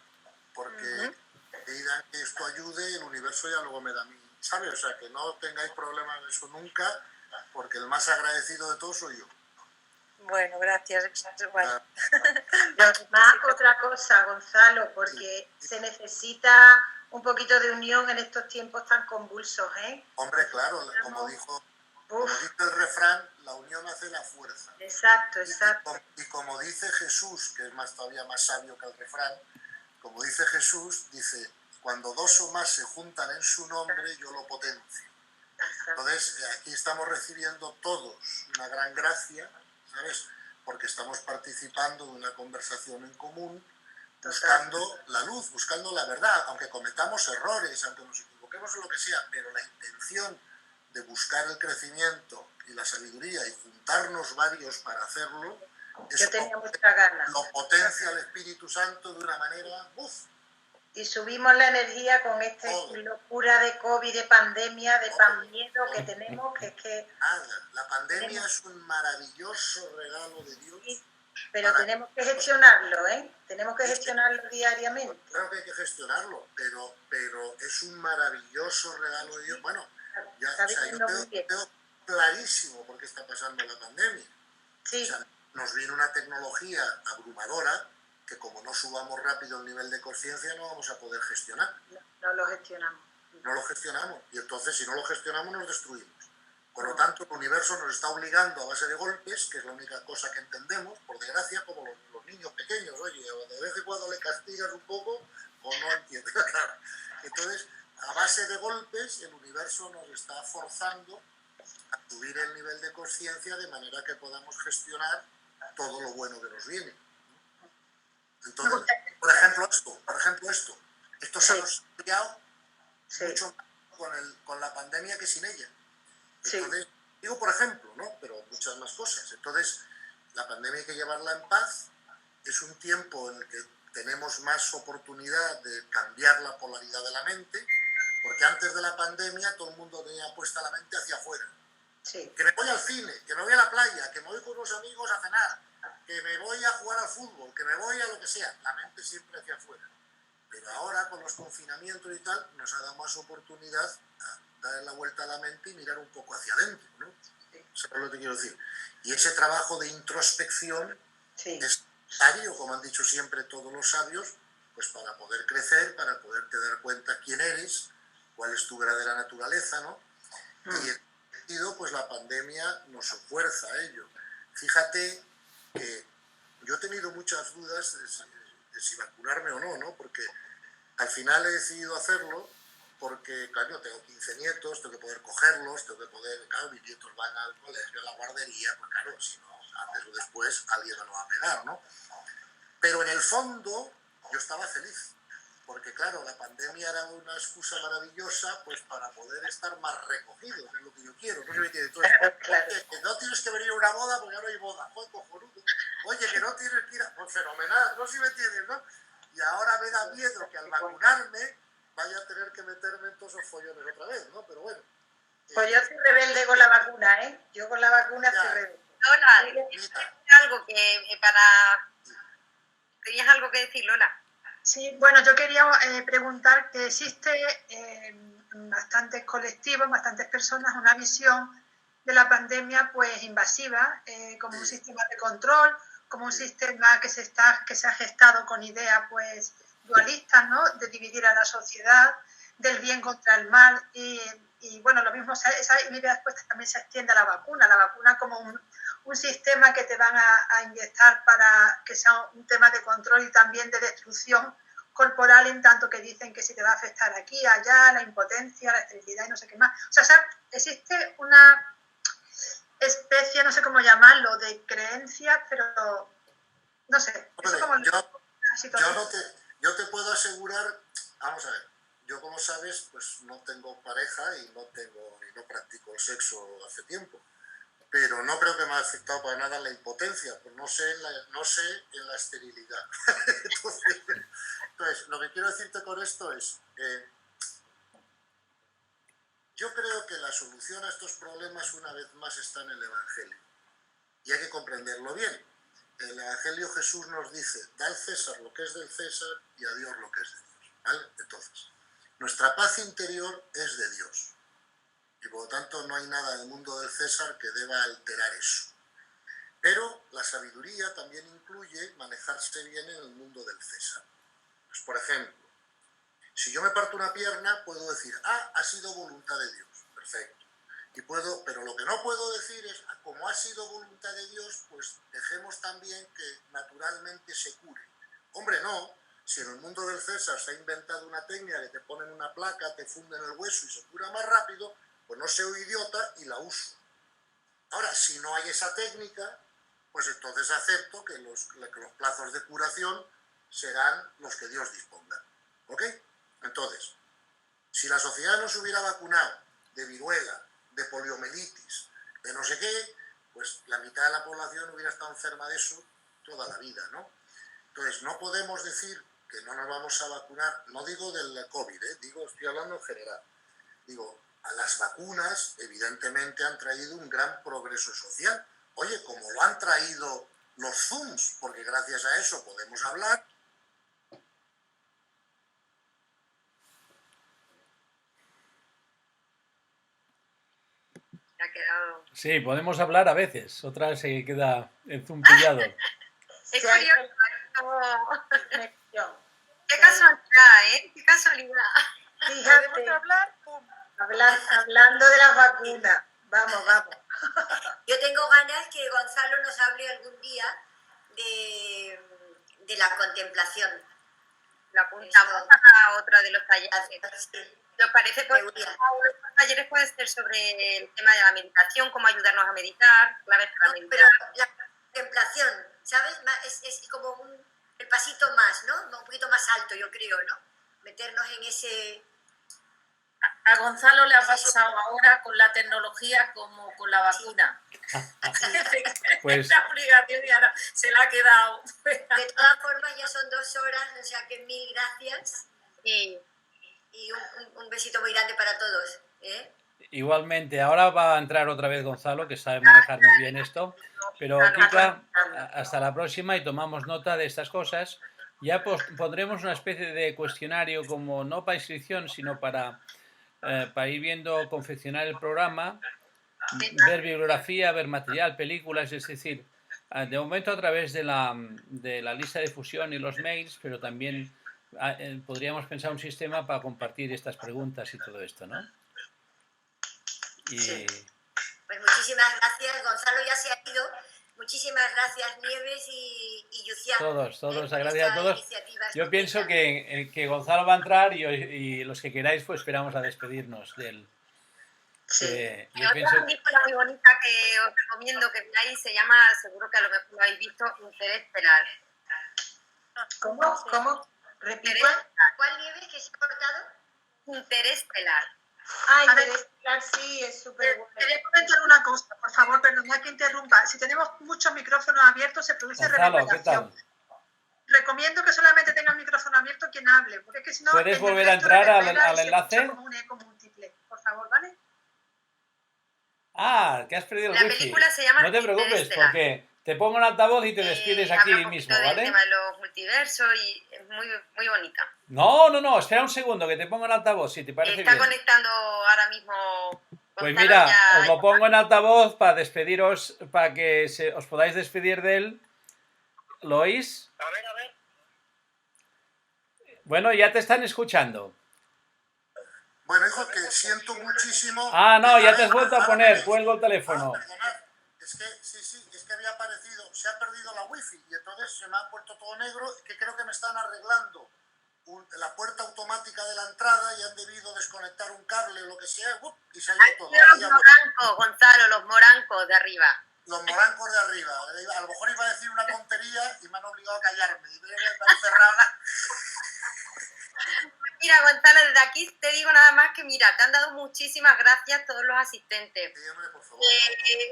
porque a medida que esto ayude, el universo ya luego me da a mí, ¿sabes? O sea, que no tengáis problemas en eso nunca, porque el más agradecido de todos soy yo. Bueno, gracias. Bueno. Además, otra cosa, Gonzalo, porque se necesita un poquito de unión en estos tiempos tan convulsos, ¿eh? Hombre, claro, como dice el refrán, la unión hace la fuerza. Exacto. Y como dice Jesús, que es todavía más sabio que el refrán, como dice Jesús, dice, cuando dos o más se juntan en su nombre, yo lo potencio. Entonces, aquí estamos recibiendo todos una gran gracia, ¿sabes? Porque estamos participando de una conversación en común, buscando la luz, buscando la verdad, aunque cometamos errores, aunque nos equivoquemos en lo que sea, pero la intención de buscar el crecimiento y la sabiduría y juntarnos varios para hacerlo, yo tenía mucha ganas. Lo potencia el Espíritu Santo de una manera, y subimos la energía con esta locura de COVID, de pandemia, de miedo que tenemos, que es que... Nada, la pandemia es un maravilloso regalo de Dios. Sí, pero tenemos que gestionarlo, ¿eh? Tenemos que gestionarlo diariamente. Claro que hay que gestionarlo, pero es un maravilloso regalo de Dios. Bueno, ya, o sea, yo veo clarísimo por qué está pasando la pandemia. Sí. O sea, nos viene una tecnología abrumadora que como no subamos rápido el nivel de conciencia no vamos a poder gestionar. No lo gestionamos. No lo gestionamos. Y entonces si no lo gestionamos nos destruimos. Por lo tanto, el universo nos está obligando a base de golpes, que es la única cosa que entendemos, por desgracia, como los niños pequeños. Oye, de vez en cuando le castigas un poco o no entiendes. Claro. Entonces, a base de golpes, el universo nos está forzando a subir el nivel de conciencia de manera que podamos gestionar todo lo bueno que nos viene. Entonces, por ejemplo esto se nos ha ampliado mucho más con la pandemia que sin ella. Entonces, digo por ejemplo, ¿no? Pero muchas más cosas. Entonces, la pandemia hay que llevarla en paz. Es un tiempo en el que tenemos más oportunidad de cambiar la polaridad de la mente, porque antes de la pandemia todo el mundo tenía puesta la mente hacia afuera. Sí. Que me voy al cine, que me voy a la playa, que me voy con unos amigos a cenar, que me voy a jugar al fútbol, que me voy a lo que sea. La mente siempre hacia afuera. Pero ahora, con los confinamientos y tal, nos ha dado más oportunidad a dar la vuelta a la mente y mirar un poco hacia adentro, ¿no? ¿Sabes lo que quiero decir? Y ese trabajo de introspección es necesario, como han dicho siempre todos los sabios, pues para poder crecer, para poderte dar cuenta quién eres, cuál es tu verdadera naturaleza, ¿no? Y en ese sentido, pues la pandemia nos fuerza a ello. Fíjate que yo he tenido muchas dudas de si vacunarme o no, ¿no? Porque al final he decidido hacerlo porque, claro, tengo 15 nietos, tengo que poder cogerlos, tengo que poder, claro, mis nietos van al colegio, a la guardería, pues claro, si no, antes o después alguien me lo va a pegar, ¿no? Pero en el fondo yo estaba feliz, porque claro, la pandemia era una excusa maravillosa pues para poder estar más recogidos, es lo que yo quiero, ¿no? Entonces, oye, que no tienes que venir a una boda porque ahora hay boda, joder, cojonudo. Oye, que no tienes que ir a... Pues fenomenal, no sé si me entiendes, ¿no? Y ahora me da miedo que al vacunarme vaya a tener que meterme en todos esos follones otra vez, ¿no? Pero bueno. Pues yo soy rebelde con la vacuna, ¿eh? Yo con la vacuna soy rebelde. Lola, algo que ¿Tenías algo que decir, Lola? Sí, bueno, yo quería preguntar que existe en bastantes colectivos, bastantes personas, una visión de la pandemia pues invasiva, como un sistema de control, como un sistema que se ha gestado con ideas pues dualistas, ¿no? De dividir a la sociedad, del bien contra el mal y bueno, lo mismo, esa idea después también se extiende a la vacuna como un sistema que te van a inyectar para que sea un tema de control y también de destrucción corporal, en tanto que dicen que si te va a afectar aquí, allá, la impotencia, la esterilidad y no sé qué más. O sea, existe una especie, no sé cómo llamarlo, de creencia, pero no sé. Hombre, eso como yo te puedo asegurar, vamos a ver, yo como sabes, pues no tengo pareja y no practico el sexo hace tiempo. Pero no creo que me ha afectado para nada la impotencia, pues no sé en la esterilidad. Entonces, lo que quiero decirte con esto es, yo creo que la solución a estos problemas una vez más está en el Evangelio. Y hay que comprenderlo bien. En el Evangelio Jesús nos dice, da al César lo que es del César y a Dios lo que es de Dios. ¿Vale? Entonces, nuestra paz interior es de Dios. Y por lo tanto no hay nada en el mundo del César que deba alterar eso. Pero la sabiduría también incluye manejarse bien en el mundo del César. Pues, por ejemplo, si yo me parto una pierna, puedo decir, ha sido voluntad de Dios. Perfecto. Pero lo que no puedo decir es, como ha sido voluntad de Dios, pues dejemos también que naturalmente se cure. Hombre, no. Si en el mundo del César se ha inventado una técnica que te ponen una placa, te funden el hueso y se cura más rápido, pues no soy idiota y la uso. Ahora, si no hay esa técnica, pues entonces acepto que los plazos de curación serán los que Dios disponga. ¿Ok? Entonces, si la sociedad no se hubiera vacunado de viruela, de poliomielitis, de no sé qué, pues la mitad de la población hubiera estado enferma de eso toda la vida, ¿no? Entonces, no podemos decir que no nos vamos a vacunar, no digo del COVID, estoy hablando en general. Digo, a las vacunas evidentemente han traído un gran progreso social. Oye, como lo han traído los Zooms, porque gracias a eso podemos hablar. Ha quedado... Sí, podemos hablar a veces, otra se queda el Zoom pillado. Es curioso, qué casualidad, ¿eh? Qué casualidad. Fíjate, ¿Podemos hablar? ¡Pum! hablando de las vacunas. Vamos. Yo tengo ganas que Gonzalo nos hable algún día de la contemplación. Lo apuntamos a otro de los talleres. ¿Os parece? Pues, uno de los talleres puede ser sobre el tema de la meditación, cómo ayudarnos a meditar, claves para meditar. Pero la contemplación, ¿sabes? Es como el pasito más, ¿no? Un poquito más alto, yo creo, ¿no? Meternos en ese... A Gonzalo le ha pasado ahora con la tecnología como con la vacuna. Pues La obligación ya no, se la ha quedado. De todas formas, ya son 2 horas, o sea que 1000 gracias. Sí. Y un besito muy grande para todos. igualmente, ahora va a entrar otra vez Gonzalo, que sabe manejar muy bien esto, pero Kika, hasta la próxima y tomamos nota de estas cosas. Ya pondremos una especie de cuestionario como no para inscripción, sino para ir viendo, confeccionar el programa, ver bibliografía, ver material, películas, es decir, de momento a través de la lista de difusión y los mails, pero también podríamos pensar un sistema para compartir estas preguntas y todo esto, ¿no? Y... Pues muchísimas gracias, Gonzalo ya se ha ido. Muchísimas gracias, Nieves y Yucia. Todos, gracias a todos. Yo pienso que Gonzalo va a entrar y los que queráis, pues esperamos a despedirnos de él. Sí. Yo pienso... Otra película muy bonita que os recomiendo que veáis se llama, seguro que a lo mejor lo habéis visto, Interestelar. ¿Cómo? Repite. ¿Cuál, Nieves, que se ha cortado? Interestelar. Interestelar, sí, es súper bueno. Quería comentar una cosa, por favor, perdonad que interrumpa. Si tenemos muchos micrófonos abiertos, se produce reverberación. Recomiendo que solamente tenga el micrófono abierto quien hable, porque es que si no... ¿Puedes volver a entrar al enlace? Como un eco múltiple, por favor, ¿vale? Que has perdido el La wifi. película se llama No te preocupes, porque te pongo en altavoz y te despides aquí mismo, ¿vale? Del tema de los multiversos y es muy, muy bonita. No, espera un segundo, que te pongo en altavoz, si te parece Está bien. conectando ahora mismo... Pues Gonzalo, mira, ya... os lo pongo en altavoz para despediros, para que os podáis despedir de él. ¿Lo oís? A ver. Bueno, ya te están escuchando. Bueno, hijo, que siento muchísimo... No, ya te has vuelto a poner, cuelgo el teléfono. Perdonad, es que, es que había aparecido, se ha perdido la wifi y entonces se me ha puesto todo negro, que creo que me están arreglando la puerta automática de la entrada y han debido desconectar un cable o lo que sea, y se ha ido todo. Los morancos, Gonzalo, los morancos de arriba. Los morancos de arriba. A lo mejor iba a decir una tontería y me han obligado a callarme. Y me han encerrado. Mira, Gonzalo, desde aquí te digo nada más que, mira, te han dado muchísimas gracias todos los asistentes. Sí, hombre, por favor.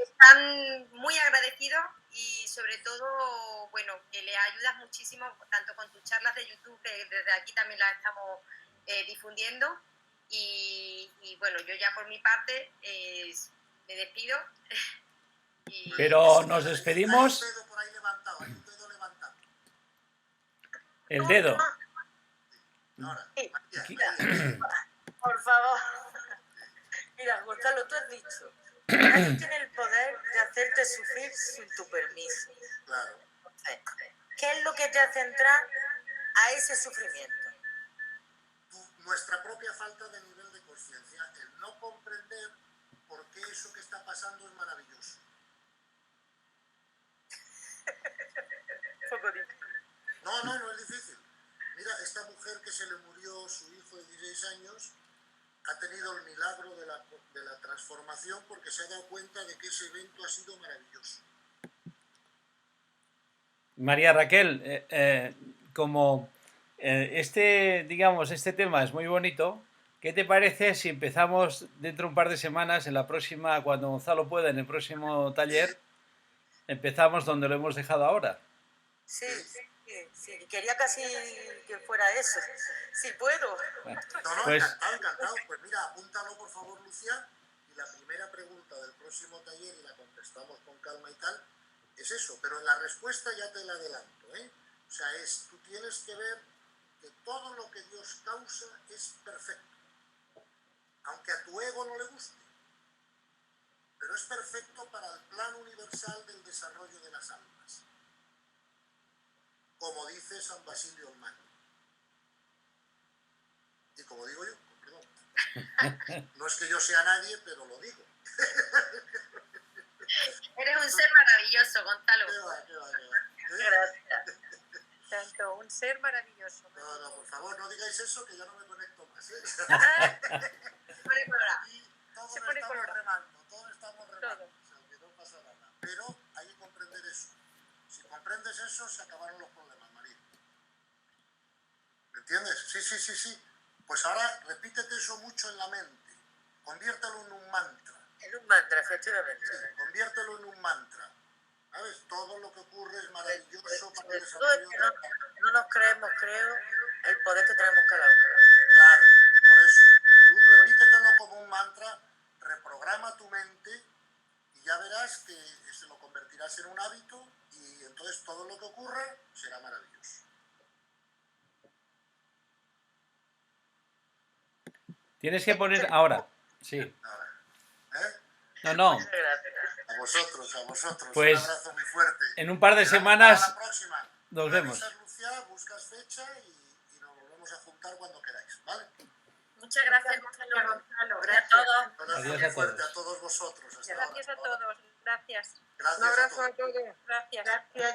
Están muy agradecidos y sobre todo, bueno, que les ayudas muchísimo, tanto con tus charlas de YouTube, que desde aquí también las estamos difundiendo. Y bueno, yo ya por mi parte me despido. Pero nos despedimos. Hay un dedo por ahí levantado, hay un dedo levantado. El dedo. Ahora, Por favor. Mira, Gonzalo, tú has dicho que nadie tiene el poder de hacerte sufrir sin tu permiso. Claro. ¿Qué es lo que te hace entrar a ese sufrimiento? Nuestra propia falta de nivel de conciencia, el no comprender por qué eso que está pasando es maravilloso. No es difícil. Mira, esta mujer que se le murió su hijo de 16 años ha tenido el milagro de la transformación porque se ha dado cuenta de que ese evento ha sido maravilloso. María Raquel, como este tema es muy bonito, ¿qué te parece si empezamos dentro de un par de semanas, en la próxima, cuando Gonzalo pueda, en el próximo taller, empezamos donde lo hemos dejado ahora? Sí. Sí, quería casi que fuera eso. Si puedo. Bueno, No, pues encantado, encantado. Pues mira, apúntalo por favor, Lucía, y la primera pregunta del próximo taller, y la contestamos con calma y tal, es eso, pero en la respuesta ya te la adelanto, ¿eh? O sea, tú tienes que ver que todo lo que Dios causa es perfecto, aunque a tu ego no le guste, pero es perfecto para el plan universal del desarrollo de las almas, como dice San Basilio el Magno. Y como digo yo, perdón, no es que yo sea nadie, pero lo digo. Eres un ser maravilloso, Gonzalo. ¿Qué va? Gracias. Tanto, un ser maravilloso. No, por favor, no digáis eso, que ya no me conecto más, ¿eh? Se pone colorado. Y todos Se pone estamos colorado. remando, todos estamos remando, Todo. o sea, que no pasa nada. Pero hay que comprender eso. Si comprendes eso, se acabaron los problemas, María. ¿Me entiendes? Sí. Pues ahora repítete eso mucho en la mente. Conviértelo en un mantra. En un mantra, efectivamente. Sí, conviértelo en un mantra. ¿Sabes? Todo lo que ocurre es maravilloso para el Todo es desarrollo que de la... no nos creemos, creo, el poder que tenemos cada uno. Claro, por eso. Tú repítetelo como un mantra, reprograma tu mente y ya verás que se lo convertirás en un hábito y entonces todo lo que ocurra será maravilloso. tienes que poner ahora. Sí. Ahora, ¿eh? No. Muchas gracias. A vosotros. Pues, un abrazo muy fuerte. en un par de Quedamos semanas para la próxima. nos Me vemos. avisas, Lucía, buscas fecha y nos volvemos a juntar cuando queráis, ¿vale? Muchas gracias, Gonzalo. Gonzalo, Gracias a todos. Un abrazo Adiós muy a fuerte todos. a todos vosotros. Hasta Gracias a ahora. todos. Gracias. Gracias Un abrazo a a todos. todos. Gracias. gracias.